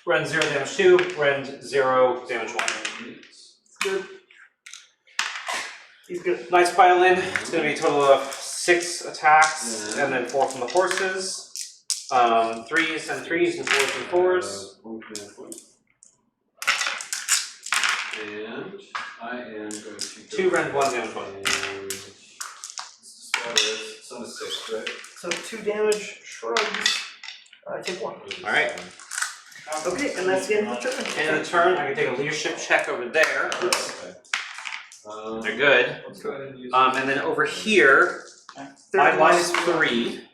Rend 0 damage 2. Rend 0 damage 1. Good. He's good. Nice pile in. It's gonna be a total of 6 attacks, and then 4 from the horses. 3s and 3s and 4s and 4s. And I am going to 2 rend 1 damage 1. It's on a 6, right? So 2 damage, shrugs. I take 1. Alright. Okay, and that's the end of the turn. End of the turn, I can take a leadership check over there. Okay. They're good. Let's go ahead and use And then over here, I -3.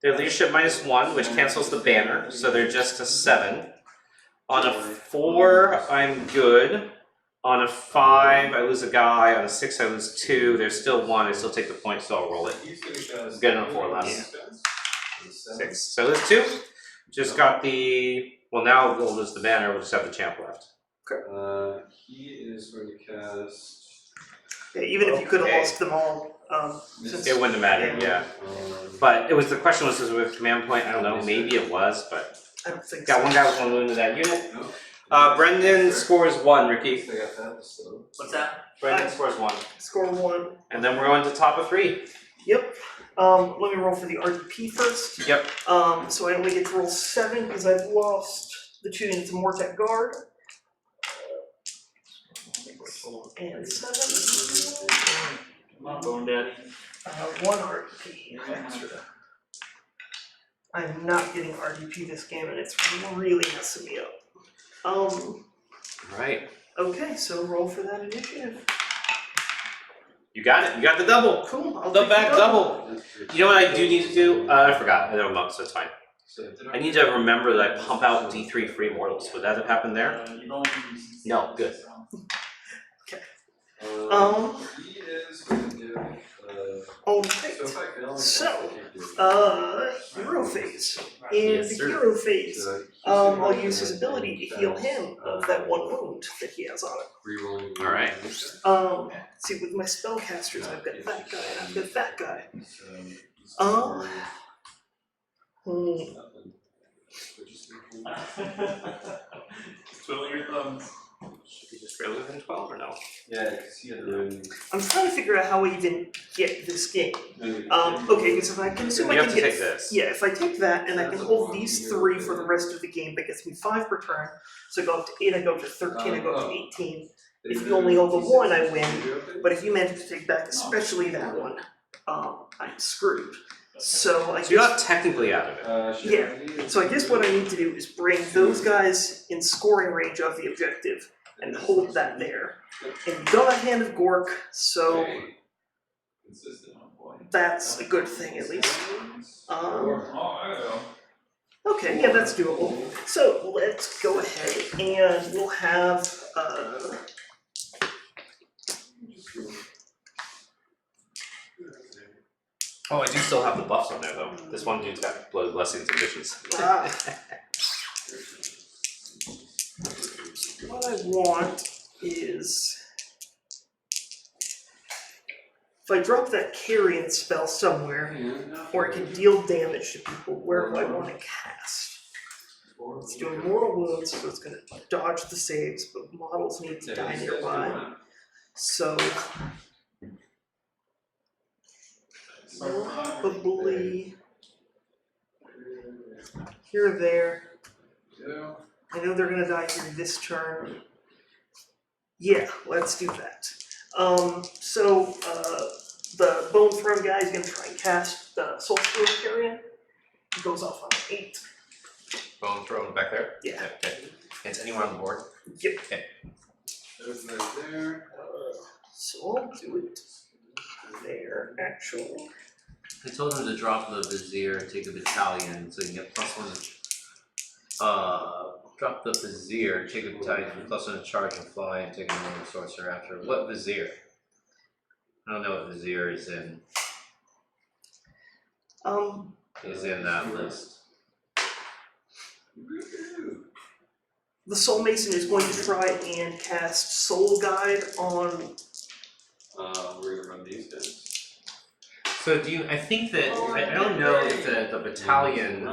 Their leadership -1, which cancels the banner, so they're just a 7. On a 4, I'm good. On a 5, I lose a guy. On a 6, I lose 2. There's still 1. I still take the point, so I'll roll it. Good enough for less. 6. So there's 2. Just got the. Well, now we'll lose the banner. We'll just have the champ left. He is going to cast. Yeah, even if you could have Okay. lost them all, since It wouldn't have mattered, yeah. But it was the question was with command point. I don't know. Maybe it was, but I don't think got so. one guy with 1 wound in that unit. No. Brendan scores 1. Ricky. I got that still. What's that? Brendan scores 1. Score 1. And then we're going to top of 3. Yep. Let me roll for the RDP first. Yep. So I only get to roll 7 because I've lost the 2 units of Mortek Guard. And 7. Come on, Bone Daddy. 1 RDP extra. I'm not getting RDP this game, and it's really messing me up. Right. Okay, so roll for that initiative. You got it. You got the double. Cool. I'll The take back double. You know what I do need to do? I forgot. I don't know, so it's fine. I need to remember that I pump out D3 free mortals. Would that have happened there? You've only used No, good. He is going to give. Alright. So if I fail, So, hero phase. In Yes, the sir. hero phase, so I'll use his ability to heal him of that one wound that he has on it. Rerolling. Alright. See, with my spellcasters, I've got that guy and I've got that guy. So, Twiddling your thumbs. Should we just rail within 12 or no? yeah, because he had ruined. I'm trying to figure out how I even get this game. Okay, because if I can assume You I have can to get take this. Yeah, if I take that and I can hold these 3 for the rest of the game, that gets me 5 per turn. So I go up to 8, I go up to 13, I go up to 18. If you only hold the 1, I win. But if you manage to take back especially that one, I'm screwed. So I So you're guess, not technically out of it. Yeah. So I guess what I need to do is bring those guys in scoring range of the objective and hold that there. And you don't have Hand of Gork, so Consistent. that's a good thing at least. Oh, Okay, yeah, that's doable. So let's go ahead and we'll have Oh, I do still have the buffs on there though. This one dude's got blood blessings and visions. what I want is if I drop that carrion spell somewhere, or it can deal damage to people, where do I want to cast? It's doing mortal wounds, so it's going to dodge the saves, but models need to die nearby. So probably here or there. I know they're gonna die here this turn. Yeah, let's do that. The Bone Throne guy is gonna try and cast the Soul Stone Carrion. It goes off on 8. Bone thrown back there? Yeah. Okay. It's anywhere on the board? Yep. Okay. There's right there. So I'll do it there, actually. I told him to drop the Vizier, take a battalion, so you can get +1. Drop the Vizier, take a battalion, +1 to charge and fly, and take a normal sorcerer after. What Vizier? I don't know what Vizier is in. Is in that list. The Soul Mason is going to try and cast Soul Guide on. We're gonna run these guys. So do you, I think that, I don't know if the battalion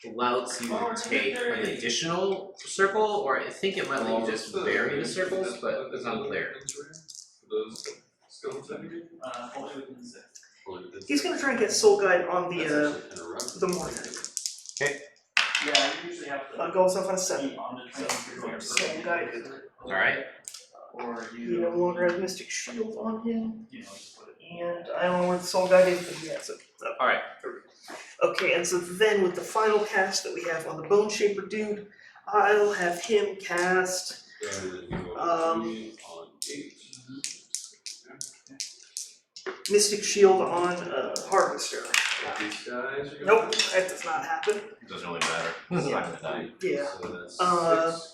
allows you to take an additional circle, or I think it might let you just vary the circles, but it's unclear. Those skeletons. Only within 6. He's going to try and get Soul Guide on the Morning. Yeah, you usually have to Goes off on a 7. keep on the train. Soul Guide. Alright. Or He you no longer has Mystic Shield on him, just put it. and I don't know where the Soul Guide is, but he has it. Alright. Okay, and so then with the final cast that we have on the Bone Shaper dude, I'll have him cast. Mystic Shield on Harvester. These guys. Nope, that does not happen. It doesn't really matter. This is not gonna die. Yeah. So that's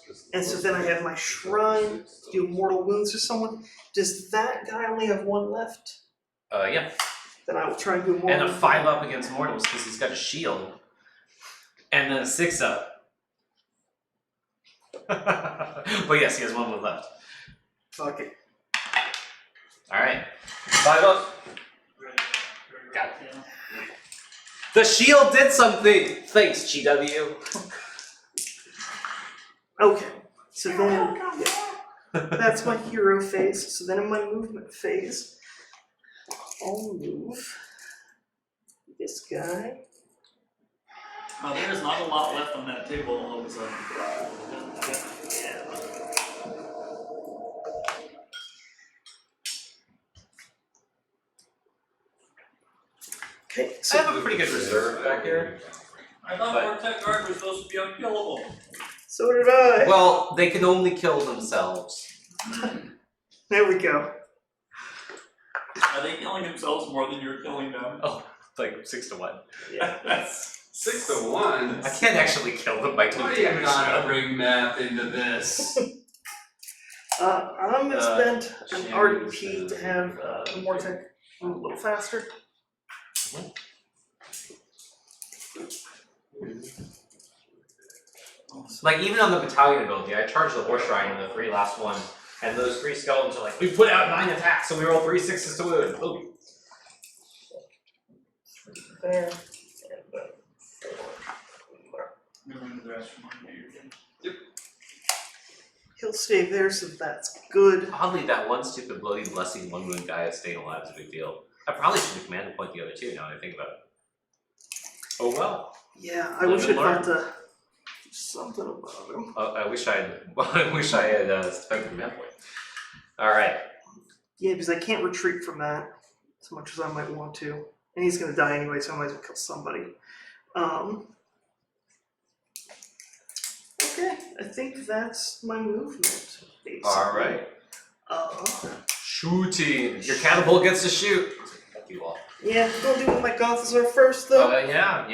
6, And so then I have my Shrine, do mortal wounds to someone. Does that guy only have 1 left? Yeah. Then I will try and do mortal. And a 5-up against mortals, because he's got a shield. And then a 6-up. But yes, he has 1 move left. Fuck it. Alright. 5-up. Got it. The shield did something! Thanks, GW. Okay, so then that's my hero phase. So then in my movement phase, I'll move this guy. There's not a lot left on that table all of a sudden. Yeah. Okay, I so have a pretty good reserve back here. I thought Vortex Guard was supposed to be unkillable. so did I. Well, they can only kill themselves. There we go. Are they killing themselves more than you're killing them? Oh, like 6 to 1. Yeah. That's 6 to 1. I can't actually kill them by 2 Why do you damage. not bring math into this? I'm gonna spend an Shannon RDP to said- have the Mortec move a little faster. Like even on the battalion ability, I charge the war shrine in the 3 last one, and those 3 skeletons are like, we put out 9 attacks, so we roll 3 6s to wound. Oh. There. And he'll stay there, so that's good. Oddly, that one stupid bloody blessing 1 wound guy is staying alive is a big deal. I probably should have commanded point the other 2 now that I think about it. Oh well. Yeah, I Live wish and I'd learn. thought to do something about him. I wish I had spent the command point. Alright. Yeah, because I can't retreat from that as much as I might want to. And he's gonna die anyway, so I might as well kill somebody. Okay, I think that's my movement, basically. Alright. Shooting. Your catapult gets to shoot. Fuck you all. Yeah, we'll do what my Gothazar first, though. Yeah.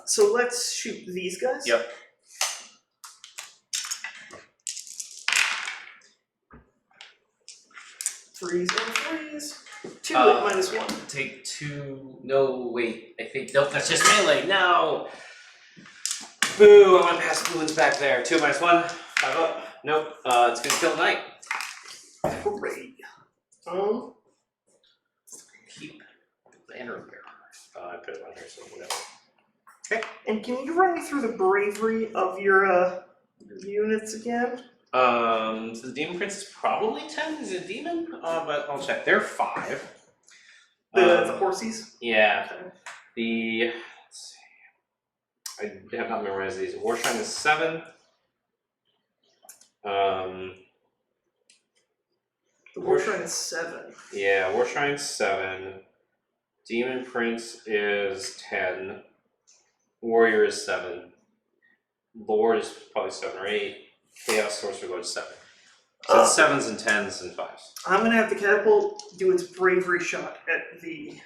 So let's shoot these guys. Yep. Threes and threes. 2 at -1. Take 2. No, wait. I think. Nope, that's just melee. No. Boo! I went past the wounds back there. 2 minus 1. 5 up. Nope. It's gonna kill the knight. Great. Keep banner bearer. I put it on here, so whatever. And can you run me through the bravery of your units again? So the demon prince is probably 10. Is it a demon? But I'll check. They're 5. The horsies? Yeah. Okay. Let's see. I have not memorized these. War Shrine is 7. The War Shrine is 7. Yeah, War Shrine's 7. Demon Prince is 10. Warrior is 7. Lord is probably 7 or 8. Chaos Sorcerer Lord is 7. So it's 7s and 10s and 5s. I'm gonna have the catapult do its bravery shot at the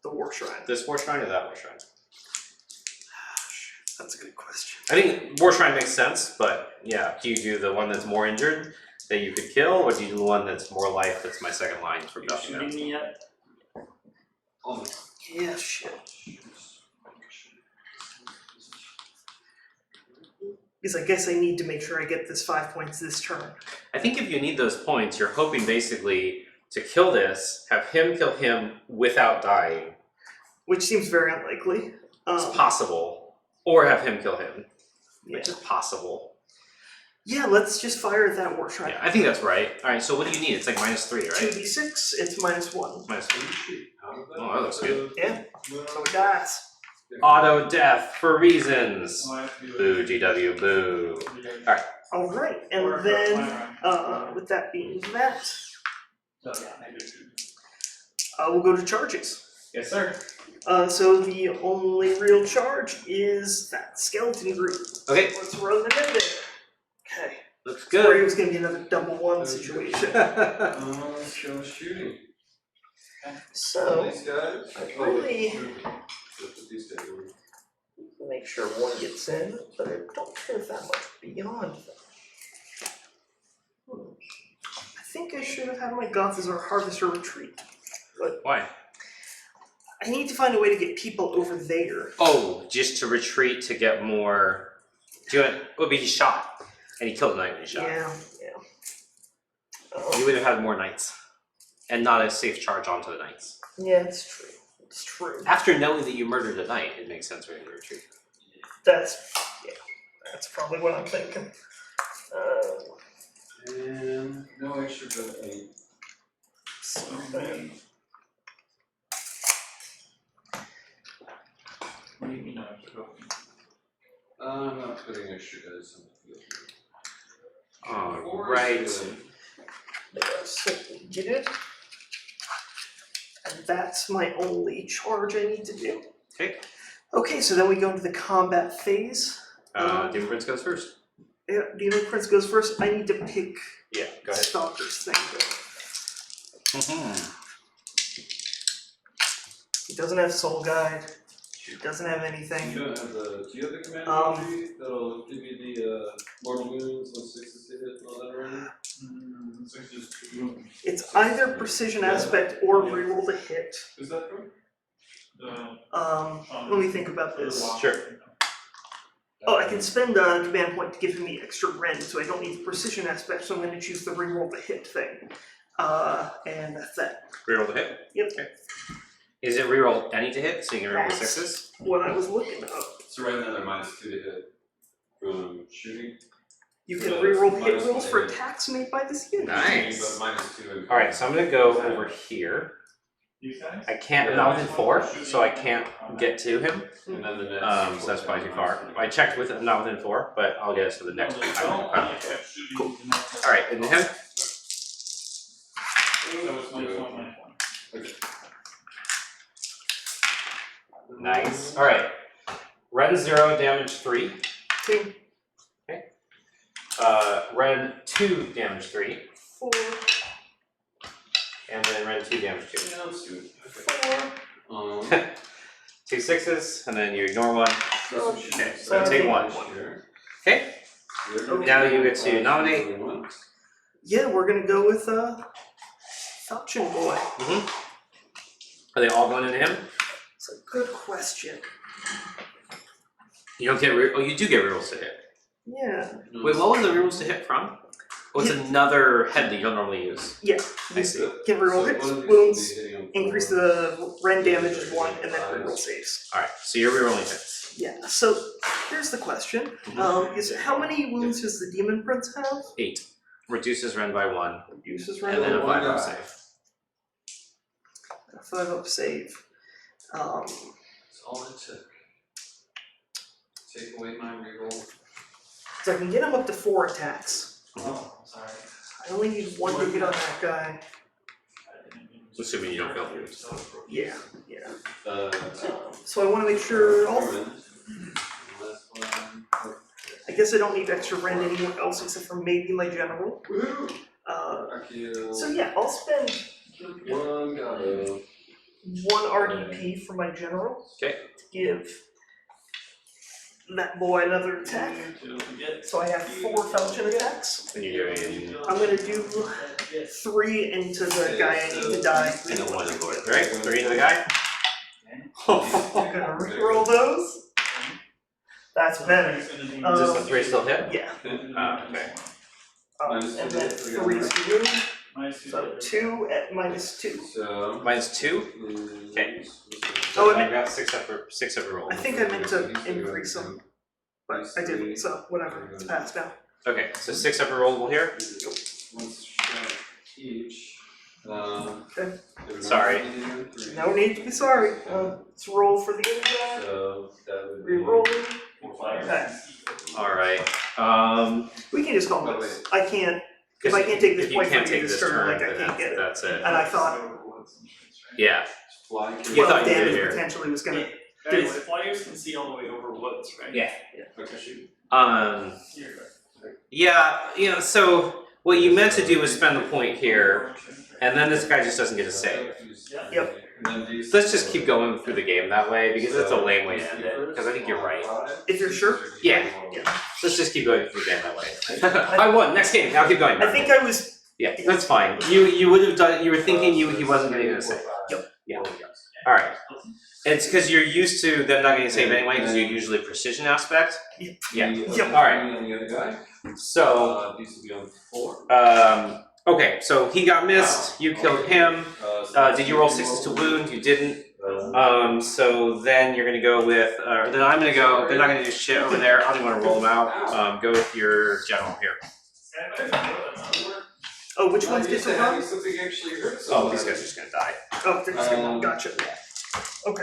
War Shrine. This War Shrine or that War Shrine? That's a good question. I think War Shrine makes sense, but yeah, do you do the one that's more injured that you could kill, or do you do the one that's more life that's my second line for You ducking shooting out? me yet? Almost. Yeah, shit. Because I guess I need to make sure I get this 5 points this turn. I think if you need those points, you're hoping basically to kill this, have him kill him without dying. Which seems very unlikely. It's possible. Or have him kill him, Yeah. which is possible. Yeah, let's just fire at that War Shrine. Yeah, I think that's right. Alright, so what do you need? It's like -3, right? 2d6, it's -1. -3. Oh, that looks good. Yeah, so it dies. Auto death for reasons. Boo, GW, boo. Alright, and then, with that being that, we'll go to charges. Yes, sir. So the only real charge is that skeleton group. Okay, Let's run them in there. Okay. looks Or good. it was gonna be another double 1 situation. Let's go shooting. So, These guys. I really These guys. make sure 1 gets in, but I don't care that much beyond that. I think I should have had my Gothazar Harvester retreat. Why? I need to find a way to get people over there. Oh, just to retreat to get more. Do it would be he shot, and he killed a knight when he shot. Yeah. You would have had more knights, and not a safe charge onto the knights. Yeah, it's true. It's true. After knowing that you murdered a knight, it makes sense for him to retreat. That's probably what I'm thinking. And no extra but 8. What do you mean I forgot? I'm not putting extra dice on the field. Alright. So get it. And that's my only charge I need to do. Okay. Okay, so then we go into the combat phase. Demon Prince goes first. Yeah, Demon Prince goes first. I need to pick Yeah, go ahead. Stalker's thing though. He doesn't have Soul Guide. It doesn't have anything. You don't have the, do you have the command Um, ability that'll give you the mortal wounds when 6 is hit and all that around? It's either precision aspect or reroll to hit. Who's that from? Let me think about this. Sure. Oh, I can spend a command point to give him the extra rend, so I don't need the precision aspect, so I'm going to choose the reroll to hit thing. And that's that. Reroll to hit. Yep. Okay. Is it reroll any to hit, so you can reroll That's sixes? what I was looking up. So right now they're -2 to hit from shooting. You can Yeah, reroll it's hit minus rolls one for to hit. attacks made by this unit. Nice. But -2 in Alright, so I'm gonna go over here. I can't, I'm not within 4, so I can't get to him. And then the next. So that's probably too far. I checked with, I'm not within 4, but I'll get us to the next one. Cool. Alright, into him. Okay. Nice. Alright. Ren 0, damage 3. Two, Ren 2, damage 3. 4, And then Ren 2, damage 2. Yeah, let's do it. Okay. 4. 2 6s, and then you ignore 1. Okay, so So take I 1. Sure. Okay, Here. now you get to nominate. Yeah, we're gonna go with Falchion Boy. Are they all going into him? It's a good question. You don't get oh, you do get rerolls to hit. Yeah. Wait, what was the rerolls to hit from? Oh, it's another head that you don't normally use. Yeah. I see. Can reroll hits, wounds, increase the rend damage is 1, and then reroll saves. Alright, so you're rerolling hits. Yeah, so here's the question. Is how many wounds does the Demon Prince have? 8. Reduces Ren by 1. Reduces And then rend. a 5 up save. A 5 up save. That's all it took. Take away my reroll. So I can get him up to 4 attacks. Oh, sorry. I only need 1 to hit on that guy. Assuming you don't fail through. Yeah, yeah. Uh, So I want to make sure. Last Oh, one. I guess I don't need extra rend anywhere else except for maybe my general. Woohoo! Uh, so yeah, I'll spend One go. 1 RDP for my general. Okay. To give that boy another attack. So I have 4 Falchion attacks. And you're doing I'm gonna do 3 into the guy I need to die. and a 1 in void. Alright, 3 into the guy. I'm gonna reroll those. That's better. Does the 3 still hit? Yeah. Okay. And then 3 is you. So 2 at -2. So. Minus 2? Okay. Oh, I got 6 up roll. I think I meant to increase them, but I didn't, so whatever, it's passed now. Okay, so 6 upper rollable here. Once shot each. Okay. Sorry. No need to be sorry. Let's roll for the other guy. So that would be. Rerolling. Okay. Alright. We can just call this. I can't, if I can't take this If you point can't from you take this this turn, like I then can't get it. that's it. And I thought Yeah. Fly. You 12 thought you did damage here. potentially was gonna. Guys, flyers can see all the way over woods, right? Yeah. Okay. Yeah, you know, so what you meant to do was spend the point here, and then this guy just doesn't get a save. Yep. Let's just keep going through the game that way, because it's a lame way to end it, because I think you're right. If you're sure? Yeah. Let's just keep going through the game that way. I won, next game, now keep going. I think I was. Yeah, that's fine. You would have done, you were thinking he wasn't getting a save. Yep. Yeah. Alright. It's because you're used to them not getting a save anyway, because you're usually precision aspect. Yeah. Yep. Alright. And the other guy. So, These will be on 4. okay, so he got missed, you killed him. Did you roll 6s to wound? You didn't. So then you're gonna go with, then I'm gonna go, they're not gonna do shit over there, I don't wanna roll them out. Go with your general here. Oh, which ones get to run? Something actually hurt Oh, these guys are just gonna die. Oh, they're just gonna, gotcha. Okay.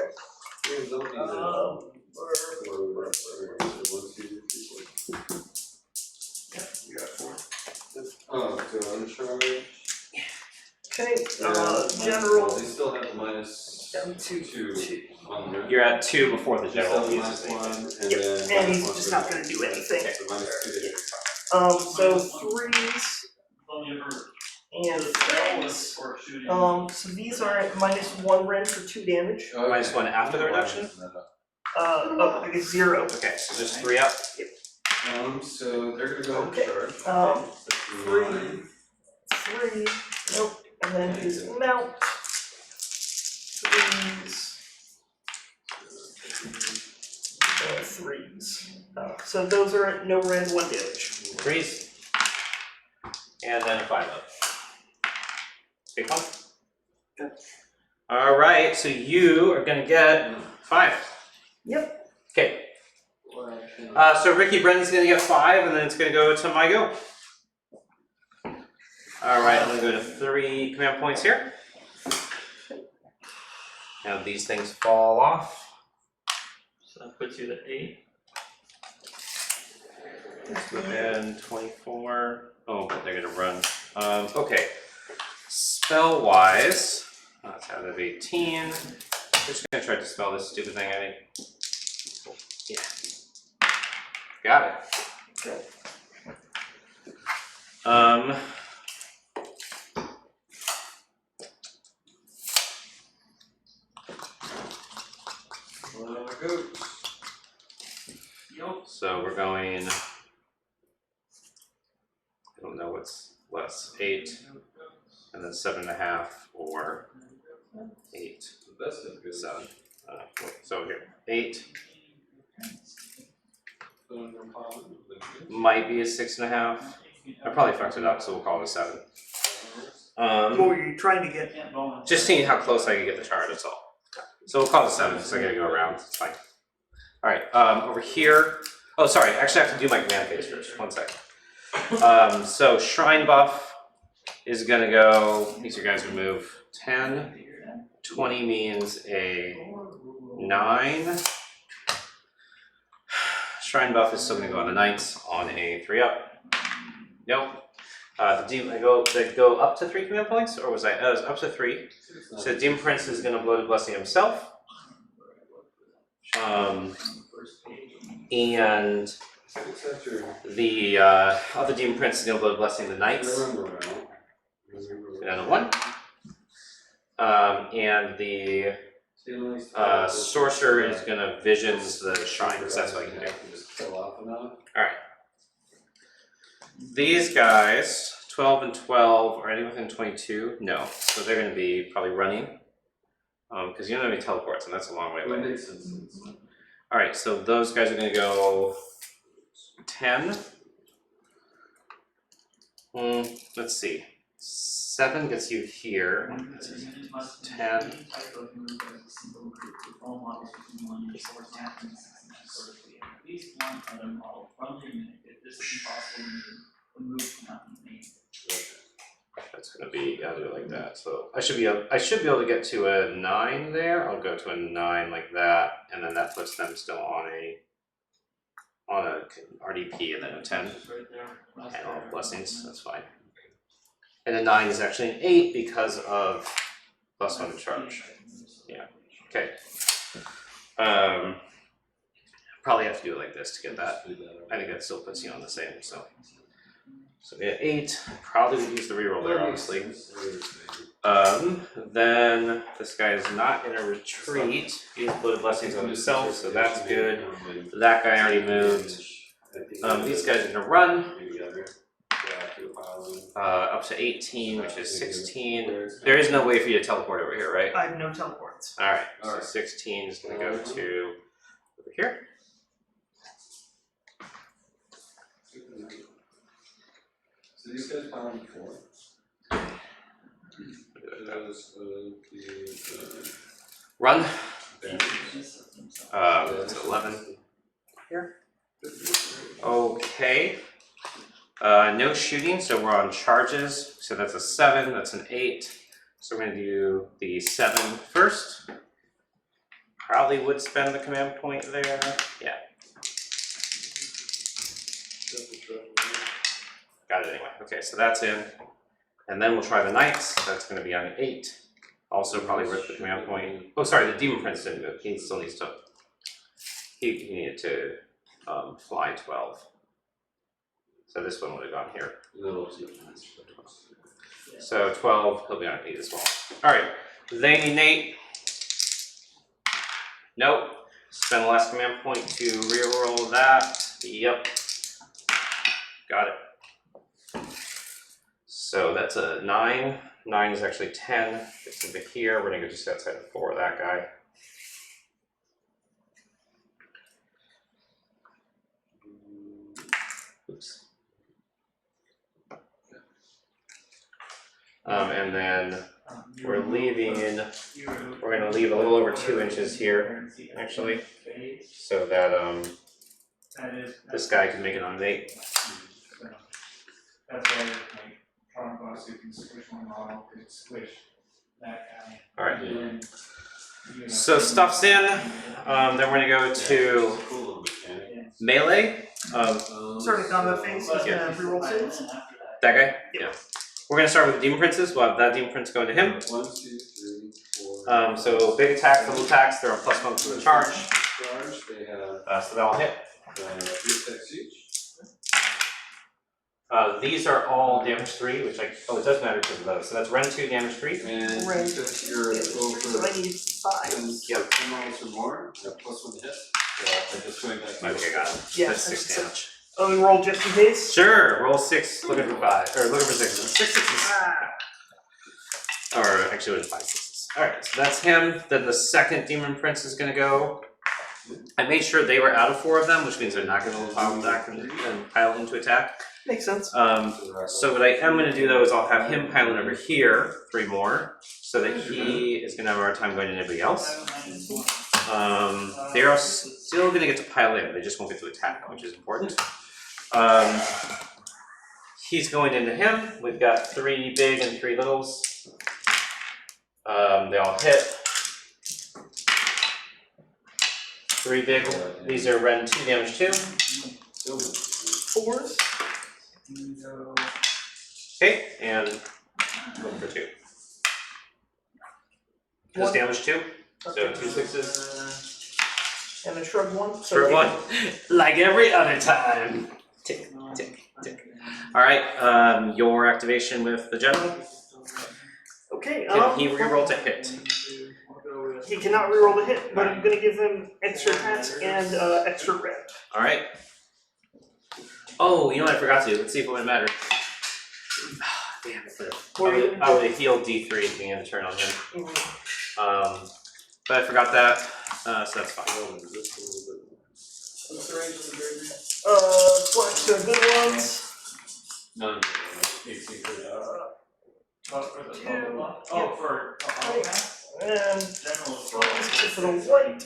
Oh, so uncharged. Okay, general They still have the minus down to 2 2. on there. You're at 2 before the They still general have the uses minus anything. 1, and Yep, then. and he's minus just 1 not for gonna do anything. So minus 2 to hit. So 3s and 3s. So these are at -1 rend for 2 damage. Minus 1 after the reduction? I guess 0. Okay, so just 3 up. So they're gonna go ahead Okay. and charge. 3, nope, and then his mount. 3s. And 3s. So those are at no rand 1 damage. 3s. And then a 5 up. Big one. Good. Alright, so you are gonna get 5. Yep. Okay. So Ricky Brendan's gonna get 5, and then it's gonna go to my go. Alright, I'm gonna go to 3 command points here. Now these things fall off. So that puts you to 8. Within 24. Oh, but they're gonna run. Okay. Spell wise, that's out of 18. I'm just gonna try to spell this stupid thing, I think. Yeah. Got it. So we're going, I don't know what's less, 8, and then 7.5, or 8, The best of good 7. So here, 8 might be a 6.5. I probably fucked it up, so we'll call it a 7. What were you trying to get? Just seeing how close I can get the chart, that's all. So we'll call it 7, because I gotta go around, it's fine. Alright, over here, oh sorry, actually I have to do my command phase first, 1 second. So Shrine Buff is gonna go, these are guys who move 10, 20 means a 9. Shrine Buff is still gonna go on the Knights on a 3 up. Nope. They go up to 3 command points, or was I? It was up to 3. So Demon Prince is gonna blow the blessing himself. And the other Demon Prince is gonna blow the blessing the Knights. Down to 1. And the Sorcerer is gonna visions the shrine, because that's what he can do. Alright. These guys, 12 and 12, are any within 22? No. So they're gonna be probably running. Because you don't have any teleports, and that's a long way away. Alright, so those guys are gonna go 10. Let's see. 7 gets you here. 10. That's gonna be, I'll do it like that. So I should be able to get to a 9 there. I'll go to a 9 like that, and then that puts them still on a RDP, and then a 10. And all blessings, that's fine. And a 9 is actually an 8 because of +1 to charge. Yeah. Okay. Probably have to do it like this to get that. I think that still puts you on the same. So we have 8. Probably would use the reroll there, honestly. Then this guy is not in a retreat. He's put blessings on himself, so that's good. That guy already moved. These guys are gonna run. Up to 18, which is 16. There is no way for you to teleport over here, right? I have no teleports. Alright, so 16 is gonna go to over here. So these guys pound 4. Run. That's 11 here. Okay. No shooting, so we're on charges. So that's a 7, that's an 8. So we're gonna do the 7 first. Probably would spend the command point there. Yeah. Got it anyway. Okay, so that's in. And then we'll try the Knights. That's gonna be on 8. Also probably worth the command point. Oh, sorry, the Demon Prince didn't move. He still needs to. He needed to fly 12. So this one would have gone here. So 12, he'll be on 8 as well. Alright, they need Nate. Nope. Spend the last command point to reroll that. Yep. Got it. So that's a 9. 9 is actually 10. It's into here. We're gonna go just outside of 4 of that guy. Oops. And then we're leaving, we're gonna leave a little over 2 inches here, actually, so that this guy can make it on 8. That's why my Tron boss who can squish one model could squish that guy. All right. And then, So stuff's in. Then we're gonna go to Cool mechanic. melee. Starting combat phase, he's Yeah. gonna reroll saves. That guy. Yeah. We're gonna start with Demon Princes. We'll have that Demon Prince go to him. 1, 2, 3, 4. So big attack, little attacks. They're on +1 to the charge. Charge. They have So that'll hit. 3 attacks each. These are all damage 3, which it does matter because of those. So that's Ren 2 damage 3. And Right. because you're roll So for I need 5. 10 rolls or more, you have +1 hit. So I'm just going back to Okay, got it. Yeah, That's 6 damage. Oh, and roll just in case? Sure. Roll 6. Looking for 5, or looking for 6. 6 sixes. Ah. Or actually, it was 5 sixes. All right. So that's him. Then the second Demon Prince is gonna go. I made sure they were out of 4 of them, which means they're not gonna pile back and pile into attack. Makes sense. So what I am going to do though is I'll have him piling over here 3 more, so that he is going to have a hard time going to anybody else. They are still going to get to pile in, they just won't get to attack, which is important. He's going into him. We've got 3 big and 3 littles. They all hit. 3 big. These are Ren 2 damage 2. 4s. Okay, and looking for 2. Just damage 2. So 2 sixes. And then shrug 1. Shrug 1. Like every other time. Tick, tick, tick. Alright, your activation with the general. Okay, Can he reroll to hit? he cannot reroll the hit, but I'm gonna give him extra attacks and extra rep. Alright. Oh, you know what I forgot to do? Let's see if it would matter. Damn it. I would have healed D3 at the beginning of the turn on him. But I forgot that, so that's fine. Flex are good ones. None. And for the white.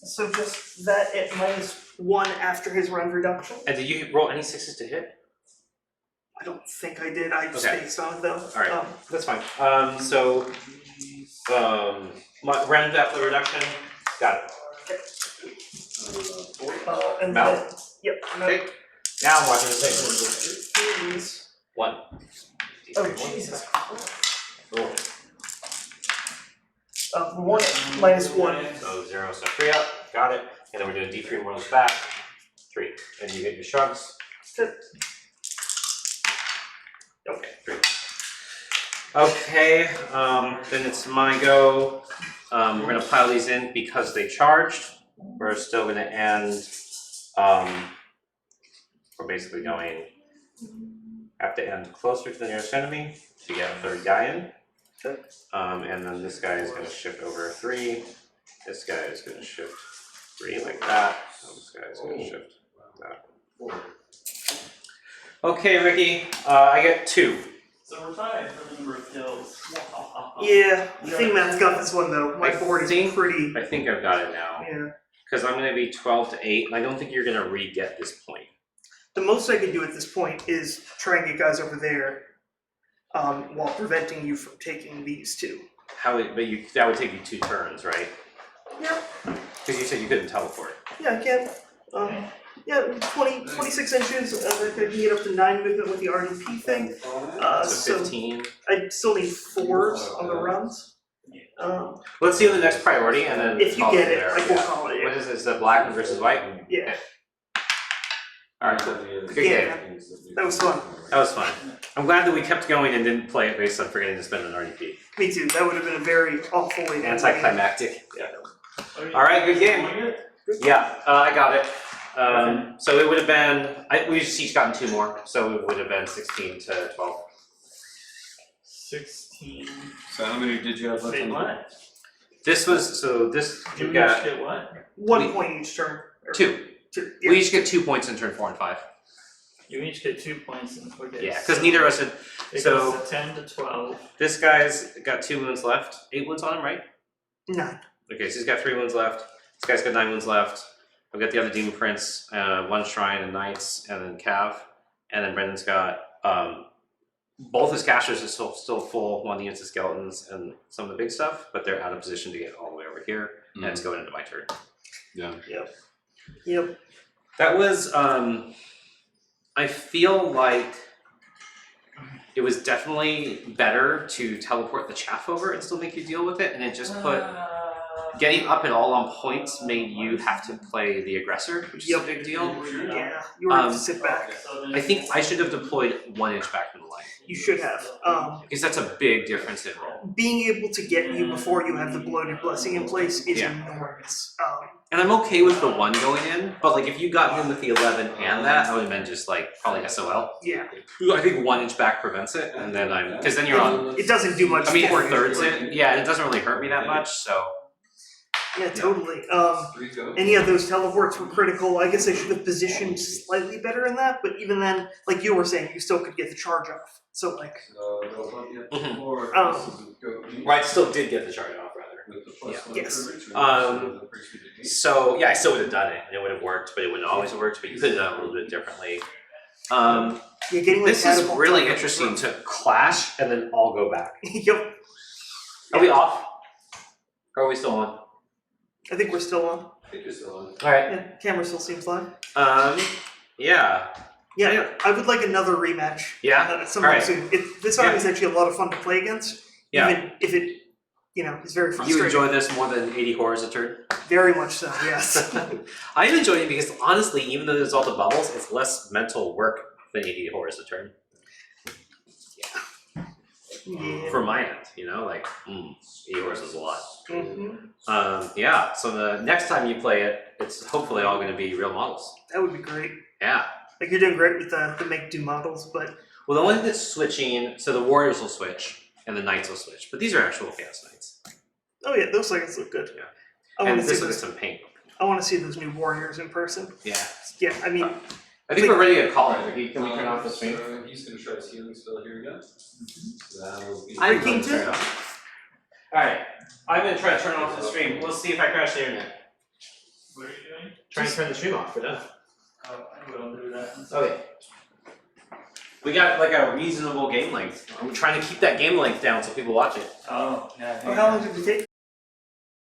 So just that at -1 after his run reduction. And did you roll any 6s to hit? I don't think I did. I Okay. spaced on it though. Alright, that's fine. Rend after the reduction. Got it. And Mount. then, yep. Okay. Now I'm watching the thing. These. 1. Oh Jesus. Roll. 1 -1. So 0, so 3 up. Got it. And then we're doing D3 more back. 3. And you get your shrugs. Okay, 3. Okay, then it's my go. We're gonna pile these in because they charged. We're still gonna end, we're basically going, have to end closer to the nearest enemy to get a 3rd guy in. And then this guy is gonna shift over 3. This guy is gonna shift 3 like that. And this guy is gonna shift like that. Okay, Ricky, I get 2. So we're tied for the number of kills. Yeah, I think Matt's got this one though. My board is pretty. I think I've got it now. Yeah. Because I'm gonna be 12 to 8, and I don't think you're gonna re-get this point. The most I could do at this point is try and get guys over there, while preventing you from taking these 2. That would take you 2 turns, right? Yeah. Because you said you couldn't teleport. Yeah, I can. Yeah, 26 inches. I can get up to 9 movement with the RDP thing. So 15. I still need 4s on the runs. Let's see the next priority, and then If you call get it, there. I will call it. What is this? The black versus white? Yeah, Alright, cool. Good Yeah. game. that was fun. That was fun. I'm glad that we kept going and didn't play it based on forgetting to spend an RDP. Me too. That would have been a very awful way to Anticlimactic. Yeah. All right, good game. Yeah, I got it. So it would have been, we just each gotten 2 more, so it would have been 16 to 12. 16. So how many did you have left Wait, on the board? what? This was, so this, You we each got get what? 1 point each turn. Or 2. 2. Yeah. We each get 2 points in turn 4 and 5. You each get 2 points in okay. Yeah, because neither of us had, It so- goes to 10 to 12. this guy's got 2 wounds left. 8 wounds on him, right? 9. Okay, so he's got 3 wounds left. This guy's got 9 wounds left. I've got the other Demon Prince, 1 Shrine and Knights, and then Cav. And then Brendan's got, both his casters are still full, 1 units of skeletons and some of the big stuff, but they're out of position to get all the way over here, and it's going into my turn. Yeah. Yep. That was, I feel like it was definitely better to teleport the chaff over and still make you deal with it, and it just put getting up at all on points made you have to play the aggressor, which is a big deal. Yeah. You have to sit back. I think I should have deployed 1 inch back from the line You should have. because that's a big difference in roll. Being able to get you before you have the bloated blessing in place is Yeah. enormous. And I'm okay with the 1 going in, but like if you got him with the 11 and that, I would have been just like probably SOL. Yeah. I think 1 inch back prevents it, and then because then you're on. It doesn't do much I mean, for it you. thirds it. Yeah, and it doesn't really hurt me that much. So Yeah, totally. 3 go. Any of those teleports were critical. I guess I should have positioned slightly better in that, but even then, like you were saying, you still could get the charge off. So like, So they'll both get Mhm. 4. Um, This is a go me. right, still did get the charge off rather. With the plus Yeah. 1 Yes. for return, Um, so the priest would be 8. So yeah, I still would have done it, and it would have worked, but it wouldn't always have worked. But you could have done it a little bit differently. yeah, getting like This is catapult really target interesting was to clash and then all go back. Yep. Are we off? Or are we still on? I think we're still on. I think you're still on. All right. Yeah, camera still seems live. Yeah. Yeah, I would like another rematch. Yeah. Sometime Alright. soon. This army is actually a lot of fun to play against. Yeah. Even if it, is very You frustrating. enjoy this more than 80 horrors a turn? Very much so. Yes. I enjoy it because honestly, even though there's all the bubbles, it's less mental work than 80 horrors a turn. Yeah. From my end, like 80 horrors is a lot. Mhm. Yeah, so the next time you play it, it's hopefully all going to be real models. That would be great. Yeah. Like you're doing great with the make-do models, but Well, the one that's switching, so the warriors will switch and the knights will switch, but these are actual chaos knights. oh yeah, those leggings look good. Yeah. I want And to this see looks those. some paint. I want to see those new warriors in person. Yeah. Yeah, I mean, I think we're ready to call it. Can we turn off the stream? So he's gonna try his healing spell here again. So that'll be. I'm King going to turn it off. Alright, I'm going to try to turn off the stream. We'll see if I crash the internet. What are you doing? Try and turn the stream off for them. Oh, I will do that. Okay. We got like a reasonable game length. I'm trying to keep that game length down so people watch it. Oh, yeah. how long did it take?